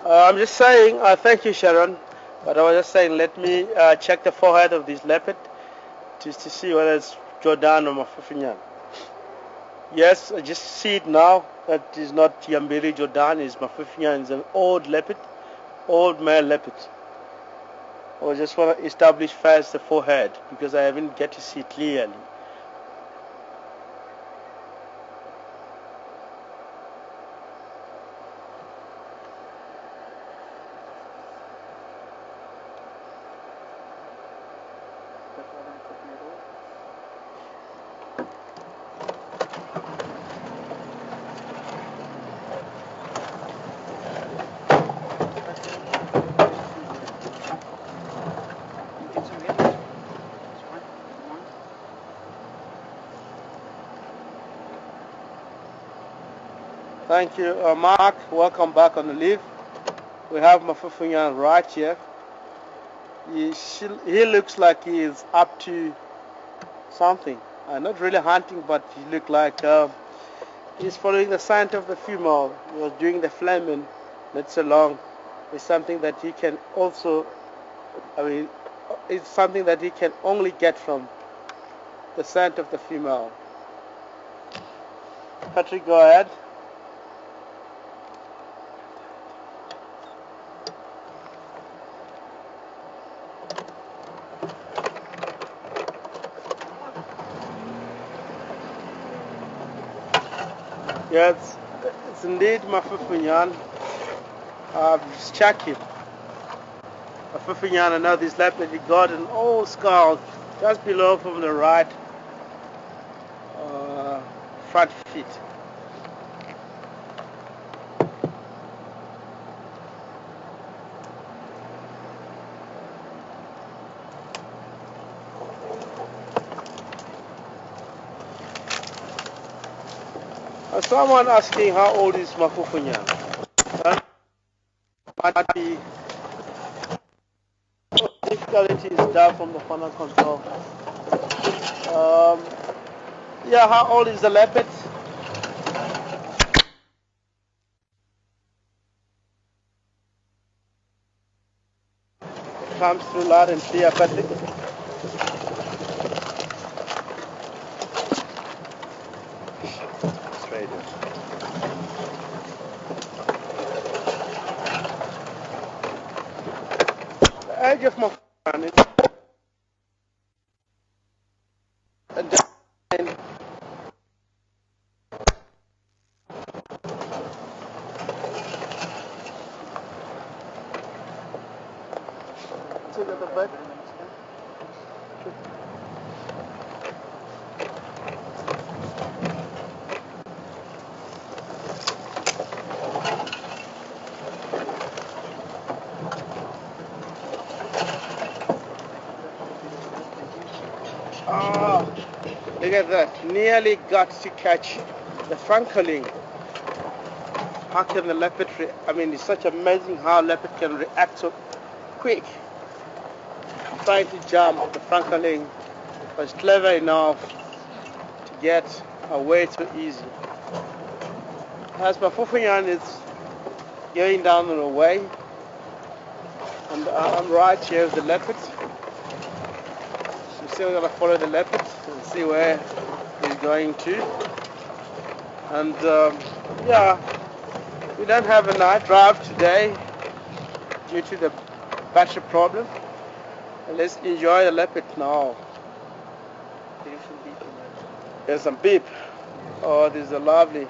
I'm just saying, thank you, Sharon, but I was just saying, let me check the forehead of this leopard to see whether it's Jordan or Mafufunyane. Yes, I just see it now. That is not Yambiri Jordan, it's Mafufunyane. It's an old leopard, old male leopard. I just want to establish first the forehead because I haven't get to see clearly. Thank you, Mark. Welcome back on the live. We have Mafufunyane right here. He looks like he is up to something. Not really hunting, but he looks like he's following the scent of the female. He was doing the flaming not so long. It's something that he can also, it's something that he can only get from the scent of the female. Patrick, go ahead. Yes, it's indeed Mafufunyane. Just check him. Mafufunyane, I know this leopard, he got an old skull just below from the right front feet. Someone asking how old is Mafufunyane? Might be difficulties down from the funnel control. Yeah, how old is the leopard? Comes through loud and clear, Patrick. Straight in. The edge of Mafufunyane is at the back. Oh, look at that. Nearly got to catch the francolin. How can the leopard it's such amazing how leopard can react so quick. Trying to jump the francolin was clever enough to get away so easy. As Mafufunyane is going down the way, and I'm right here with the leopard. So still gonna follow the leopard and see where he's going to. And yeah, we don't have a night drive today due to the battery problem. And let's enjoy the leopard now. There's some beep. Oh, this is a lovely.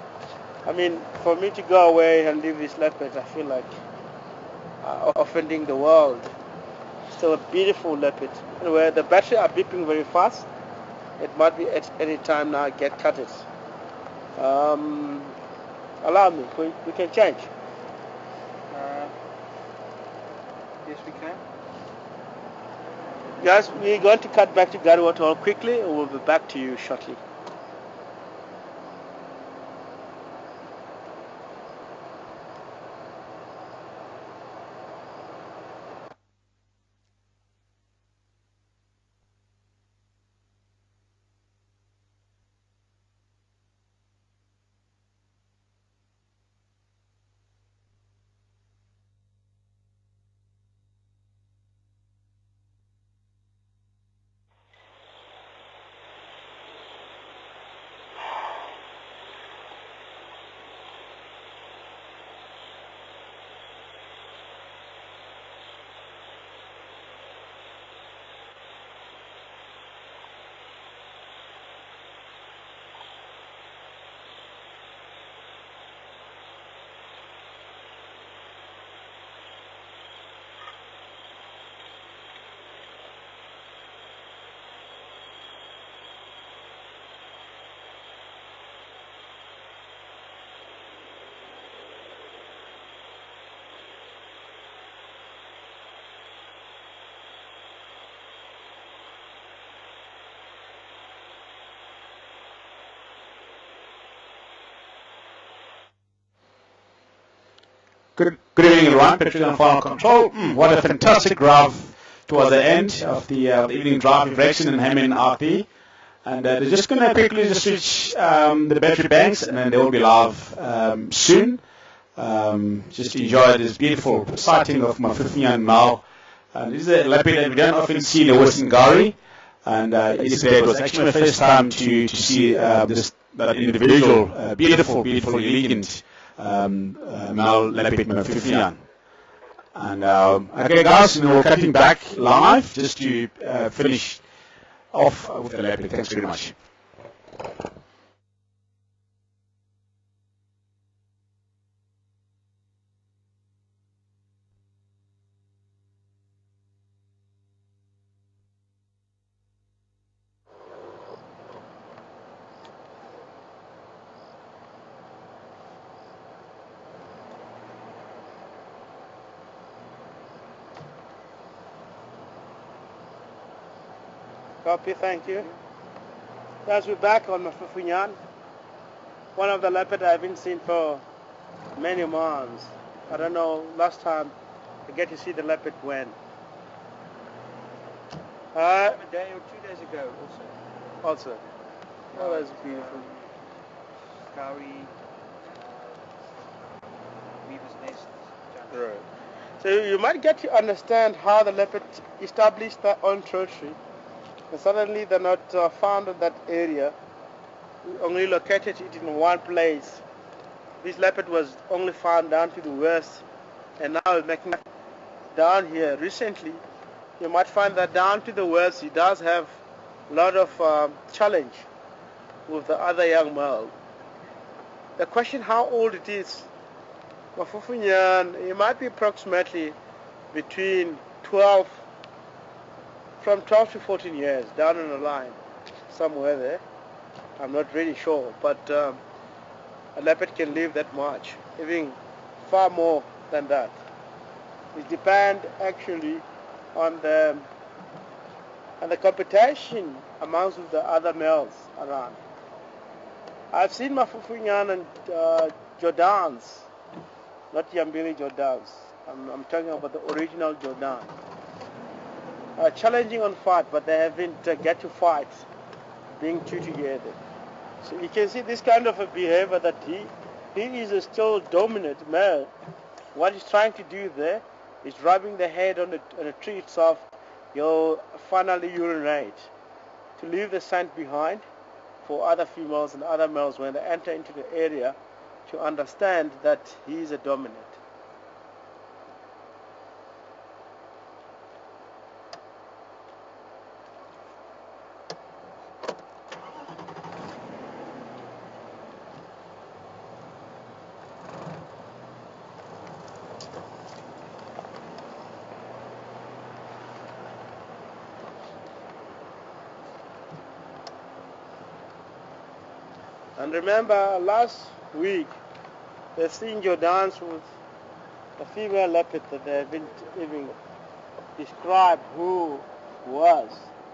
For me to go away and leave this leopard, I feel like offending the world. Still a beautiful leopard. And where the battery are beeping very fast, it might be at any time now get cut it. Allow me, we can change. Yes, we can. Guys, we're going to cut back to Garuwa quickly and we'll be back to you shortly. Good evening, everyone. Patrick on Final Control. What a fantastic drive towards the end of the evening drive with Rexon and Hammond out there. And they're just going to quickly just switch the battery banks, and then they will be live soon. Just to enjoy this beautiful sighting of Mafufunyane now. This is a leopard that we don't often see in the Western Gari. And yesterday it was actually my first time to see that individual, beautiful, elegant male leopard Mafufunyane. And okay, guys, we're cutting back live just to finish off with the leopard. Thanks very much. Copy, thank you. As we're back on Mafufunyane, one of the leopard I haven't seen for many months. I don't know, last time I get to see the leopard when? A day or 2 days ago Also. Oh, that's beautiful. Gowrie, Weaver's Nest. Right. So you might get to understand how the leopard established their own territory. And suddenly they're not found in that area. We only located it in one place. This leopard was only found down to the west, and now it's making down here. Recently, you might find that down to the west, he does have a lot of challenge with the other young male. The question how old it is, Mafufunyane, it might be approximately between 12 to 14 years, down on the line, somewhere there. I'm not really sure, but a leopard can live that much, even far more than that. It depends actually on the competition amongst the other males around. I've seen Mafufunyane and Jordans, not Yambili Jordans. I'm talking about the original Jordan. Challenging on fight, but they haven't get to fight, being two together. So you can see this kind of a behavior that he is a still dominant male. What he's trying to do there is rubbing the head on the tree itself. You'll finally urinate to leave the scent behind for other females and other males when they enter into the area to understand that he is a dominant. And remember, last week, they've seen your dance with a female leopard that they haven't even described who was.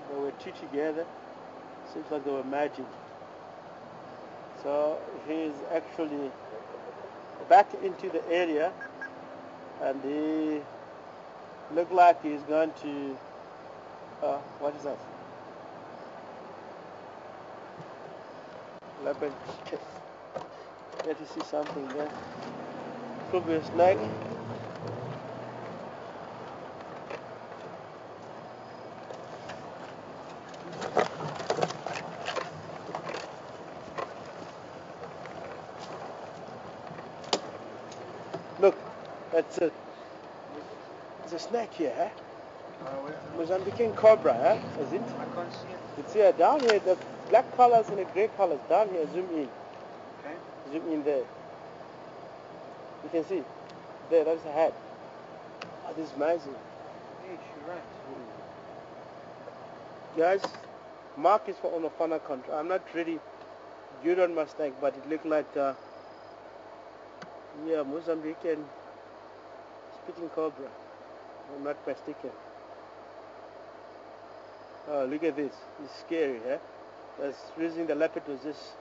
They were two together. Seems like they were matching. So he's actually back into the area, and he looked like he's going to, what is that? Leopard. Get to see something there. Could be a snake. Look, that's it. There's a snake here, huh? Mozambican cobra, huh? Is it? I can't see it. It's here, down here, the black colors and the grey colors, down here, zoom in. Okay. Zoom in there. You can see. There, that's the head. Oh, this is amazing. Yes, you're right. Guys, mark is for on a fauna country. I'm not really good on my snake, but it looked like, yeah, Mozambican spitting cobra. I'm not mistaken. Oh, look at this. It's scary, huh? That's reason the leopard was just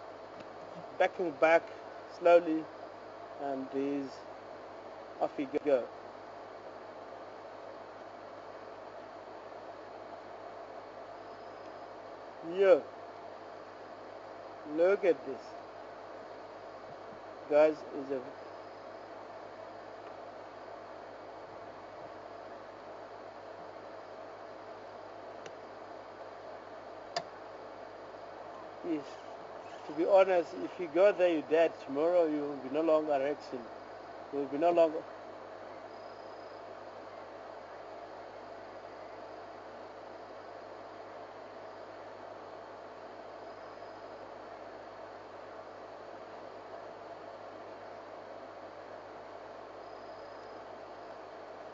backing back slowly, and he's Off you go. Yo, look at this. Guys, is a is, to be honest, if you go there, you're dead. Tomorrow you will be no longer Rexing. You will be no longer.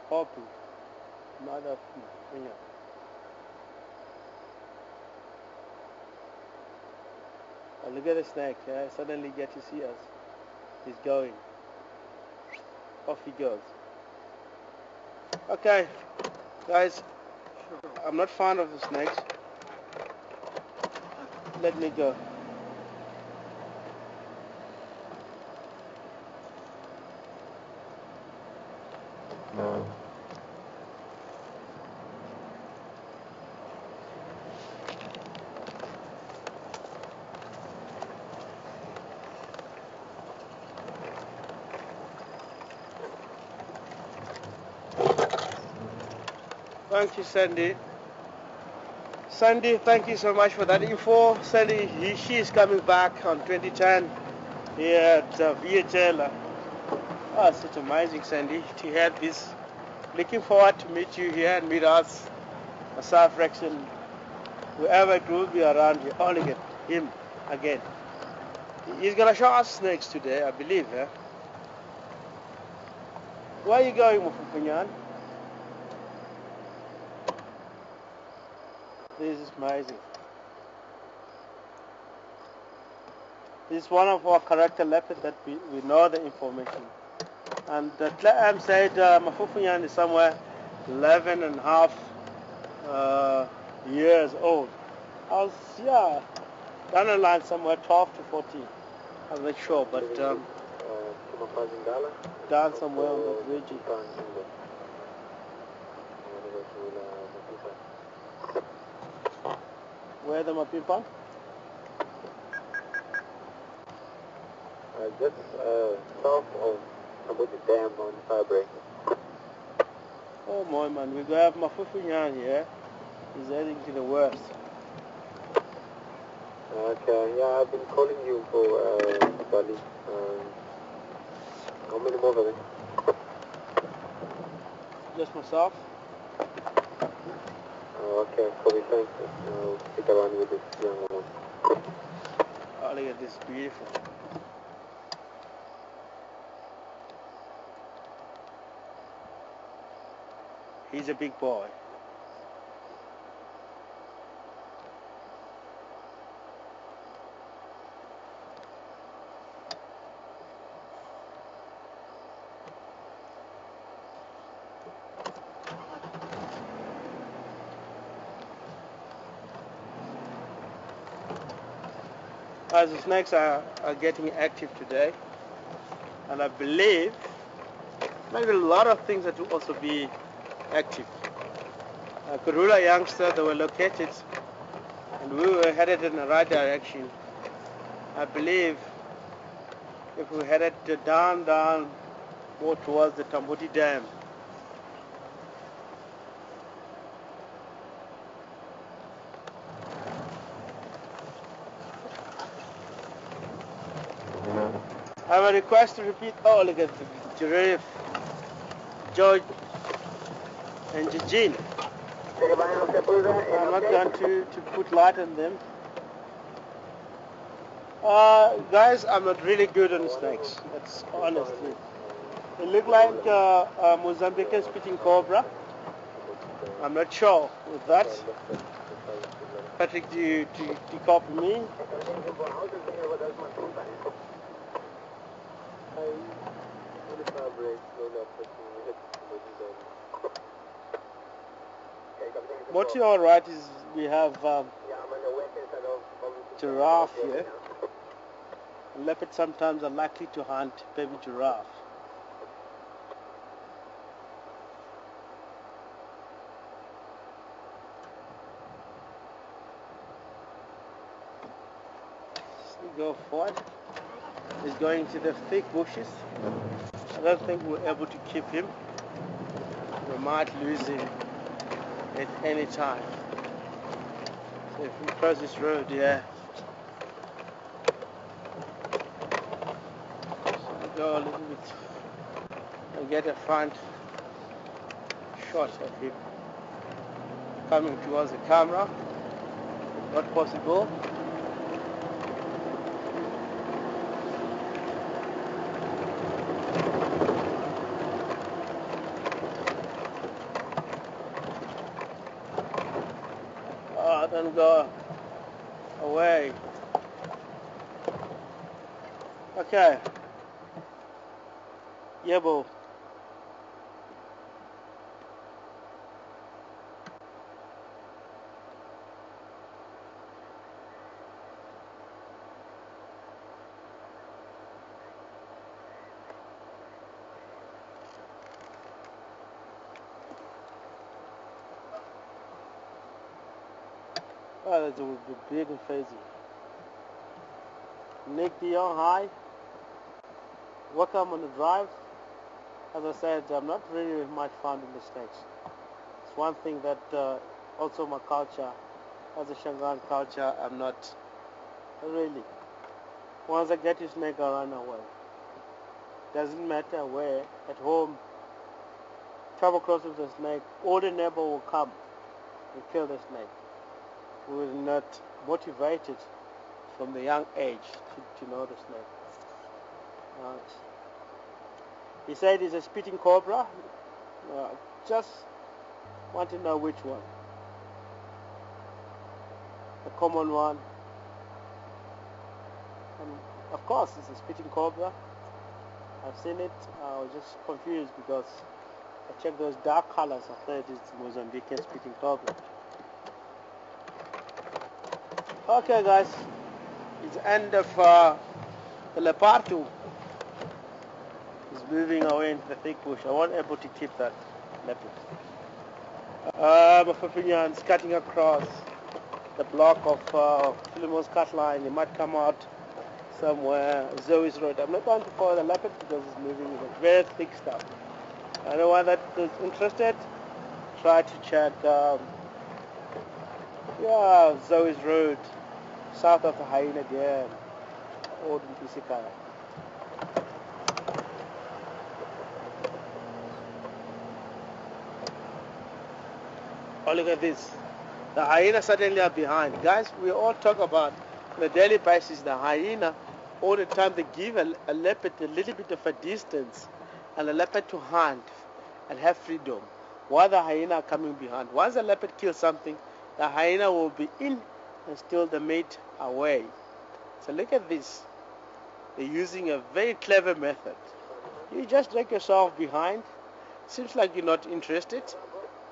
Hopping. Mother of Mafufunyane. Oh, look at the snake. Yeah? Suddenly get to see us. He's going. Off he goes. Okay, guys. I'm not fond of the snakes. Let me go. Thank you, Sandy. Sandy, thank you so much for that info. Sandy, she is coming back on 2010 here at VHL. Oh, such amazing, Sandy, to have this. Looking forward to meet you here and meet us, South Fraction, whoever it will be around here. Oh, look at him again. He's going to show us snakes today, I believe. Eh? Where are you going, Mafufunyane? This is amazing. This is one of our character leopards that we know the information. And the claim said Mafufunyane is somewhere 11 and a half years old. I was, yeah, down the line somewhere 12 to 14. I'm not sure, but down somewhere on that region. Where the Mapimpan? Just south of about the dam on Fabric. Oh my man, we have Mafufunyane here. He's heading to the west. Okay, yeah, I've been calling you for Bali. How many more of it? Just myself. Oh, okay, probably thanks. I'll stick around with this young one. Oh, look at this, beautiful. He's a big boy. As the snakes are getting active today, and I believe maybe a lot of things that will also be active. Karula youngster, they were located, and we were headed in the right direction. I believe if we headed down more towards the Tamboti Dam. I have a request to repeat. Oh, look at the giraffe, George and Eugene. I'm not going to put light on them. Guys, I'm not really good on snakes. That's honestly. They look like Mozambican spitting cobra. I'm not sure with that. Patrick, do you copy me? What you are right is we have giraffe here. Leopards sometimes are likely to hunt baby giraffe. go forward. He's going to the thick bushes. I don't think we're able to keep him. We might lose him at any time. So if we cross this road here, so go a little bit and get a front shot of him coming towards the camera. Not possible. Don't go away. Okay. Yebo. Oh, that's a big and crazy. Nick Dion, hi. Welcome on the drive. As I said, I'm not really much fond of mistakes. It's one thing that also my culture, as a Shangaan culture, I'm not really. Once I get to snake, I run away. Doesn't matter where, at home, travel across with the snake, or the neighbor will come and kill the snake. We were not motivated from the young age to know the snake. He said it's a spitting cobra. Just want to know which one. The common one. And of course it's a spitting cobra. I've seen it. I was just confused because I checked those dark colors. I thought it's Mozambican spitting cobra. Okay guys, it's the end of the leopardo. He's moving away into the thick bush. I wasn't able to keep that leopard. Mafufunyane is cutting across the block of Philemon's cut line. He might come out somewhere, Zoe's Road. I'm not going to follow the leopard because it's moving in a very thick stuff. Anyone that is interested, try to check Zoe's Road, south of the hyena again, old Isikaya. Oh, look at this. The hyena suddenly are behind. Guys, we all talk about on a daily basis the hyena. All the time they give a leopard a little bit of a distance and a leopard to hunt and have freedom, while the hyena are coming behind. Once the leopard kills something, the hyena will be in and steal the mate away. So look at this. They're using a very clever method. You just drag yourself behind. Seems like you're not interested.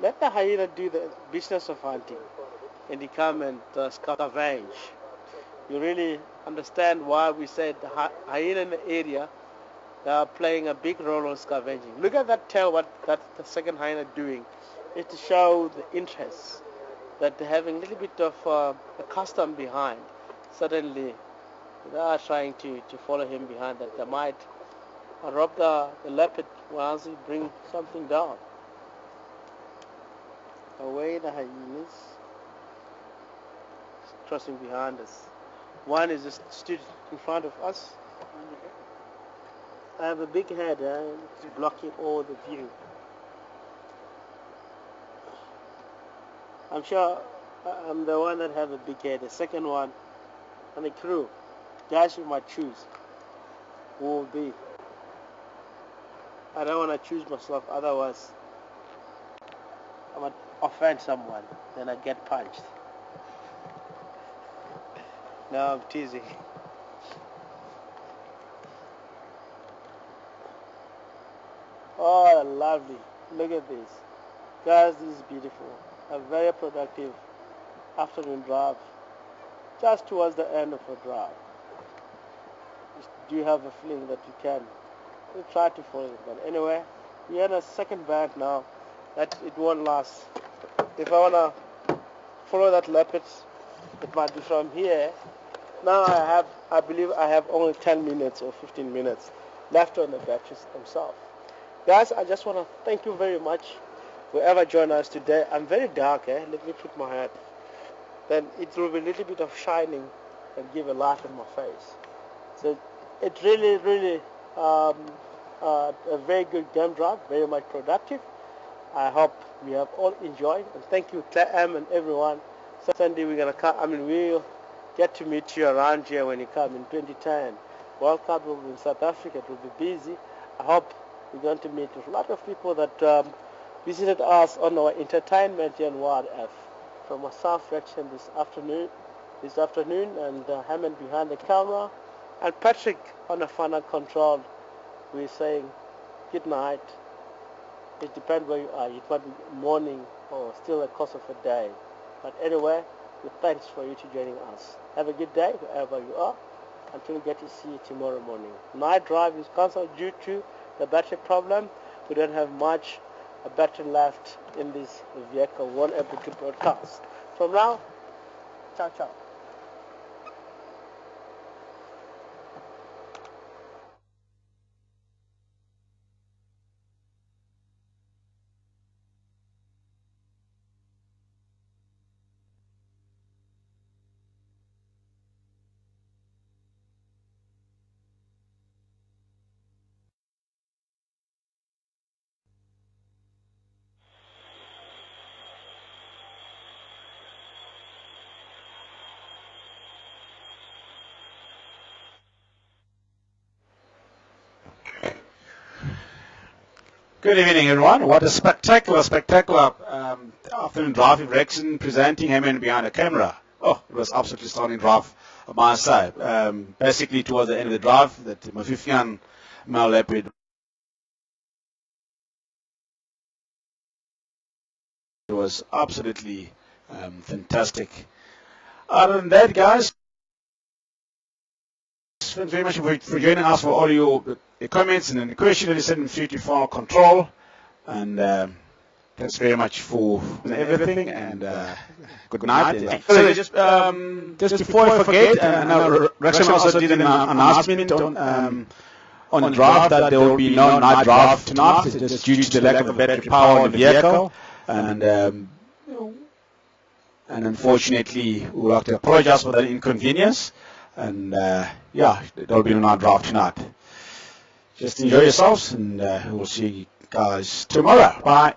Let the hyena do the business of hunting and he come and scavenge. You really understand why we said the hyena in the area, they are playing a big role on scavenging. Look at that tail, what that the second hyena doing. It's to show the interest that they're having a little bit of a custom behind. Suddenly they are trying to follow him behind, that they might rob the leopard once he bring something down. Away the hyenas crossing behind us. One is just stood in front of us. I have a big head, it's blocking all the view. I'm sure I'm the one that have a big head. The second one and the crew, guys, you might choose who will be. I don't want to choose myself, otherwise I might offend someone, then I get punched. No, I'm teasing. Oh, lovely. Look at this. Guys, this is beautiful. A very productive afternoon drive. Just towards the end of a drive. Do you have a feeling that you can? We'll try to follow it. But anyway, we're in a second bank now. That it won't last. If I want to follow that leopard, it might be from here. now I believe I have only 10 minutes or 15 minutes left on the batteries themselves. Guys, I just want to thank you very much whoever joined us today. I'm very dark, let me put my hat. Then it will be a little bit of shining and give a laugh in my face. So it's really a very good game drive, very much productive. I hope we have all enjoyed, and thank you Claire M and everyone. Sunday we're gonna come. We'll get to meet you around here when you come in 2010. World Cup will be in South Africa. It will be busy. I hope we're going to meet a lot of people that visited us on our entertainment here in Wild F. From myself, Rection, this afternoon, and Hammond behind the camera, and Patrick on the final control. We're saying good night. It depends where you are. It might be morning or still the course of a day. But anyway, thanks for you to joining us. Have a good day wherever you are. Until we get to see you tomorrow morning. Night drive is cancelled due to the battery problem. We don't have much battery left in this vehicle. Won't able to broadcast. From now, ciao ciao. Good evening, everyone. What a spectacular afternoon drive with Rexon presenting him behind the camera. Oh, it was absolutely stunning drive on my side. Basically, towards the end of the drive, that Mafufunyane male leopard was absolutely fantastic. Other than that, guys, thanks very much for joining us, for all your comments and the questions that you sent through to final control. And thanks very much for everything. And good night. So just before I forget, and Rexon also did an announcement on the draft that there will be no night draft tonight, just due to the lack of battery power on the vehicle. And unfortunately, we would like to apologize for that inconvenience. And yeah, there will be no night draft tonight. Just enjoy yourselves, and we'll see you guys tomorrow. Bye.